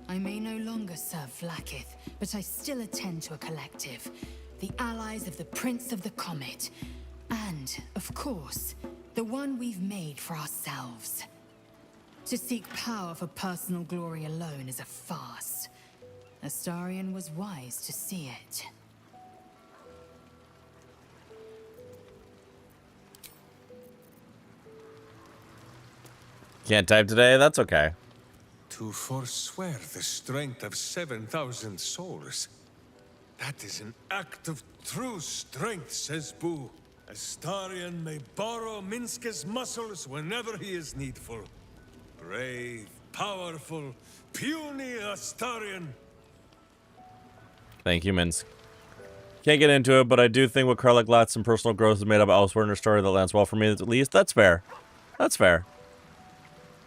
I may no longer serve Vlaakith, but I still attend to a collective, the allies of the Prince of the Comet, and, of course, the one we've made for ourselves. To seek power for personal glory alone is a farce. Astarion was wise to see it. Can't type today? That's okay. To forswear the strength of 7,000 souls. That is an act of true strength, says Boo. Astarion may borrow Minska's muscles whenever he is needful. Brave, powerful, puny Astarion. Thank you, Minsk. Can't get into it, but I do think what Karlach lacks in personal growth is made up elsewhere in her story that lands well for me, at least. That's fair. That's fair.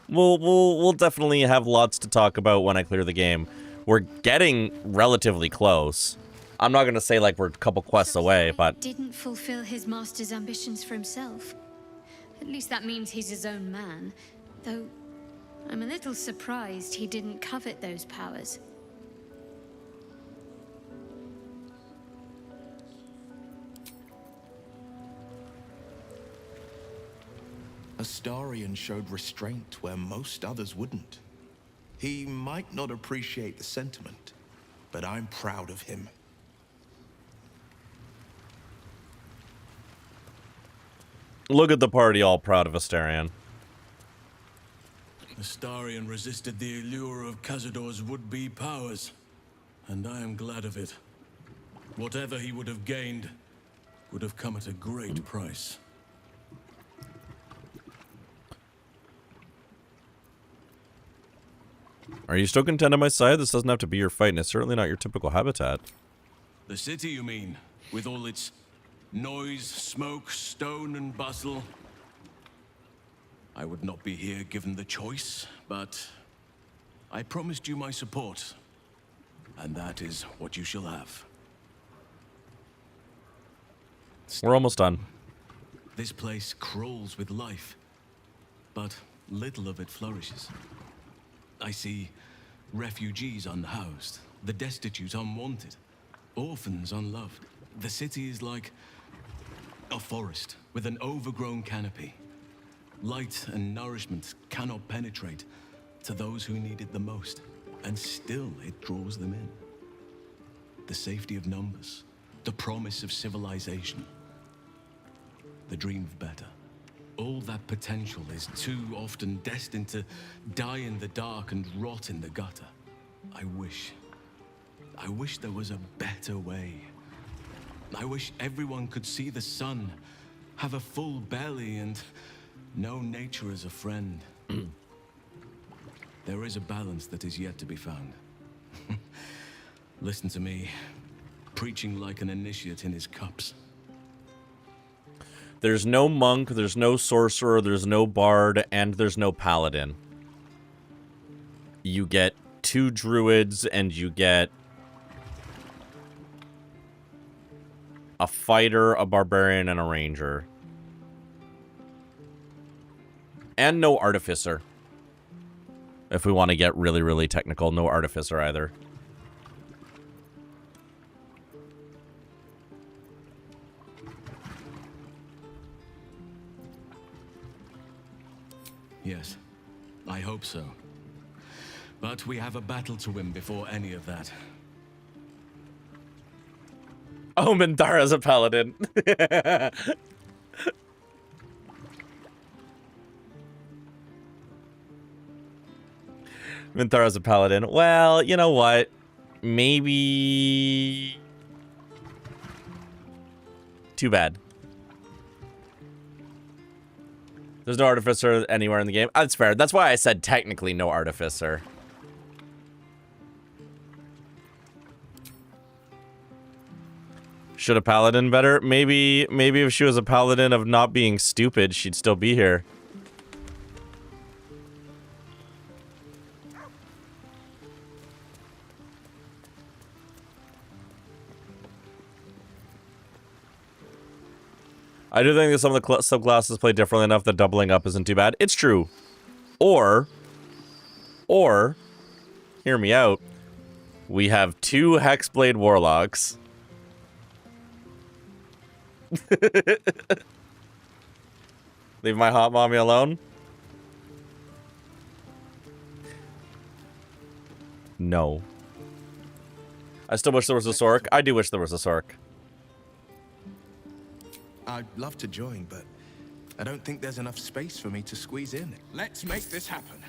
We'll definitely have lots to talk about when I clear the game. We're getting relatively close. I'm not gonna say like we're a couple quests away, but Didn't fulfill his master's ambitions for himself. At least that means he's his own man. Though, I'm a little surprised he didn't covet those powers. Astarion showed restraint where most others wouldn't. He might not appreciate the sentiment, but I'm proud of him. look at the party all proud of Astarion. Astarion resisted the allure of Cazador's would-be powers, and I am glad of it. Whatever he would have gained would have come at a great price. Are you still content on my side? This doesn't have to be your fight, and it's certainly not your typical habitat. The city, you mean? With all its noise, smoke, stone, and bustle? I would not be here given the choice, but I promised you my support, and that is what you shall have. We're almost done. This place crawls with life, but little of it flourishes. I see refugees unhoused, the destitute unwanted, orphans unloved. The city is like a forest with an overgrown canopy. Light and nourishment cannot penetrate to those who need it the most, and still it draws them in. The safety of numbers, the promise of civilization, the dream of better. All that potential is too often destined to die in the dark and rot in the gutter. I wish there was a better way. I wish everyone could see the sun, have a full belly, and know nature as a friend. There is a balance that is yet to be found. Listen to me, preaching like an initiate in his cups. There's no monk, there's no sorcerer, there's no bard, and there's no paladin. You get 2 druids, and you get a fighter, a barbarian, and a ranger. And no artificer. If we want to get really, really technical, no artificer either. Yes, I hope so. But we have a battle to win before any of that. Oh, Mindara's a paladin. Minthara's a paladin. Well, you know what? Maybe... Too bad. There's no artificer anywhere in the game. That's fair. That's why I said technically no artificer. Should a paladin better? Maybe if she was a paladin of not being stupid, she'd still be here. I do think that some of the subclasses play differently enough that doubling up isn't too bad. It's true. Or, hear me out. We have 2 Hexblade Warlocks. Leave my hot mommy alone? No. I still wish there was a Sork. I do wish there was a Sork. I'd love to join, but I don't think there's enough space for me to squeeze in. Let's make this happen.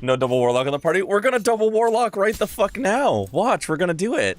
No double Warlock in the party? We're gonna double Warlock right the fuck now. Watch, we're gonna do it.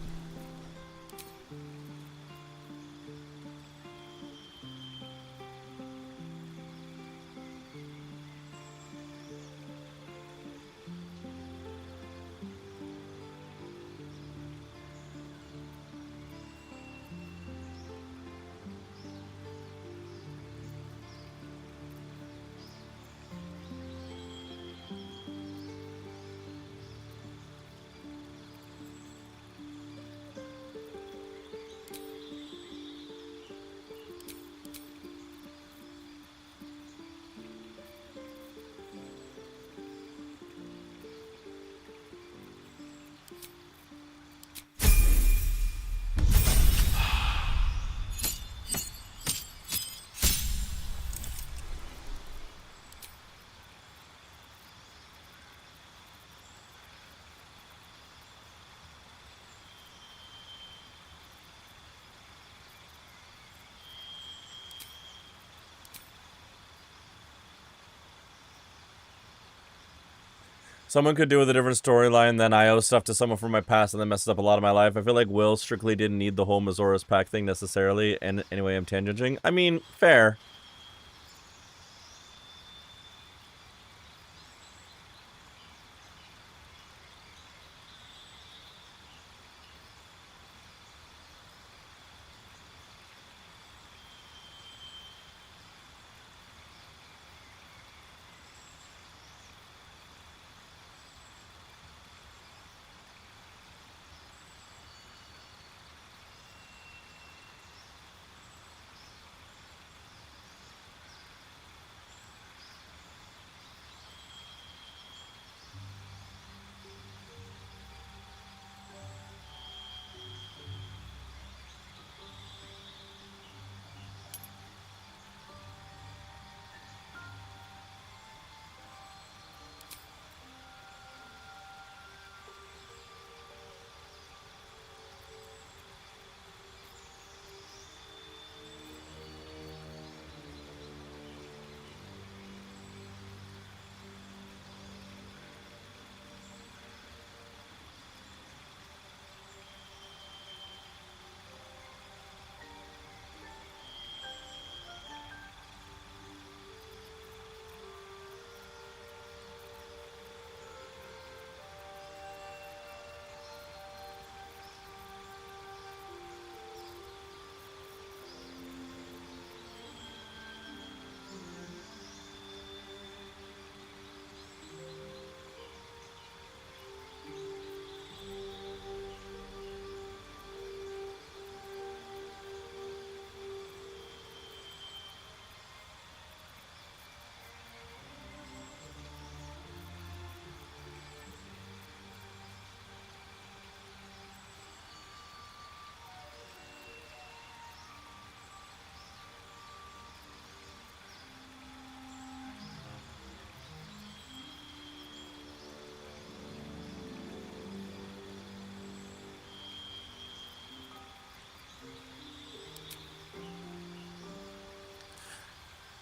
Someone could do with a different storyline than I owe stuff to someone from my past and that messes up a lot of my life. I feel like Will strictly didn't need the whole Mazora's Pack thing necessarily, and anyway, I'm tangenting. I mean, fair.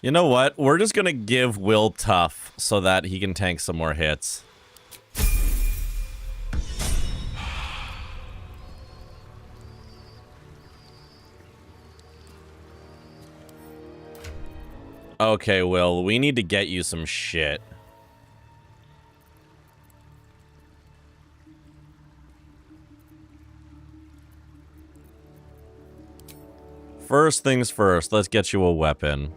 You know what? We're just gonna give Will tough so that he can tank some more hits. Okay, Will, we need to get you some shit. First things first, let's get you a weapon.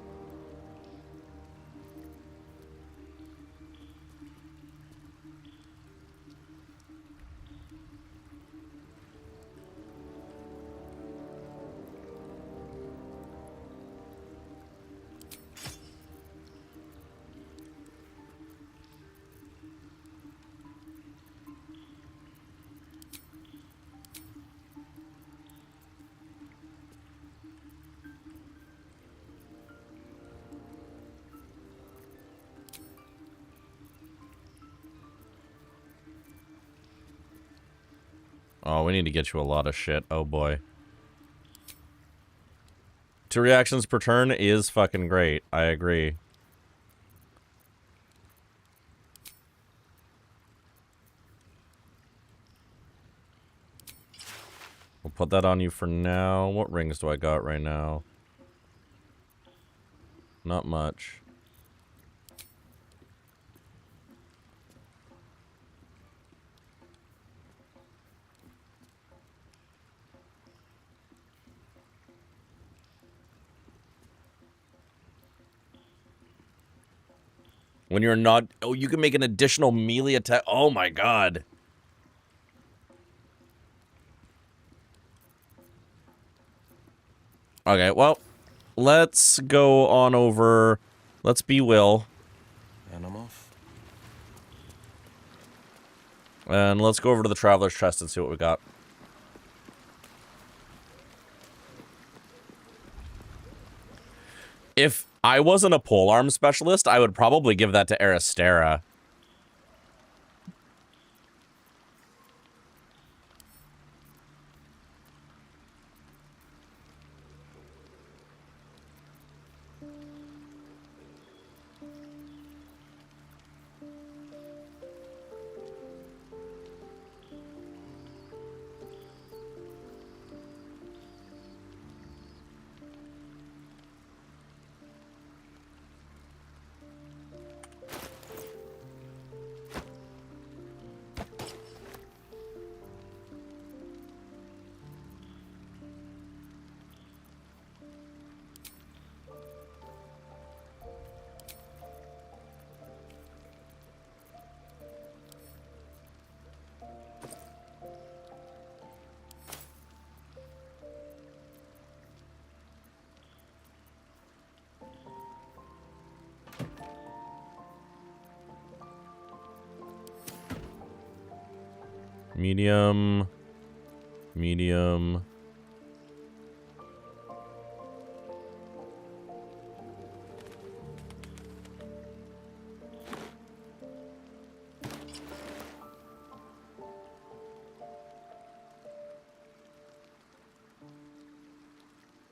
Oh, we need to get you a lot of shit. Oh boy. 2 reactions per turn is fucking great. I agree. We'll put that on you for now. What rings do I got right now? Not much. When you're not... Oh, you can make an additional melee attack. Oh my god. Okay, well, let's go on over. Let's be Will. And I'm off. And let's go over to the Traveler's Chest and see what we got. If I wasn't a polearm specialist, I would probably give that to Aristera. Medium. Medium.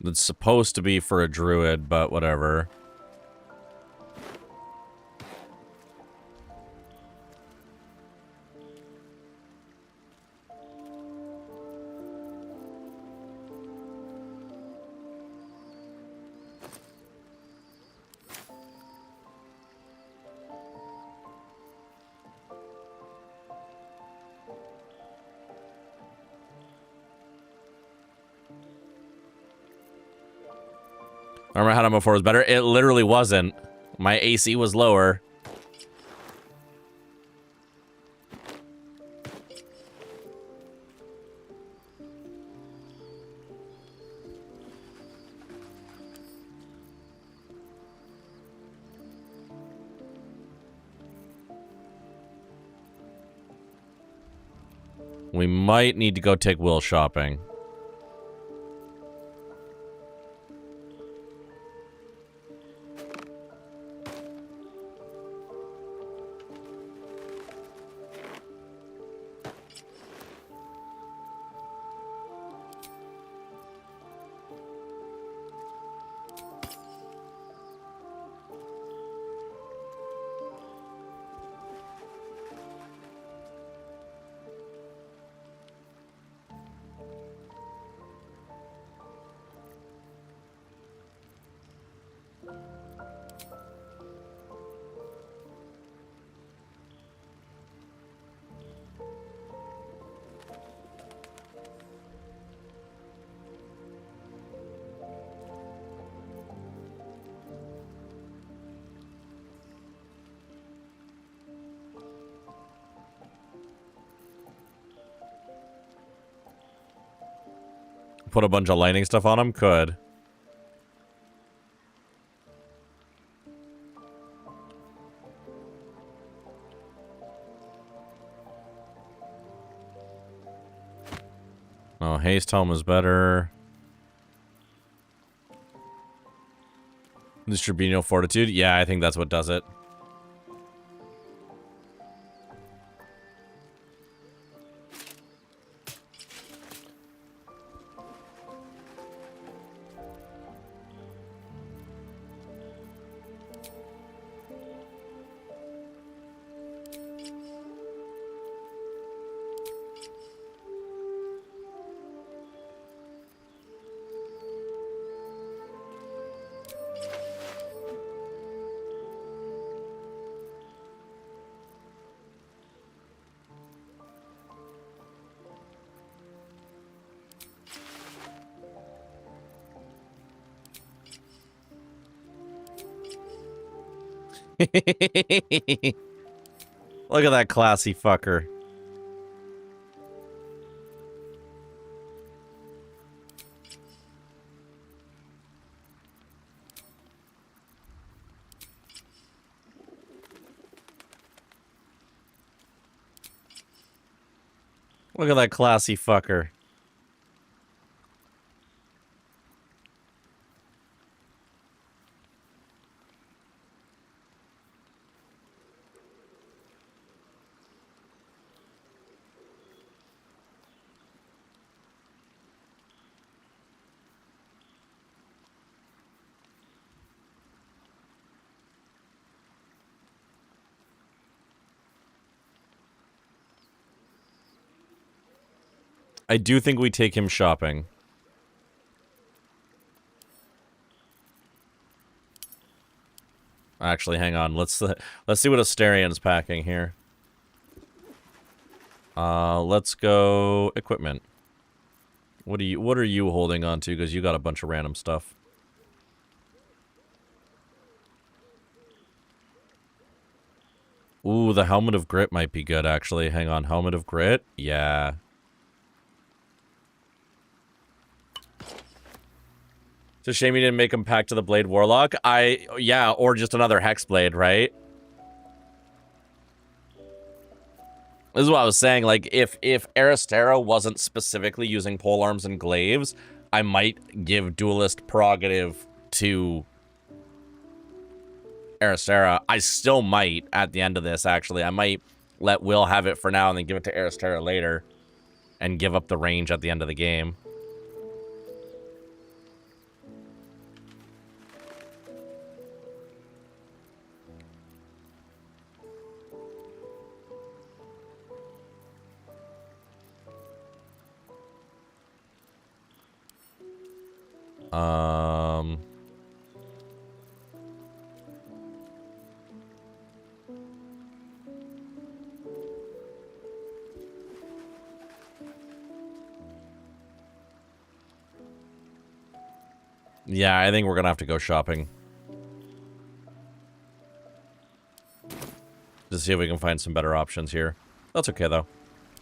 It's supposed to be for a druid, but whatever. I remember how before was better. It literally wasn't. My AC was lower. We might need to go take Will shopping. put a bunch of lightning stuff on him? Could. Oh, haste helm is better. Distribunal fortitude? Yeah, I think that's what does it. Look at that classy fucker. Look at that classy fucker. I do think we take him shopping. Actually, hang on. Let's see what Asterian's packing here. Let's go equipment. What are you holding on to? Because you got a bunch of random stuff. Ooh, the helmet of grit might be good. Actually, hang on. Helmet of grit. Yeah. It's a shame you didn't make him pack to the Blade Warlock. Yeah, or just another Hexblade, right? This is what I was saying. Like, if Aristera wasn't specifically using polearms and glaives, I might give duelist prerogative to Aristera. I still might at the end of this, actually. I might let Will have it for now and then give it to Aristera later and give up the range at the end of the game. Yeah, I think we're gonna have to go shopping. To see if we can find some better options here. That's okay, though.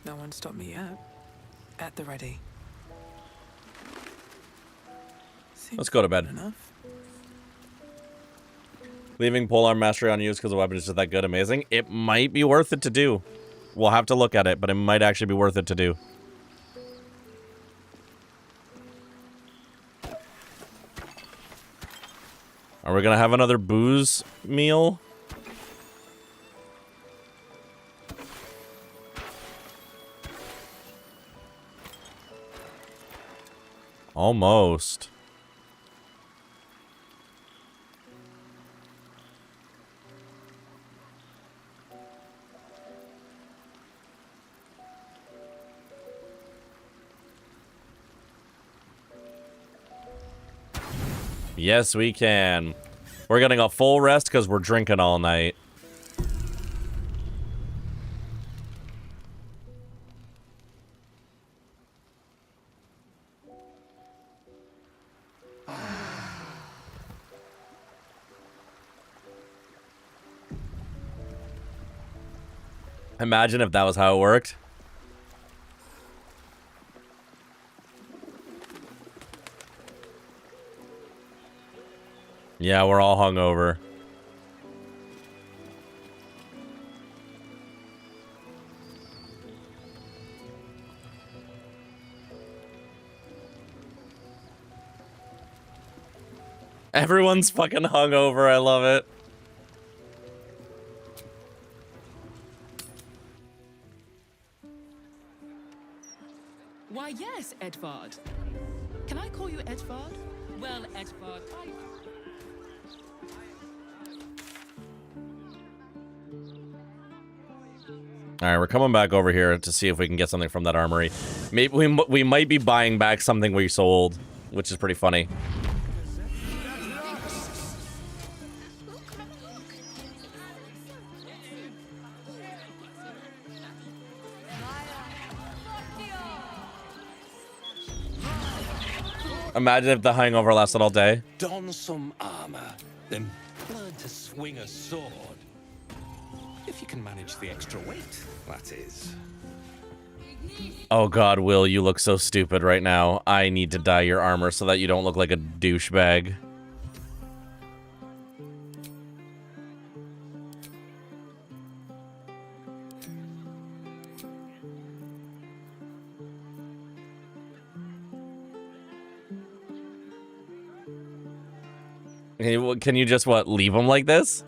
No one stopped me yet. At the ready. Let's go to bed. Enough. Leaving polearm mastery unused because the weapon is just that good, amazing. It might be worth it to do. We'll have to look at it, but it might actually be worth it to do. Are we gonna have another booze meal? Almost. Yes, we can. We're getting a full rest because we're drinking all night. Imagine if that was how it worked. Yeah, we're all hungover. Everyone's fucking hungover. I love it. Why, yes, Edvard. Can I call you Edvard? Well, Edvard, All right, we're coming back over here to see if we can get something from that armory. Maybe we might be buying back something we sold, which is pretty funny. Imagine if the hangover lasted all day. Don some armor, then learn to swing a sword. If you can manage the extra weight, that is. Oh god, Will, you look so stupid right now. I need to dye your armor so that you don't look like a douchebag. Can you just, what, leave him like this?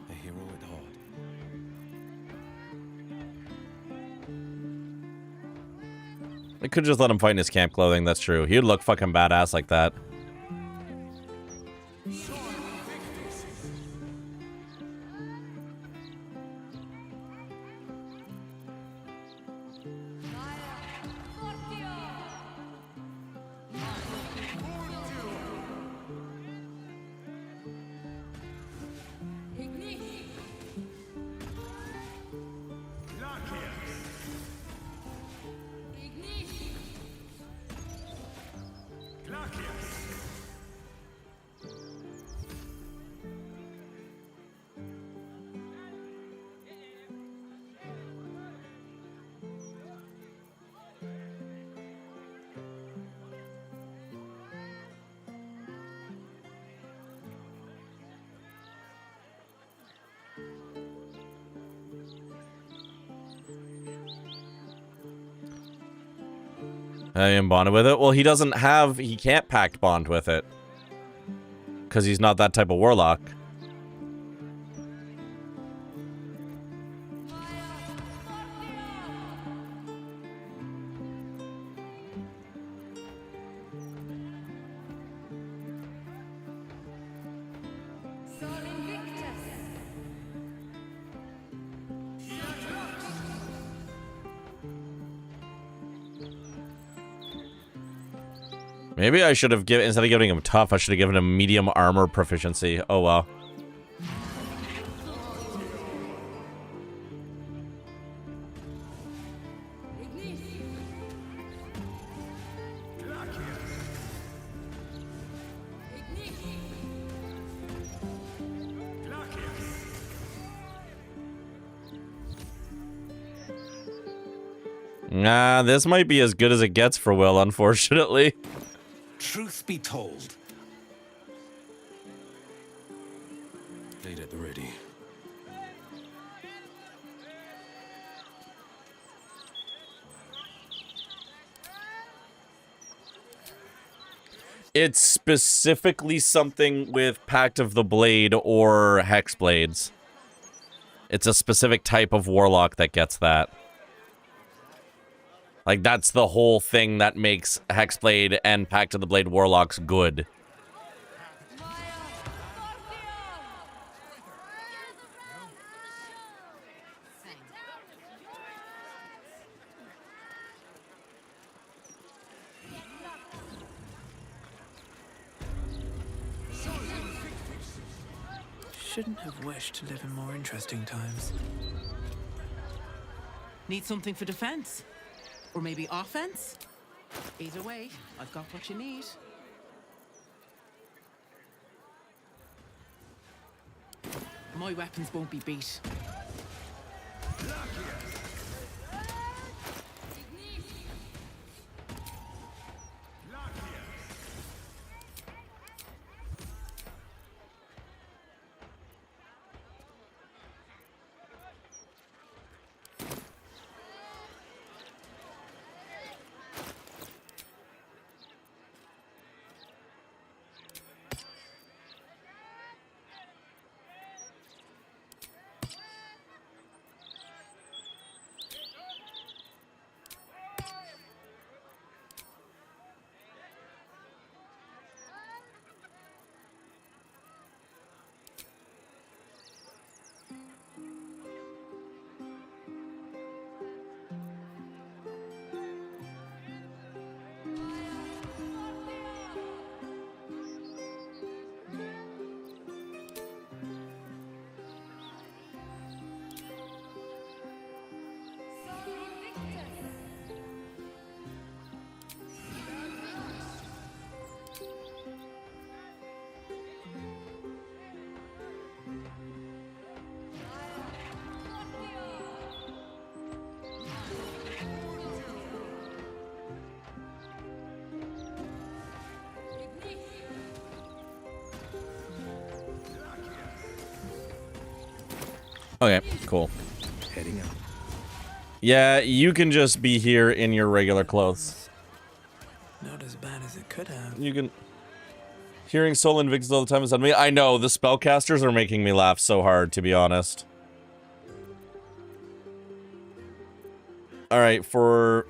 A hero at heart. I could just let him fight in his camp clothing, that's true. He'd look fucking badass like that. I am bonded with it. Well, he can't pact bond with it. Because he's not that type of warlock. Maybe I should have given, instead of giving him tough, I should have given him medium armor proficiency. Oh well. Nah, this might be as good as it gets for Will, unfortunately. Truth be told. Blade at the ready. It's specifically something with Pact of the Blade or Hex Blades. It's a specific type of warlock that gets that. Like, that's the whole thing that makes Hexblade and Pact of the Blade warlocks good. Shouldn't have wished to live in more interesting times. Need something for defense? Or maybe offense? Either way, I've got what you need. My weapons won't be beat. Okay, cool. Heading out. Yeah, you can just be here in your regular clothes. Not as bad as it could have. You can... Hearing Soul Invictus all the time is on me. I know, the spellcasters are making me laugh so hard, to be honest. Alright, for...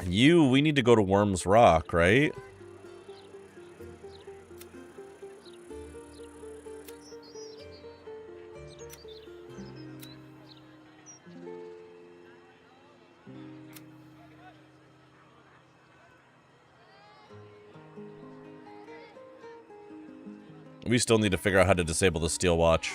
you, we need to go to Worm's Rock, right? We still need to figure out how to disable the steel watch.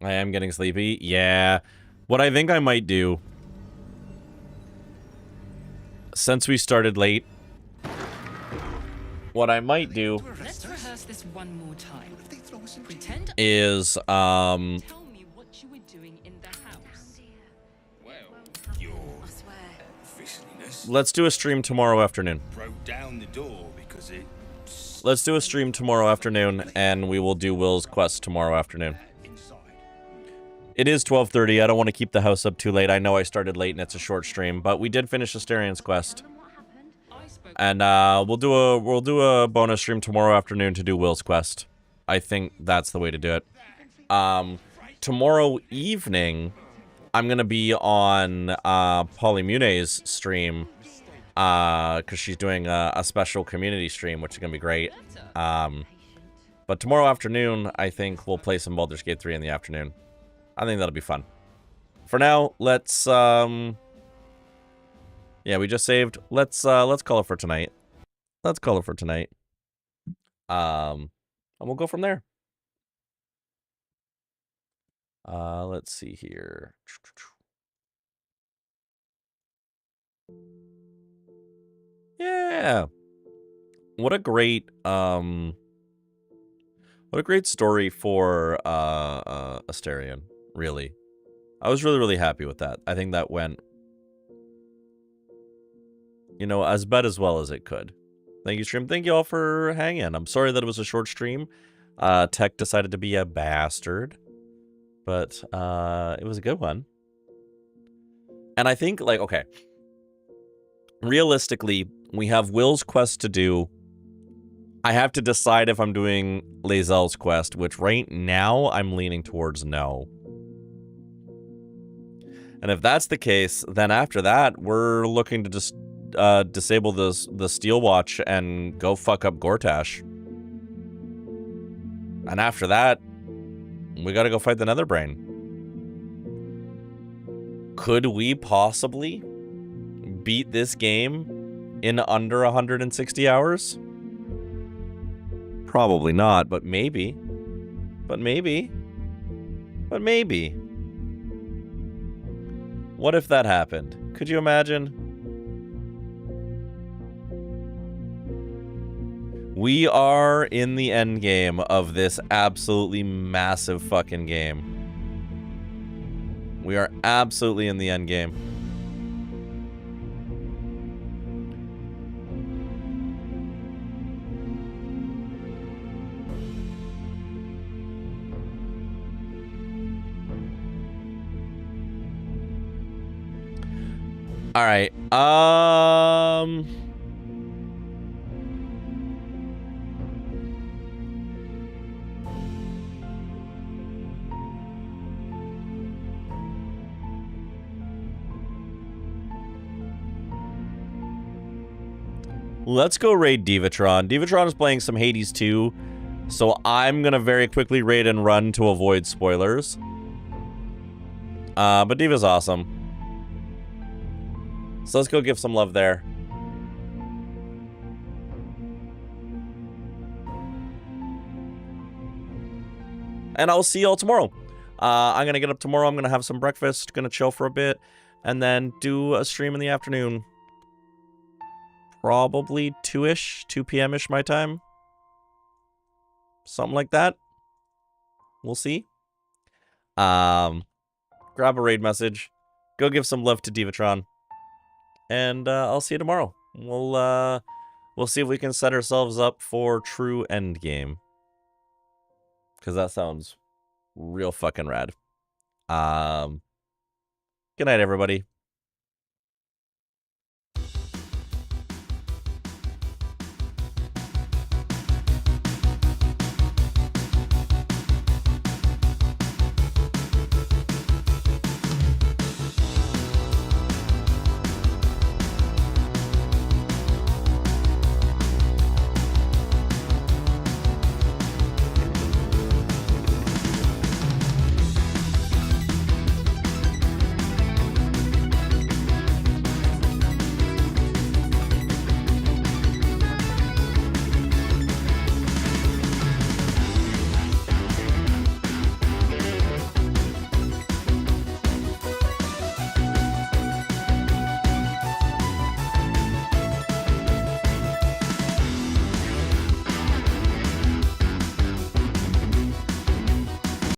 I am getting sleepy. Yeah. What I think I might do, since we started late, what I might do Let's rehearse this one more time. Pretend is, tell me what you were doing in the house. Well, your officiousness let's do a stream tomorrow afternoon. broke down the door because it... Let's do a stream tomorrow afternoon, and we will do Will's quest tomorrow afternoon. It is 12:30. I don't want to keep the house up too late. I know I started late and it's a short stream, but we did finish Asterian's quest. And we'll do a bonus stream tomorrow afternoon to do Will's quest. I think that's the way to do it. Tomorrow evening, I'm gonna be on Polymune's stream because she's doing a special community stream, which is gonna be great. But tomorrow afternoon, I think we'll play some Baldur's Gate 3 in the afternoon. I think that'll be fun. For now, let's yeah, we just saved. Let's call it for tonight. Let's call it for tonight. And we'll go from there. Let's see here. Yeah. What a great story for Asterion, really. I was really happy with that. I think that went, you know, as well as it could. Thank you, stream. Thank you all for hanging. I'm sorry that it was a short stream. Tech decided to be a bastard, but it was a good one. And I think, like, okay, realistically, we have Will's quest to do. I have to decide if I'm doing Lae'zel's quest, which right now I'm leaning towards no. And if that's the case, then after that, we're looking to just disable the Steel Watch and go fuck up Gortash. And after that, we gotta go fight the Netherbrain. Could we possibly beat this game in under 160 hours? Probably not, but maybe. But maybe. But maybe. What if that happened? Could you imagine? We are in the end game of this absolutely massive fucking game. We are absolutely in the end game. All right. Let's go raid Divatron. Divatron is playing some Hades 2, so I'm gonna very quickly raid and run to avoid spoilers. But Diva's awesome. So let's go give some love there. And I'll see y'all tomorrow. I'm going to get up tomorrow. I'm going to have some breakfast, going to chill for a bit, and then do a stream in the afternoon. Probably 2-ish, 2 p.m.-ish my time. Something like that. We'll see. Grab a raid message. Go give some love to Divatron. And I'll see you tomorrow. We'll see if we can set ourselves up for true endgame. Because that sounds real fucking rad. Good night, everybody.